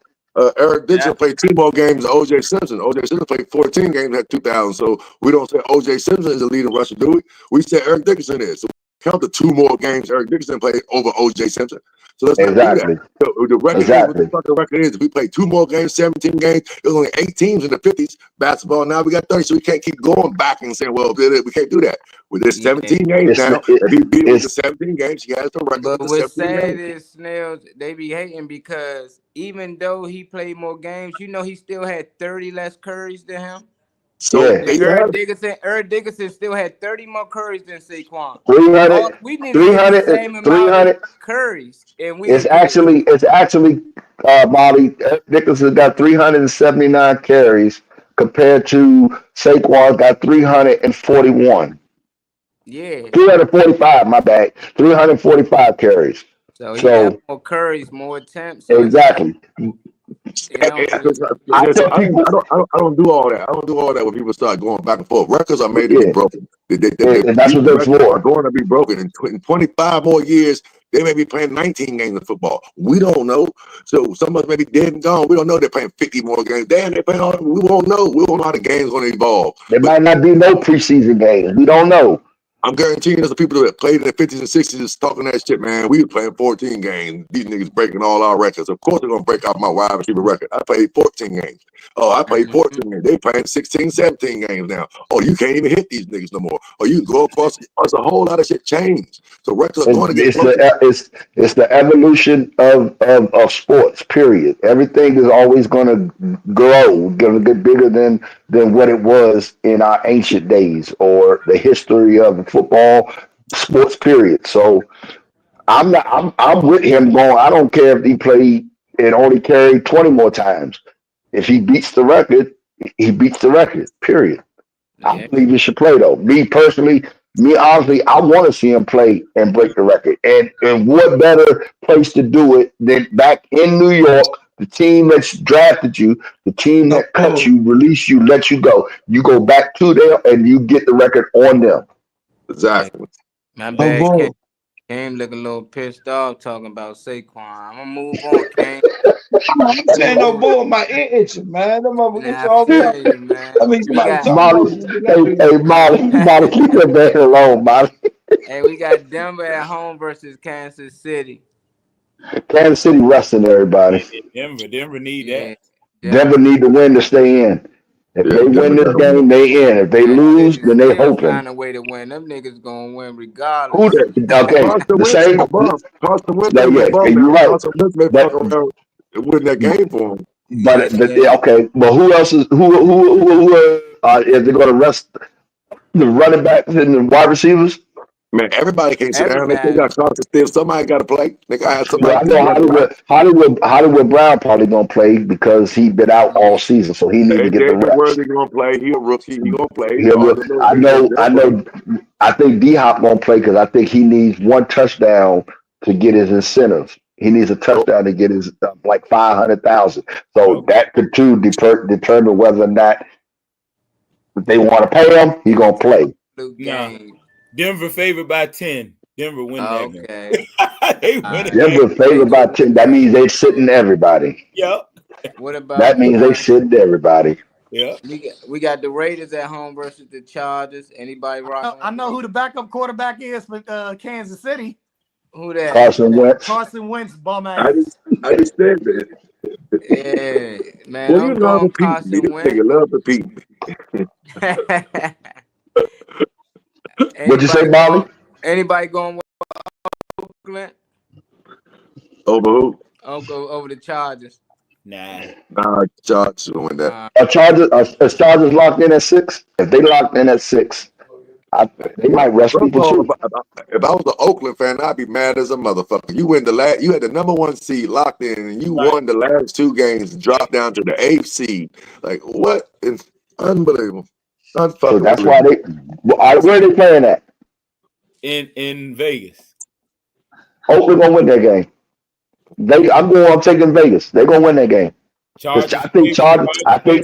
Eric Dickerson played 2 more games than O.J. Simpson. O.J. Simpson played 14 games at 2,000. So we don't say O.J. Simpson is the leading rusher, do we? We say Eric Dickerson is. So count the 2 more games Eric Dickerson played over O.J. Simpson. So let's not do that. The record is what the fucking record is. If we play 2 more games, 17 games, there's only 8 teams in the 50s basketball. Now we got 30, so we can't keep going back and saying, well, we can't do that. With this 17 games now, if he beat with the 17 games, he has the record. But with what's 17 sad games. is, Snails, they be hating because even though he played more games, he still had 30 less curries than him. So Eric Dickerson still had 30 more curries than Saquon. 300, We need to get the same amount of curries, and we. It's actually, Molly. Dickerson got 379 carries compared to Saquon got 341. Yeah. 345. My bad. 345 carries. So he got more curries, more attempts. So exactly. I don't do all that. I don't do all that when people start going back and forth. Records are made to be broken. And that's what they're for. Are going to be broken in 25 more years. They may be playing 19 games of football. We don't know. So some of us may be dead and gone. We don't know they're playing 50 more games. Damn, they're playing all. We won't know. We won't know how the game's going to evolve. There might not be no preseason games. We don't know. I'm guaranteeing there's the people that played in the 50s and 60s talking that shit, man. We were playing 14 games. These niggas breaking all our records. Of course they're going to break out my wide receiver record. I played 14 games. Oh, I played 14 games. They playing 16, 17 games now. Oh, you can't even hit these niggas no more. Or you go across. It's a whole lot of shit changed. So records are going to get it's the evolution of sports, period. Everything is always going to grow, going to get bigger than what it was in our ancient days or the history of football, sports, period. So I'm with him going. I don't care if he played and only carried 20 more times. If he beats the record, he beats the record, period. I believe he should play though. Me personally, honestly, I want to see him play and break the record. And what better place to do it than back in New York, the team that's drafted you, the team that cut you, release you, let you go. You go back to them and you get the record on them. Exactly. My bad. Cam looking a little pissed off talking about Saquon. I'm gonna move on, Cam. I'm saying no bull, my ear itching, man. Them motherfuckers itch all the man. I mean, Molly, keep that man alone, Molly. Hey, we got Denver at home versus Kansas City. Kansas City resting everybody. Denver need that. Denver need to win to stay in. If they win this game, they in. If they lose, then they hoping. Find a way to win. Them niggas gonna win regardless. Okay, the same. You're right. Win that game for them. But okay, but who else is who is they going to rest the running backs and the wide receivers? Man, everybody can't sit down. They got Carson Still. Somebody got to play. They got to have somebody. Well, I know Hollywood Brown probably gonna play because he been out all season, so he need to get the reps. Where he gonna play? He a rookie. He gonna play. I think D-Hop gonna play because I think he needs 1 touchdown to get his incentives. He needs a touchdown to get his like 500,000. So that could too determine whether or not they want to pay him. He gonna play. Nah. Denver favored by 10. Denver win that game. They win Denver favored by 10. That means they sitting everybody. Yep. What about that? Means they sitting everybody. Yeah. We got the Raiders at home versus the Chargers. Anybody rocking? I know who the backup quarterback is for Kansas City. Who that? Carson Wentz. Carson Wentz, bum ass. I just said that. Yeah, man. Well, you love Carson Wentz. You love the people. What'd you say, Molly? Anybody going with Oakland? Over who? Over the Chargers. Nah, Chargers will win that. Chargers locked in at 6. If they locked in at 6, they might rush people too. If I was an Oakland fan, I'd be mad as a motherfucker. You had the number 1 seed locked in, and you won the last 2 games, dropped down to the 8th seed. Like what? It's unbelievable. So that's why where are they playing at? In Vegas. Oakland gonna win that game. I'm taking Vegas. They're gonna win that game. I think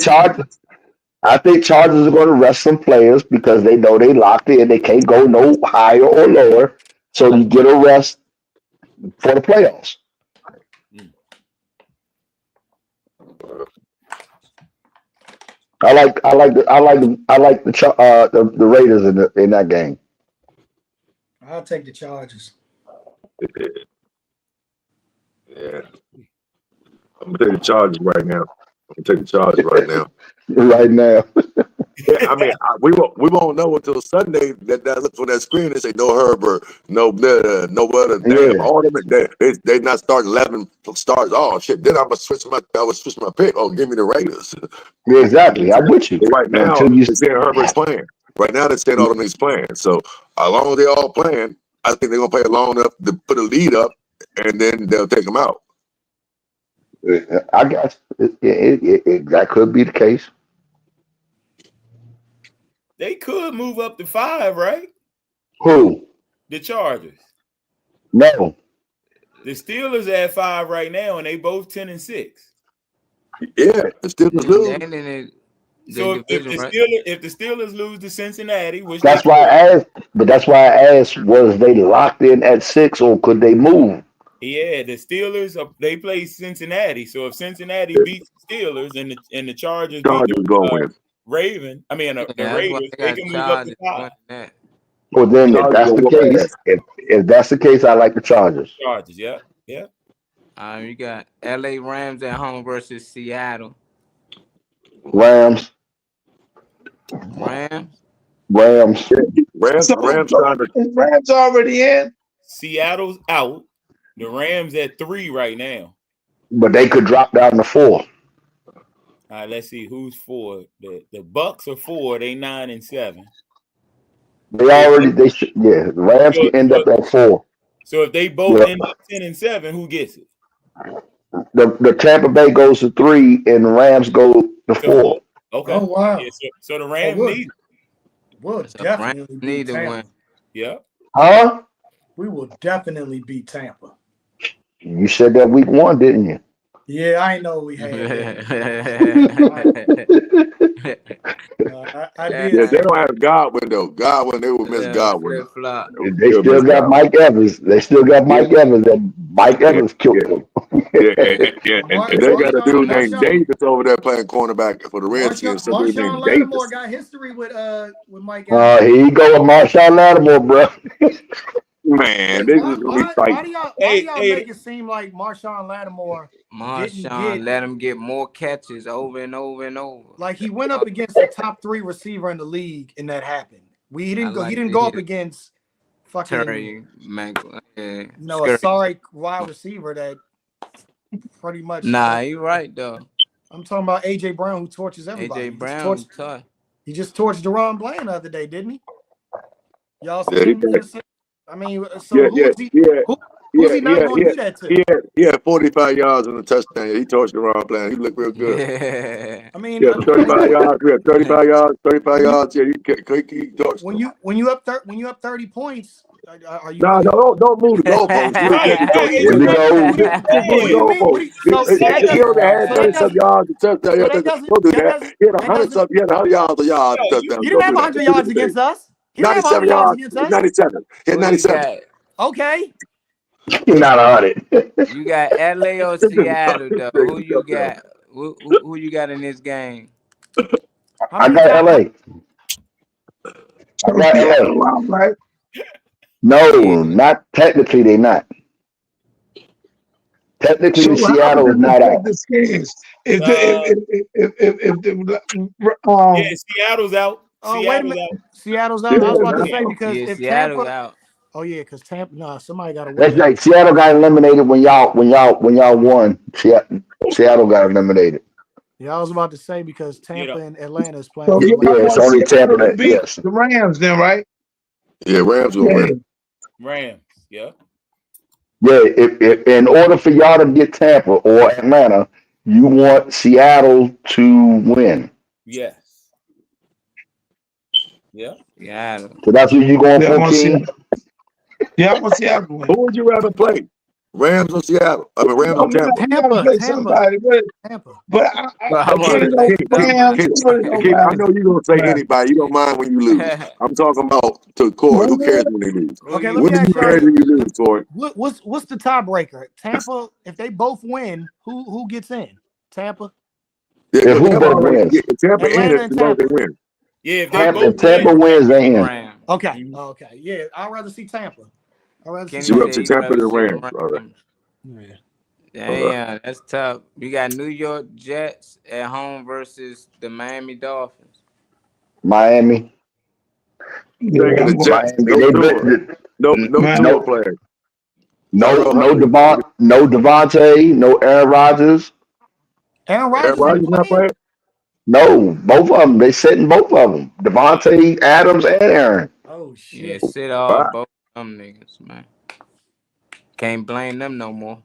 Chargers I think Chargers are going to rest some players because they know they locked in. They can't go no higher or lower. So you get a rest for the playoffs. I like the Raiders in that game. I'll take the Chargers. Yeah. I'm gonna take the Chargers right now. Right now. Yeah, I mean, we won't know until Sunday that looks on that screen and say no Herbert, no Blitzer, no other. Damn, all them they not starting 11 stars. Oh shit! Then I would switch my pick. Oh, give me the Raiders. Yeah, exactly. I'm with you. Right now, they're saying Herbert's playing. Right now, they're saying all of these playing. So as long as they all playing, I think they're gonna play long enough to put a lead up, and then they'll take them out. I guess that could be the case. They could move up to 5, right? Who? The Chargers. No. The Steelers at 5 right now, and they both 10-6. Yeah, the Steelers lose. So if the Steelers lose to Cincinnati, which that's why I asked. But that's why I asked: was they locked in at 6, or could they move? Yeah, the Steelers they play Cincinnati. So if Cincinnati beats the Steelers and the Chargers beat the Ravens, they can move up to 5. Well, then if that's the case, if that's the case, I like the Chargers. Chargers, yeah. You got LA Rams at home versus Seattle. Rams. Rams already in. Seattle's out. The Rams at 3 right now. But they could drop down to 4. All right, let's see who's 4. The Bucks are 4. They 9-7. The Rams can end up at 4. So if they both end up 10-7, who gets it? The Tampa Bay goes to 3 and the Rams go to 4. Okay. Oh wow. Yeah, so the Rams need. We'll definitely need to win. Yeah. Huh? We will definitely beat Tampa. You said that week 1, didn't you? Yeah, I know we had. I did. Yeah, they don't have Godwin though. Godwin, they will miss Godwin. They still got Mike Evans. And Mike Evans killed them. And they got a dude named Davis over there playing cornerback for the Redskins. Somebody Marshawn named Davis. Lattimore got history with Mike Evans. Here you go with Marshawn Lattimore, bro. Man, this is gonna be Why tight. do y'all make it seem like Marshawn Lattimore let him get more catches over and over and over? Like he went up against the top 3 receiver in the league, and that happened. He didn't go up against fucking Terry Michael. a sorry wide receiver that pretty much. Nah, you're right though. I'm talking about AJ Brown, who torches everybody. He just torched Deron Bland the other day, didn't he? Y'all see him? I mean, so who's he not going to do that to? He had 45 yards on the touchdown. He torched the wrong plan. He looked real good. Yeah. I mean, 35 yards. Yeah, 35 yards. Yeah, he torched. When you up 30 points, are you? No, don't move the goalposts. Here we go. He only had 30-some yards to touchdown. Don't do that. He had 100 yards a yard touchdown. You didn't have 100 yards against us. 97 yards. 97. He had 97. Okay. You're not 100. You got LA or Seattle though. Who you got? Who you got in this game? I got LA. Right? No, not technically. They're not. Technically, Seattle is not out. Seattle's out. Oh, wait a minute. Seattle's out. I was about to say because if Seattle's Tampa, out. Oh yeah, because Tampa. No, somebody got to win. That's right. Seattle got eliminated when y'all won. Seattle got eliminated. Yeah, I was about to say because Tampa and Atlanta is playing. So it's only Tampa that beat the Rams then, right? Yeah, Rams will win. Rams, yeah. Yeah, if in order for y'all to get Tampa or Atlanta, you want Seattle to win. Yes. Yeah. So that's what you going for, King? Yeah, I want Seattle to win. Who would you rather play? Rams or Seattle? I mean, Rams or Tampa. You gotta play somebody, but I can't go Rams. I know you're gonna say anybody. You don't mind when you lose. I'm talking about to Corey. Who cares when they lose? Okay, let When me do you ask care you. when you lose, Corey? What's the tiebreaker? Tampa. If they both win, who gets in? Tampa. Yeah, who both wins? Tampa Atlanta in and it as Tampa. they win. Yeah, if they both Tampa wins, they in. Okay. Okay. Yeah, I'd rather see Tampa. I'd rather see So you up to Tampa. Tampa than Rams. All right. Yeah. Damn, that's tough. We got New York Jets at home versus the Miami Dolphins. Miami. Taking the Jets. No players. No Devontae, no Aaron Rodgers. Aaron Rodgers not playing? No, both of them. They sitting both of them. Devontae Adams and Aaron. Oh Yeah, shit. sit all both of them niggas, man. Can't blame them no more.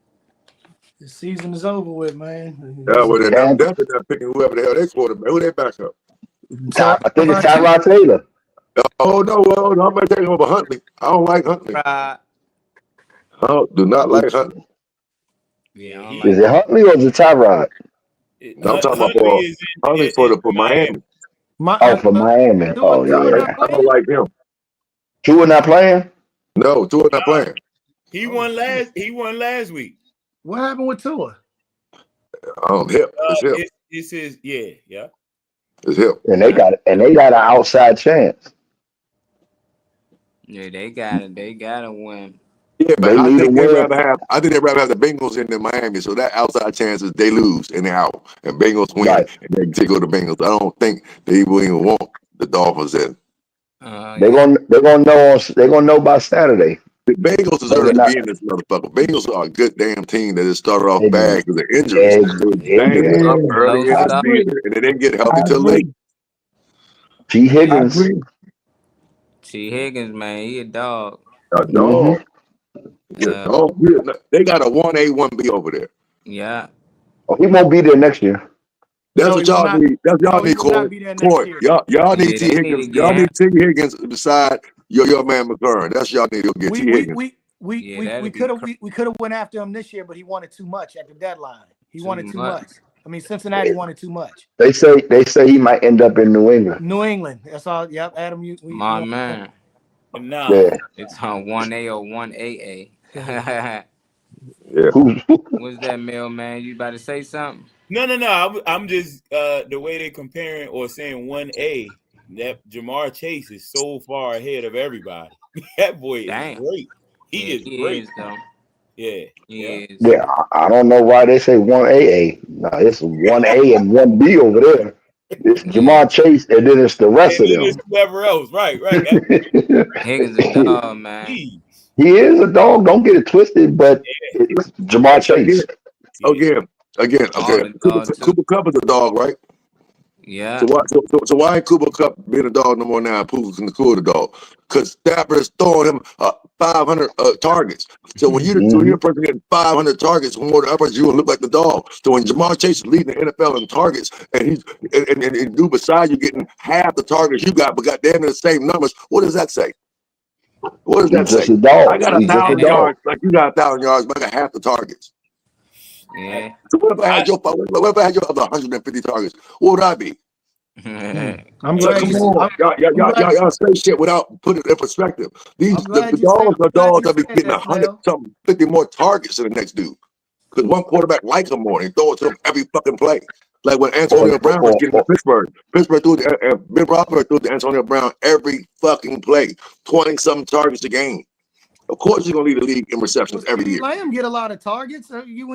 The season is over with, man. Yeah, well, then I'm definitely not picking whoever the hell they quarterback. Who they back up? I think it's Tyrod Taylor. Oh no, well, I'm gonna take over Huntley. I don't like Huntley. I do not like Huntley. Yeah, Is it Huntley or is it Tyrod? No, I'm talking about Huntley for Miami. For Miami. Oh yeah. I don't like him. Tua not playing? No, Tua not playing. He won last week. What happened with Tua? Hip. It's hip. It's his. Yeah. It's hip. And they got an outside chance. Yeah, they gotta win. Yeah, but I think they'd rather have the Bengals in than Miami. So that outside chances they lose and they're out, and Bengals win and they take over the Bengals. I don't think they even want the Dolphins in. They're gonna know by Saturday. The Bengals deserve to be in this motherfucker. Bengals are a good damn team that just started off bad because of injuries. Banged up early in the season, and they didn't get healthy till late. T. Higgins. T. Higgins, man, he a dog. A dog. They got a 1A, 1B over there. Yeah. Oh, he won't be there next year. That's what y'all need. That's y'all need, Corey. Y'all need T. Higgins. Y'all need T. Higgins beside your man McLaurin. That's y'all need to get T. Higgins. We could have went after him this year, but he wanted too much at the deadline. He wanted too much. I mean, Cincinnati wanted too much. They say he might end up in New England. New England. That's all. Yep, Adam. My man. No, it's on 1A or 1AA. Yeah. What's that, mailman? You about to say something? No. I'm just the way they're comparing or saying 1A. That Jamar Chase is so far ahead of everybody. That boy is great. He is great. Though. Yeah. Yeah, I don't know why they say 1AA. No, it's 1A and 1B over there. It's Jamar Chase, and then it's the rest of them. It's whoever else. Right. Higgins a dog, man. He is a dog. Don't get it twisted, but it's Jamar Chase. Again. Cooper Kupp is a dog, right? Yeah. So why ain't Cooper Kupp being a dog no more now? Putin's the cool dog because Stafford is throwing him 500 targets. So when you're a person getting 500 targets more than others, you will look like the dog. So when Jamar Chase is leading the NFL in targets, and he's and dude beside you getting half the targets you got, but got damn near the same numbers, what does that say? What does that say? I got 1,000 yards, like you got 1,000 yards, but I got half the targets. Yeah. So what if I had your other 150 targets? What would I be? I'm glad y'all say shit without putting it in perspective. The dogs are dogs that be getting 150 more targets than the next dude. Because one quarterback likes him more and throw it to him every fucking play. Like when Antonio Brown was getting to Pittsburgh. Ben Roethlisberger threw to Antonio Brown every fucking play. 20-something targets a game. Of course, you're gonna lead the league in receptions every year. Let him get a lot of targets. He's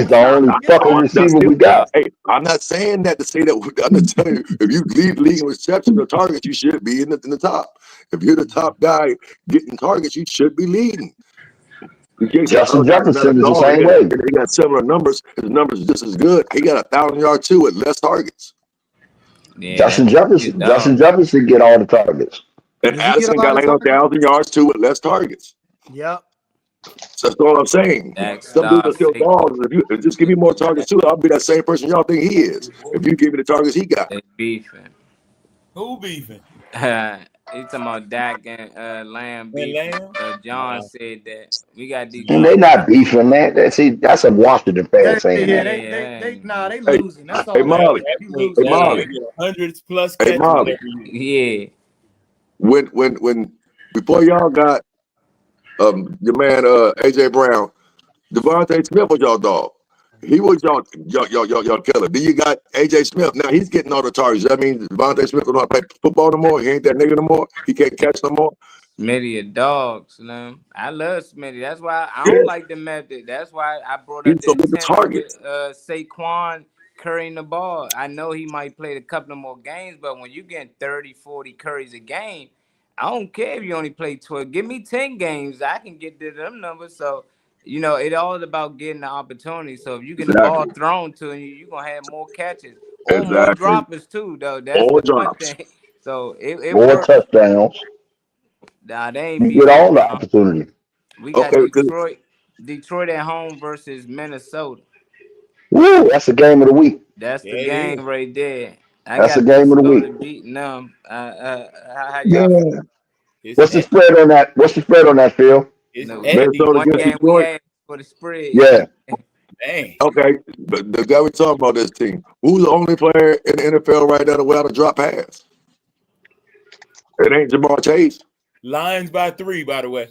the only fucking receiver we got. Hey, I'm not saying that to say that. I'm not telling you if you lead the league in receptions or targets, you should be in the top. If you're the top guy getting targets, you should be leading. Justin Jefferson is the same way. He got similar numbers. His numbers are just as good. He got 1,000 yards too with less targets. Yeah, Justin Jefferson get all the targets. And Addison got like 1,000 yards too with less targets. Yep. So that's all I'm saying. Some people still dogs. If you just give me more targets too, I'll be that same person y'all think he is. If you give me the targets he got. They beefing. Who beefing? He's talking about Dak and Lamb beef. John said that we got And Detroit. they not beefing, man. That's a Washington fan saying Yeah, that. they losing. That's all. Hey Marley. He Hey losing. Marley. Hundreds plus Hey catches Marley. every year. Yeah. When before y'all got your man AJ Brown, Devontae Smith was y'all dog. He was y'all killer. Then you got AJ Smith. Now he's getting all the targets. That means Devontae Smith don't play football no more. He ain't that nigga no more. He can't catch no more. Smitty a dog, Slim. I love Smitty. That's why I don't like the method. That's why I brought up He's so the good the attempt targets. with Saquon currying the ball. I know he might play a couple of more games, but when you get 30, 40 curries a game, I don't care if you only play 12. Give me 10 games. I can get to them numbers. So, you know, it all about getting the opportunity. So if you get the ball thrown to you, you're going to have more catches. Or more droppers too, though. That's More the one drops. thing. So it More works. touchdowns. Nah, they ain't You beating get all the them. opportunity. We got Okay, 'cause- Detroit at home versus Minnesota. Woo, that's the game of the week. That's the Yeah, it game right there. I That's got the game of the Minnesota week. beating them. How Yeah. y'all feel? It's What's the at, spread on that? What's the spread on that, Phil? it's No, at Minnesota one against game we Detroit. had for the spread. Yeah. Dang. Okay, but the guy we talking about this team. Who's the only player in the NFL right now without a drop pass? It ain't Jamar Chase. Lions by 3, by the way.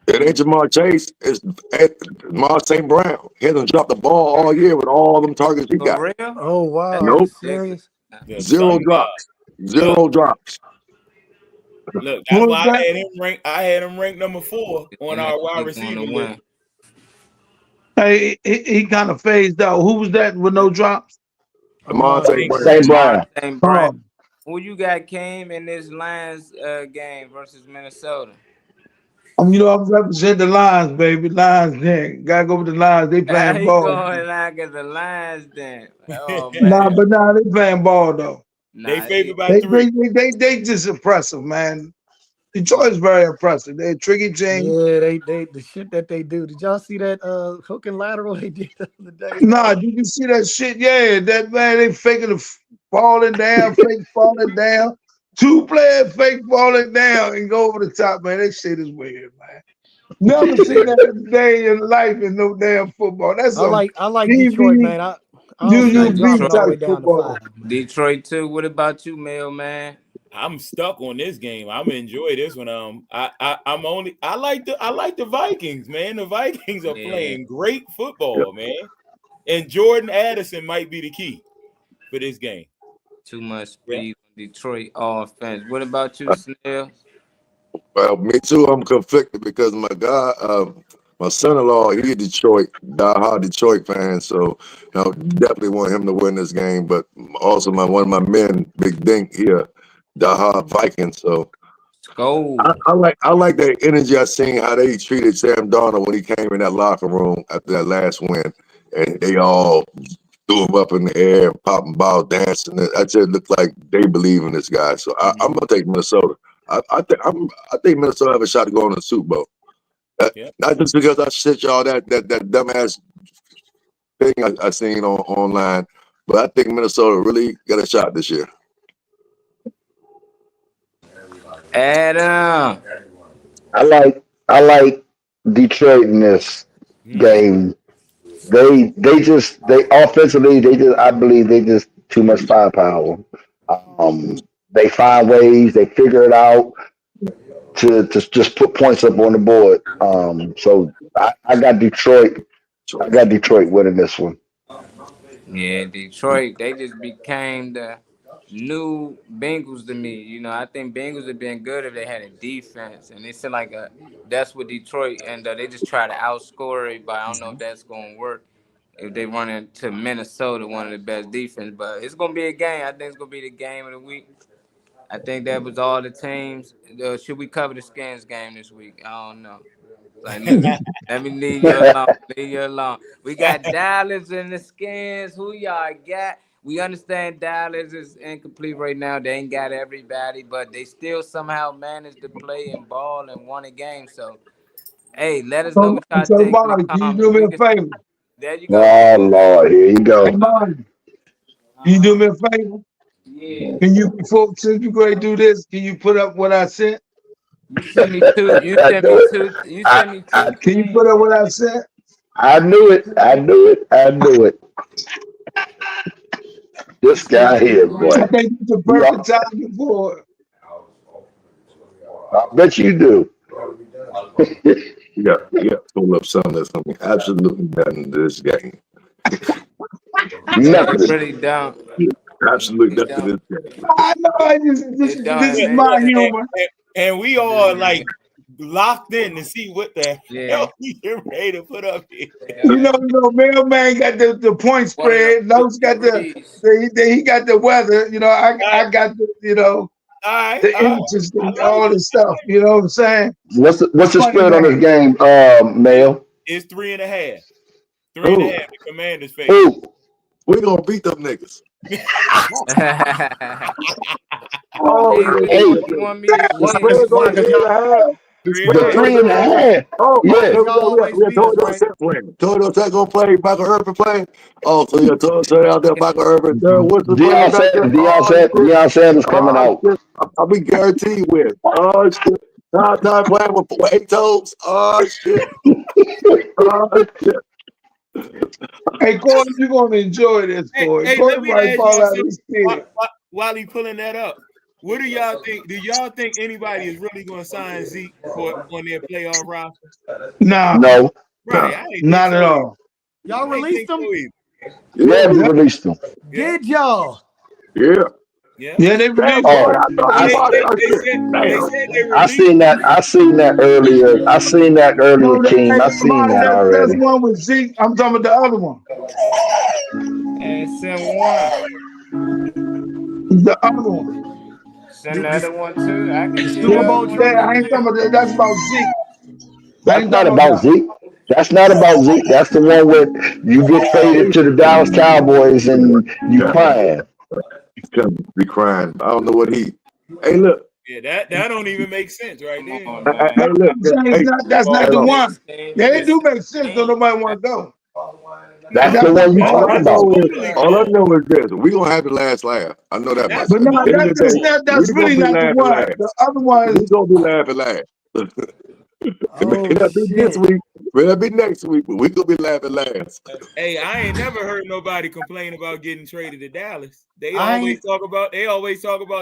It ain't Jamar Chase. It's Mark St. Brown. He hasn't dropped the ball all year with all them targets he For got. real? Oh wow, are Nope. you serious? The Zero sun drops. God. Zero drops. Look, Who that's is why that? I had him ranked number 4 on And our wide going receiver to list. win. Hey, he kind of phased out. Who was that with no drops? Mark St. Brown. St. Brown. St. Brown. Oh, Who you got came in this Lions game versus Minnesota? I'm representing the Lions, baby. Lions, then gotta go with the Lions. They How playing you ball. going like at the Lions then? Oh Nah, man. but they playing ball though. They Nah, favored by 3. They just impressive, man. Detroit's very impressive. They're a tricky team. Yeah, they the shit that they do. Did y'all see that hook and lateral they did the other day? Nah, you can see that shit. Yeah, that man, they faking the falling down, fake falling down. 2 players fake falling down and go over the top, man. That shit is weird, man. Never seen that in a day in life in no damn football. That's I like TV, Detroit, man. I don't see them UUB dropping all the way type down to football. 5. Man. Detroit too. What about you, Mel, man? I'm stuck on this game. I'm gonna enjoy this one. I like the Vikings, man. The Vikings are playing great football, man. And Jordan Addison might be the key for this game. Too much speed on Detroit offense. What about you, Snell? Well, me too. I'm conflicted because my guy, my son-in-law, he a Detroit, diehard Detroit fan. So, definitely want him to win this game. But also, one of my men, Big Dink, here, diehard Viking. So, I like that energy. I seen how they treated Sam Darnold when he came in that locker room after that last win, and they all threw him up in the air, popping balls, dancing. I just looked like they believe in this guy. So I'm gonna take Minnesota. I think Minnesota have a shot to go on the Super Bowl. Not just because I shit y'all that dumbass thing I seen online, but I think Minnesota really got a shot this year. Adam. I like Detroit in this game. They offensively I believe they just too much firepower. They find ways, they figure it out to just put points up on the board. So I got Detroit. I got Detroit winning this one. Yeah, Detroit, they just became the new Bengals to me. You know, I think Bengals would have been good if they had a defense. And it's like that's what Detroit, and they just try to outscore it, but I don't know if that's going to work if they run into Minnesota, one of the best defense. But it's going to be a game. I think it's going to be the game of the week. I think that was all the teams. Should we cover the Skins game this week? I don't know. Like, let me leave you alone. Leave you alone. We got Dallas and the Skins. Who y'all got? We understand Dallas is incomplete right now. They ain't got everybody, but they still somehow managed to play and ball and won a game. So, hey, let us know what y'all So, think. Marty, can you do me a favor? There you go. Oh Lord, here you go. Hey, Marty, can you do me a favor? Yeah. Can you, before since you go to do this, can you put up what I sent? You sent me two. You sent me two. You sent me two. Can you put up what I sent? I knew it. I knew it. I knew it. This guy here, boy. I think it's the perfect time for it. I bet you do. You got pull up something that's something absolutely nothing to this game. Nothing. Really don't. Absolutely nothing to this game. I know. This is my humor. And we all like locked in to see what the hell he get ready to put up here. You know, Mailman got the point spread. Lowe's got he got the weather. You know, I got the the images and all this stuff. You know what I'm saying? What's the spread on this game, Mail? It's 3.5. 3.5. The Commanders face. We gonna beat them niggas. Hey, the 3.5. Oh, yeah. Total Tech gonna play. Michael Irvin playing. Oh, so yeah, Total out there. Michael Irvin. Deion Sanders coming out. I'll be guaranteed with. Oh shit. Time playing with 8 toes. Oh shit. Oh shit. Hey, Corey, you're gonna enjoy this, Corey. Hey, Corey let me might ask fall y'all out of his skin. while he pulling that up. What do y'all think? Do y'all think anybody is really going to sign Zeke on their playoff roster? No. Right, Not at all. Y'all released him? Yeah, we released him. Did y'all? Yeah. Yeah, they released I seen that earlier. I seen that earlier, King. I seen that already. That's one with Zeke. I'm talking about the other one. And send one. The other one. Send another one too. I can see I ain't talking about that. That's about Zeke. That's not about Zeke. That's not about Zeke. That's the one where you get traded to the Dallas Cowboys and you crying. He's gonna be crying. I don't know what he. Hey, look. Yeah, that don't even make sense right there. Hey, look. That's not the one. Yeah, it do make sense. So nobody want to go. That's the one you talking about. All I know is this: we gonna have the last laugh. I know that much. But no, that's really not the one. The other one we gonna be laughing last. It may not be this week, may not be next week, but we gonna be laughing last. Hey, I ain't never heard nobody complain about getting traded to Dallas. They always talk about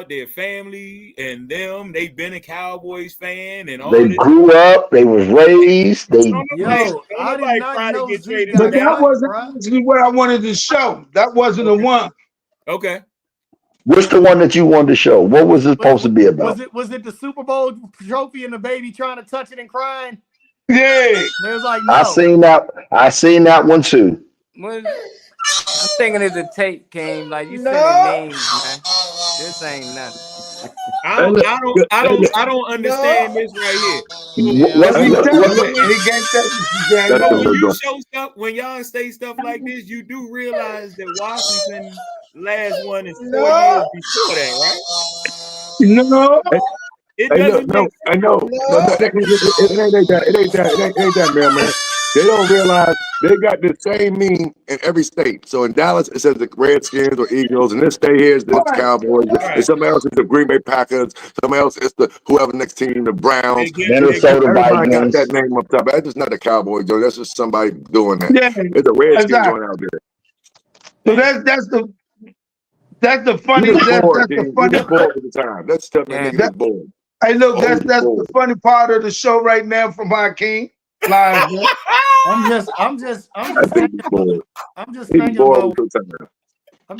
their family and them. They've been a Cowboys fan and all. They grew up. They was raised. They. Nobody trying to get traded to But that Dallas. wasn't actually what I wanted to show. That wasn't the one. Okay. What's the one that you wanted to show? What was it supposed to be about? Was it the Super Bowl trophy and the baby trying to touch it and crying? Yeah. There's like no. I seen that one too. I'm thinking if the tape came, like you said names, man. This ain't nothing. I don't understand this right here. When you show stuff, when y'all say stuff like this, you do realize that Washington last one is 4 years before that, right? No. It doesn't. I know. It ain't that, man. They don't realize they got the same meaning in every state. So in Dallas, it says the Redskins or Eagles, and this state here is the Cowboys. And somewhere else is the Green Bay Packers. Somewhere else is the whoever next team, the Browns. Minnesota Everybody got Vikings. that name up top. That's just not the Cowboys, though. That's just somebody doing that. Yeah, It's the Redskins exactly. going out there. So that's the funny. You just That's bored, the King. You funny. just bored with the time. That's tough. That nigga is bored. Hey, look, Oh, that's bored. the funny part of the show right now from our king. Live, man. I'm just I think he's bored. I'm just He's thinking bored about with the time. I'm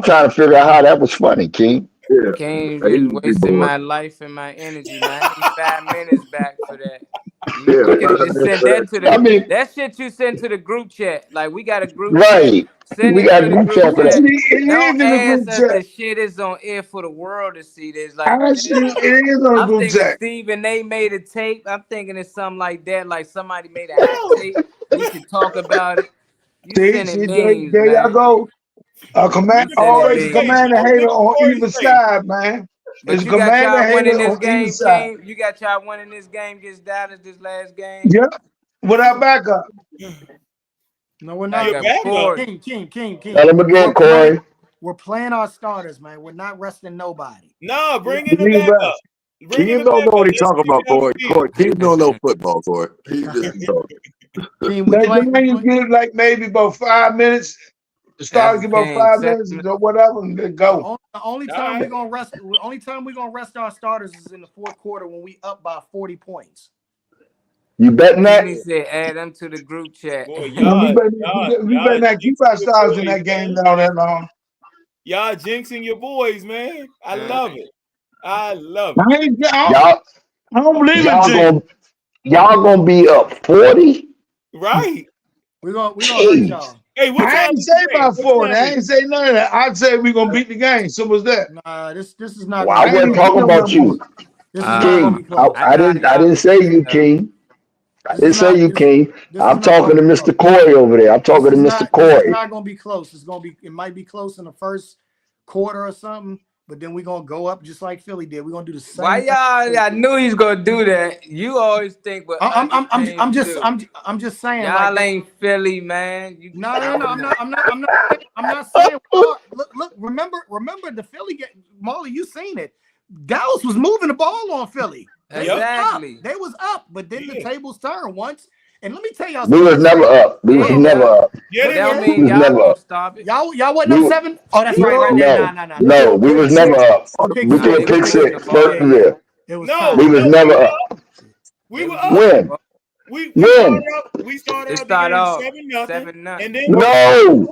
trying to figure out how that was funny, King. Yeah. Can't Hey, just he's wasting bored. my life and my energy, man. I need 5 minutes back for that. Yeah, You could have just sent that to the. I mean- that shit you sent to the group chat. Like we got a group Right. chat. Send We it got to a the group chat for that. Actually, it is Don't in the group ask us chat. the shit is on air for the world to see. This like Actually, it is on the I'm group thinking chat. Steve and they made a tape. I'm thinking it's something like that. Like somebody made a hot tape. We could talk about it. You sending memes, There y'all man. go. Always command and hater on either side, man. But It's you got command and y'all winning hater this on either game, side. King. You got y'all winning this game against Dallas this last game. Yep. With our backup. no, we're I not. got Corey. King. Tell him again, Corey. We're playing our starters, man. We're not resting nobody. No, bringing them back up. He don't know what he's talking about, Corey. He don't know football, Corey. He just talking. Let the man give like maybe about 5 minutes. The start give about 5 minutes or whatever, and then go. The only time we're gonna rest. The only time we're gonna rest our starters is in the fourth quarter when we up by 40 points. You betting that? He said add them to the group chat. Boy, We better not keep our stars in that game down that long. Y'all jinxing your boys, man. I love it. I love I it. don't believe it. Y'all gonna be up 40? Right. We're gonna hurt y'all. Hey, what I ain't say about 40. I ain't say none of that. I'd say we're gonna beat the game. So was that? Nah, this is not. Well, I wasn't talking about you, King. I didn't say you, King. I didn't say you, King. I'm talking to Mr. Corey over there. I'm talking to Mr. Corey. It's not gonna be close. It might be close in the first quarter or something, but then we're gonna go up just like Philly did. We're gonna do the same. Why y'all? I knew he's gonna do that. You always think, but I'm just saying. Y'all ain't Philly, man. No. I'm not saying. Look. Remember the Philly game, Marley. You seen it? Dallas was moving the ball on Philly. Exactly. They was up, but then the tables turned once. And let me tell y'all, we was never up. We was never up. That mean y'all gonna stop it. Y'all wasn't up 7. Oh, that's right there. No, we was never up. We threw a pick six first year. We was never up. We were up. When? We started out 7-0, and then no,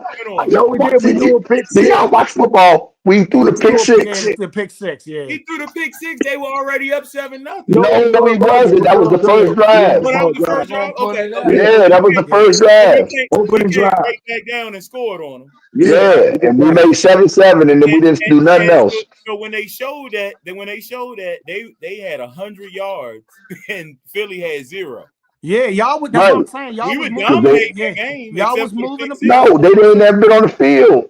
we did. We threw a pick six. Y'all watch football. We threw the pick six. The pick six, yeah. He threw the pick six. They were already up 7-0. No, he wasn't. That was the first drive. That was the first drive. Okay. Yeah, that was the first drive. Opening drive. Break that down and scored on them. Yeah, and we made 7-7, and then we didn't do nothing else. So when they showed that, they had 100 yards and Philly had 0. Yeah, y'all would. That's what I'm saying. Y'all was dominating the game. Y'all was moving the. No, they didn't have been on the field.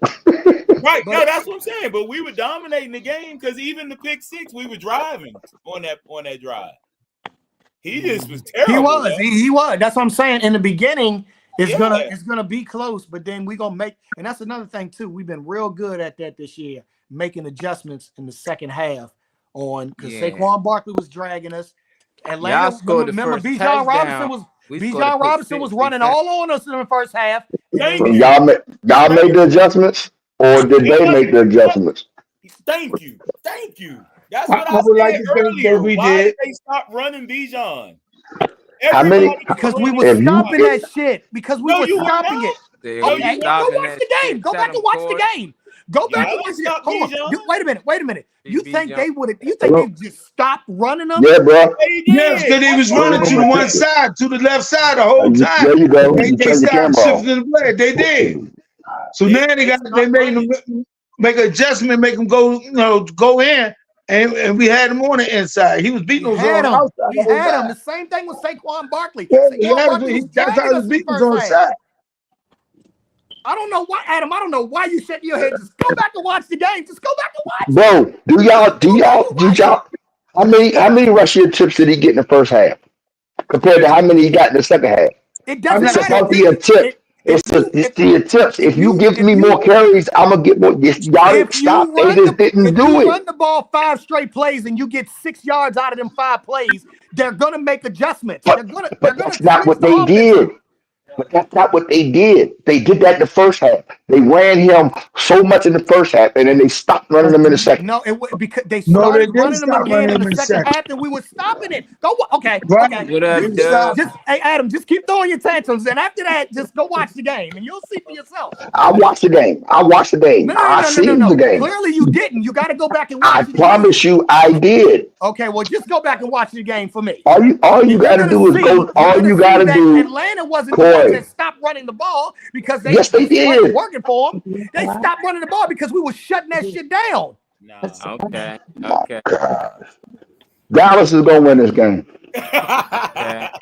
Right. No, that's what I'm saying. But we were dominating the game because even the pick six, we were driving on that drive. He just was terrible. He was. He was. That's what I'm saying. In the beginning, it's gonna be close, but then we're gonna make. And that's another thing too. We've been real good at that this year, making adjustments in the second half on because Saquon Barkley was dragging us. Atlanta, remember Bijan Robinson was running all on us in the first half. So y'all made the adjustments, or did they make the adjustments? Thank you. That's what I said earlier. Why did they stop running Bijan? How many? Because we were stopping that shit. Because we were stopping it. Okay, go watch the game. Go back and watch the game. Go back and watch the game. Hold on. Wait a minute. You think they would? You think they just stopped running them? Yeah, bro. Yes, because he was running to the one side, to the left side the whole time. There you go. They stopped shifting the play. They did. So now they made them make an adjustment, make them go in, and we had him on the inside. He was beating us on the outside. We had him. The same thing with Saquon Barkley. That's how he was beating us on the side. I don't know why, Adam. I don't know why you shaking your head. Just go back and watch the game. Just go back and watch. Bro, do y'all? How many rushing attempts did he get in the first half compared to how many he got in the second half? It doesn't matter. It's about the attempt. It's the attempts. If you give me more carries, I'm gonna get more. Y'all didn't stop. They just didn't do it. If you run the ball 5 straight plays and you get 6 yards out of them 5 plays, they're gonna make adjustments. But that's not what they did. But that's not what they did. They did that in the first half. They ran him so much in the first half, and then they stopped running him in the second. No, because they started running him again in the second half, and we were stopping it. Okay. What up, hey, Adam, just keep throwing your tantrums, and after that, just go watch the game, and you'll see for yourself. I watched the game. I seen the game. Clearly, you didn't. You got to go back and watch. I promise you, I did. Okay, well, just go back and watch the game for me. All you got to do is go. All you got to do. Atlanta wasn't the ones that stopped running the ball because they did. Working for them. They stopped running the ball because we were shutting that shit down. Okay. Dallas is gonna win this game. That's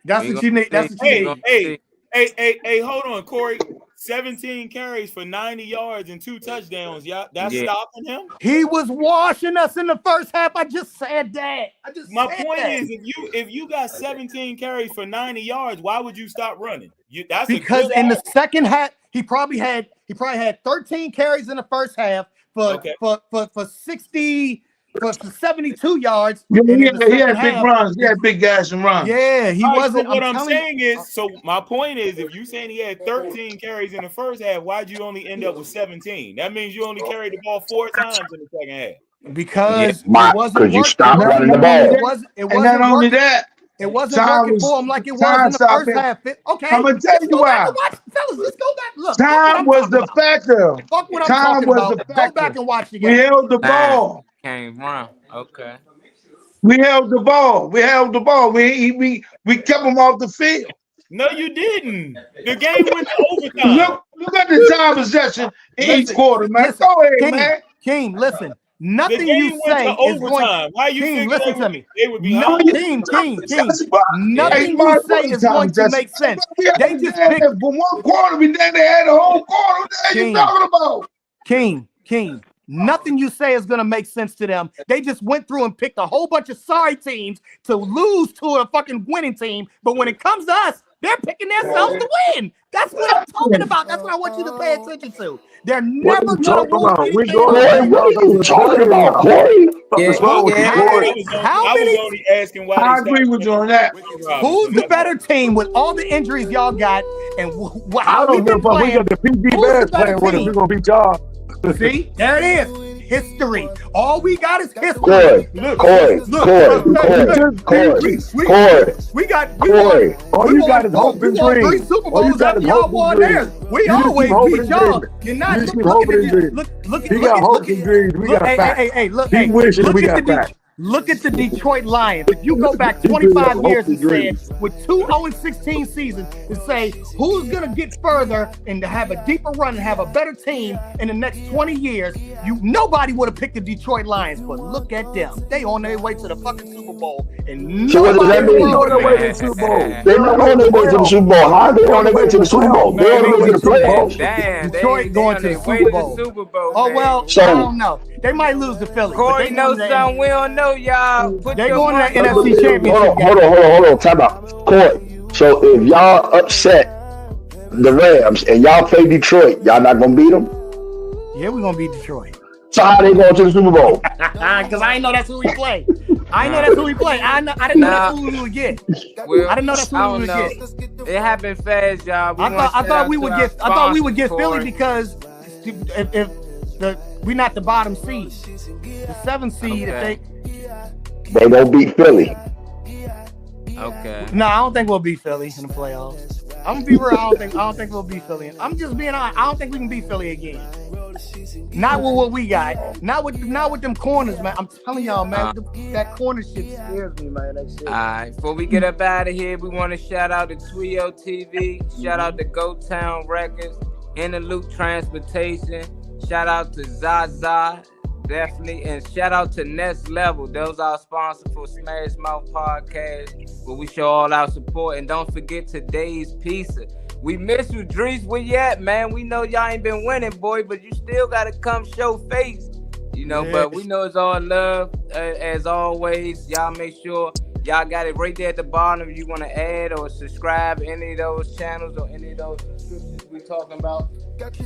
what you need. That's what you need. Hey, hold on, Corey. 17 carries for 90 yards and 2 touchdowns. Yeah, that's Yeah. stopping him. He was washing us in the first half. I just said that. My point is, if you got 17 carries for 90 yards, why would you stop running? That's because in the second half, he probably had 13 carries in the first half for 72 yards. Yeah, and he in the had second big half, runs. He had big guys and runs. Yeah, he All right, wasn't. So what I'm telling saying is, so my point is, if you saying he had 13 carries in the first half, why'd you only end up with 17? That means you only carried the ball 4 times in the second half. because because you stopped running the ball. It wasn't And not only working. that, It wasn't time working was- for him like it was time in the stopped first it. half. Okay, I'm gonna tell let's you go back why. and watch, fellas. Let's go back. Look, Time was the factor. Fuck what I'm Time talking was about. the Go factor. back and watch the We game. held the ball. Came run. Okay. We held the ball. We held the ball. We kept them off the field. No, you didn't. The game went to overtime. Look at the time possession in each quarter, man. Listen, Go ahead, King, man. King, listen. The Nothing game you went say to is going. overtime. How you King, figure listen to me. they would be No, home? King. Nothing Hey, you say is going to make sense. They just picked. For one quarter, we then they had a whole quarter. What the hell you King. talking about? King. Nothing you say is going to make sense to them. They just went through and picked a whole bunch of sorry teams to lose to a fucking winning team. But when it comes to us, they're picking themselves to win. That's what I'm talking about. That's what I want you to pay attention to. They're never going to What are you talking about, Corey? How I many? was only asking why. I agree with you on that. Who's the better team with all the injuries y'all got and how I don't give a fuck. We got the PG Bears playing with us. We're gonna beat y'all. See, there it is. History. All we got is history. Corey, We got. Corey. All you got is hope and We won 3 dreams. Super All you Bowls got after is y'all hope won and theirs. dreams. We You just always keep hoping beat and y'all. dreaming. You're not. You just keep Look hoping at and dreaming. look. He got hopes and dreams. We got facts. Hey, look. He wishes we got facts. Look at the Detroit Lions. If you go back 25 years and said with 2 0-16 seasons and say who's gonna get further and to have a deeper run and have a better team in the next 20 years, nobody would have picked the Detroit Lions. But look at them. They on their way to the fucking Super Bowl. And So what does that mean? They're on their way to the Super Bowl. They're not on their way to the Super Bowl. How are they on their way to the Super Bowl? They're on their way to the playoffs. Damn, Detroit going to the Super Bowl. Oh, man. well, So- I don't know. They might lose to Philly. Corey but they knows going something we don't know, y'all. Put They your going to the money- NFC Championship game. Hold on. Time out. Corey. So if y'all upset the Rams and y'all play Detroit, y'all not gonna beat them? Yeah, we're going to beat Detroit. So how they going to the Super Bowl? Because I didn't know that's who we play. I didn't know that's who we would get. Well, I didn't know that's who I we would don't get. know. It happened fast, y'all. I thought we would get Philly because if we're not the bottom seed, the 7th seed. Okay. They don't beat Philly. Okay. No, I don't think we'll beat Philly in the playoffs. I'm gonna be real. I don't think we'll beat Philly. I'm just being honest. I don't think we can beat Philly again. Not with what we got. Not with them corners, man. I'm telling y'all, man. That corner shit scares me, man. That shit. All right. Before we get up out of here, we want to shout out to Twio TV. Shout out to Go Town Records. Interloop Transportation. Shout out to Zaza. Definitely. And shout out to Next Level. Those are our sponsors for Smash Mouth Podcast, where we show all our support. And don't forget today's pizza. We miss you, Drees. Where you at, man? We know y'all ain't been winning, boy, but you still got to come show face. You know, but we know it's all love. As always, y'all make sure y'all got it right there at the bottom. If you want to add or subscribe to any of those channels or any of those subscriptions we talking about,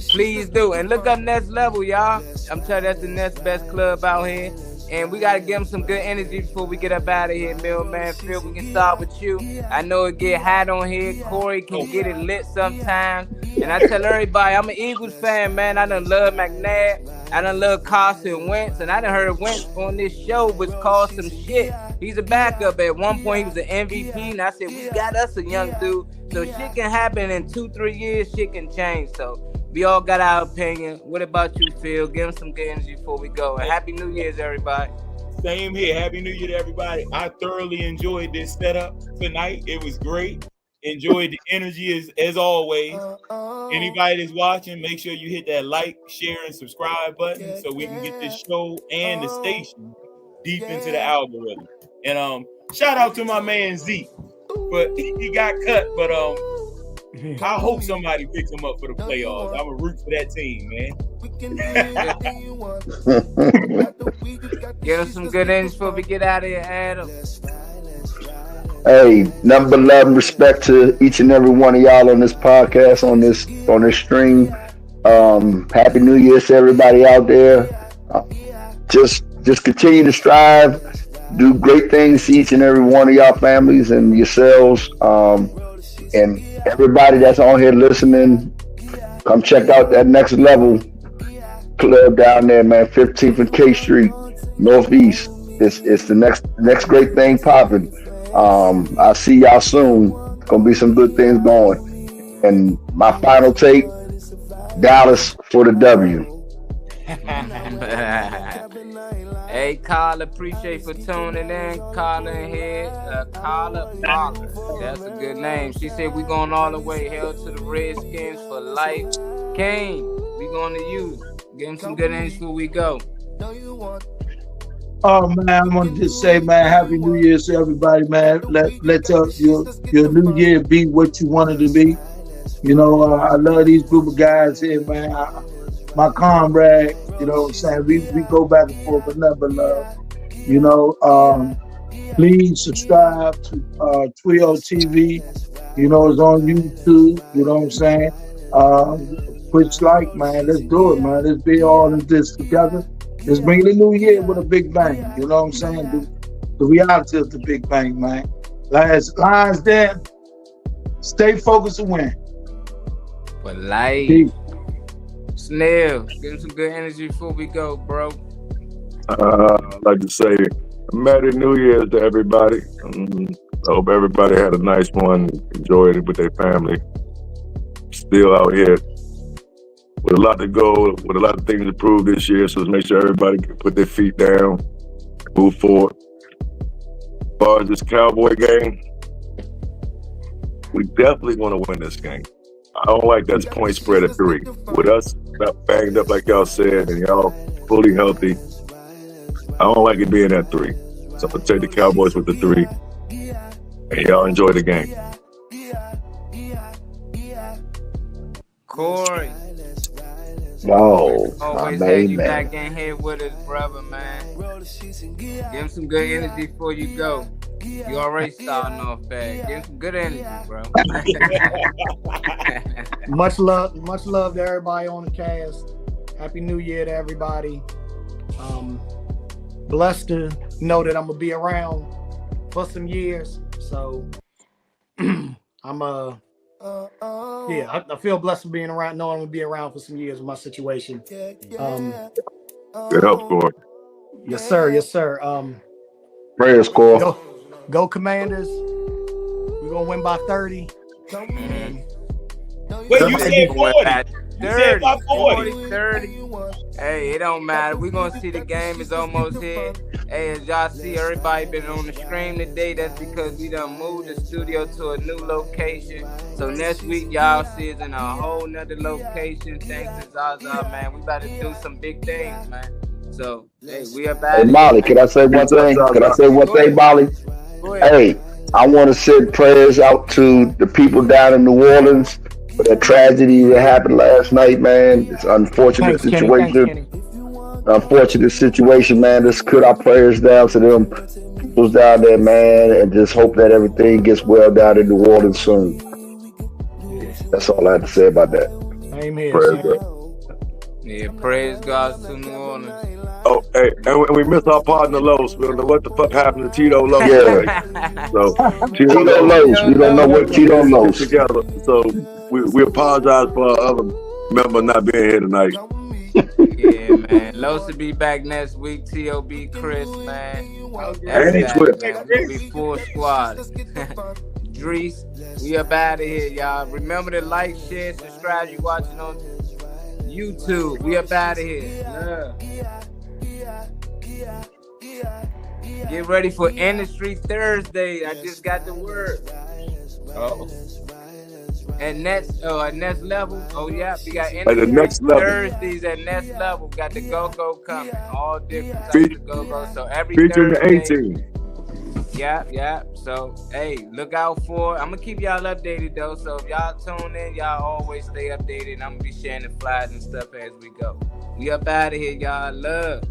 please do. And look up Next Level, y'all. I'm telling you, that's the next best club out here. And we got to give them some good energy before we get up out of here, Millman Phil. We can start with you. I know it get hot on here. Corey can get it lit sometimes. And I tell everybody, I'm an Eagles fan, man. I done love McNabb. I done love Carson Wentz. And I done heard Wentz on this show, which caused some shit. He's a backup. At one point, he was an MVP. And I said, we got us a young dude. So shit can happen in 2-3 years. Shit can change. So we all got our opinion. What about you, Phil? Give them some good energy before we go. And Happy New Year's, everybody. Same here. Happy New Year to everybody. I thoroughly enjoyed this setup tonight. It was great. Enjoyed the energy as always. Anybody that's watching, make sure you hit that like, share, and subscribe button so we can get this show and the station deep into the algorithm. And shout out to my man Zeke. But he got cut. But I hope somebody picks them up for the playoffs. I'm a root for that team, man. Give us some good ends before we get out of here, Adam. Hey, nothing but love and respect to each and every one of y'all on this podcast, on this stream. Happy New Year to everybody out there. Just continue to strive, do great things to each and every one of y'all families and yourselves. And everybody that's on here listening, come check out that Next Level club down there, man. 15th and K Street, Northeast. It's the next great thing popping. I'll see y'all soon. Gonna be some good things going. And my final take, Dallas for the W. Hey, Carla, appreciate for tuning in. Carla in here. Carla Parker. That's a good name. She said we going all the way. Hell to the Redskins for life. Kane, we going to you. Give him some good names before we go. Oh man, I'm gonna just say, man, Happy New Year to everybody, man. Let your New Year be what you want it to be. You know, I love these group of guys here, man. My comrade, you know what I'm saying? We go back and forth, but nothing but love. You know, please subscribe to Twio TV. You know, it's on YouTube. You know what I'm saying? Push like, man. Let's do it, man. Let's be all in this together. Let's bring the new year with a big bang. You know what I'm saying? The reality of the big bang, man. Lions there. Stay focused and win. For life. Snail, give him some good energy before we go, bro. I'd like to say Merry New Year's to everybody. I hope everybody had a nice one, enjoyed it with their family. Still out here with a lot to go, with a lot of things to prove this year, so let's make sure everybody can put their feet down, move forward. As far as this Cowboy game, we definitely want to win this game. I don't like that point spread of 3. With us not banged up like y'all said, and y'all fully healthy, I don't like it being at 3. So I'm going to take the Cowboys with the 3, and y'all enjoy the game. Corey. Oh, always had you back in here with us, brother, man. Give him some good energy before you go. You already starting off bad. Give him some good energy, bro. Much love to everybody on the cast. Happy New Year to everybody. Blessed to know that I'm gonna be around for some years. So I feel blessed for being around, knowing I'm gonna be around for some years with my situation. Good help, Corey. Yes, sir. Yes, sir. Prayers, Corey. Go Commanders. We're gonna win by 30. Wait, you said 40. You said by 40. 30. Hey, it don't matter. We're gonna see the game is almost here. Hey, as y'all see, everybody been on the stream today. That's because we done moved the studio to a new location. So next week, y'all see us in a whole nother location. Thanks to Zaza, man. We about to do some big things, man. So, hey, we about Hey, Molly, can I say one thing? Molly? Hey, I want to send prayers out to the people down in New Orleans for that tragedy that happened last night, man. It's an unfortunate situation. Unfortunate situation, man. Let's put our prayers down to them people's down there, man, and just hope that everything gets well down in New Orleans soon. That's all I have to say about that. Amen. Yeah, praise God to New Orleans. Oh, hey, and we missed our partner Los. We don't know what the fuck happened to Tito Los. Yeah. So Tito Los. We don't know what Tito Los. Together. So we apologize for our other member not being here tonight. Yeah, man. Los will be back next week. T.O.B. Chris, man. We'll be full squad. Drees, we up out of here, y'all. Remember to like, share, subscribe. You watching on YouTube. We up out of here. Get ready for Industry Thursday. I just got the word. Oh. And next level. Oh yeah, we got Industry next level. Thursdays at next level. Got the go-go coming. All different types of go-go. So every featuring the Thursday, A-team. Yeah. So, hey, look out for it. I'm gonna keep y'all updated though. So if y'all tune in, y'all always stay updated. I'm gonna be sharing the flyers and stuff as we go. We up out of here, y'all. Love.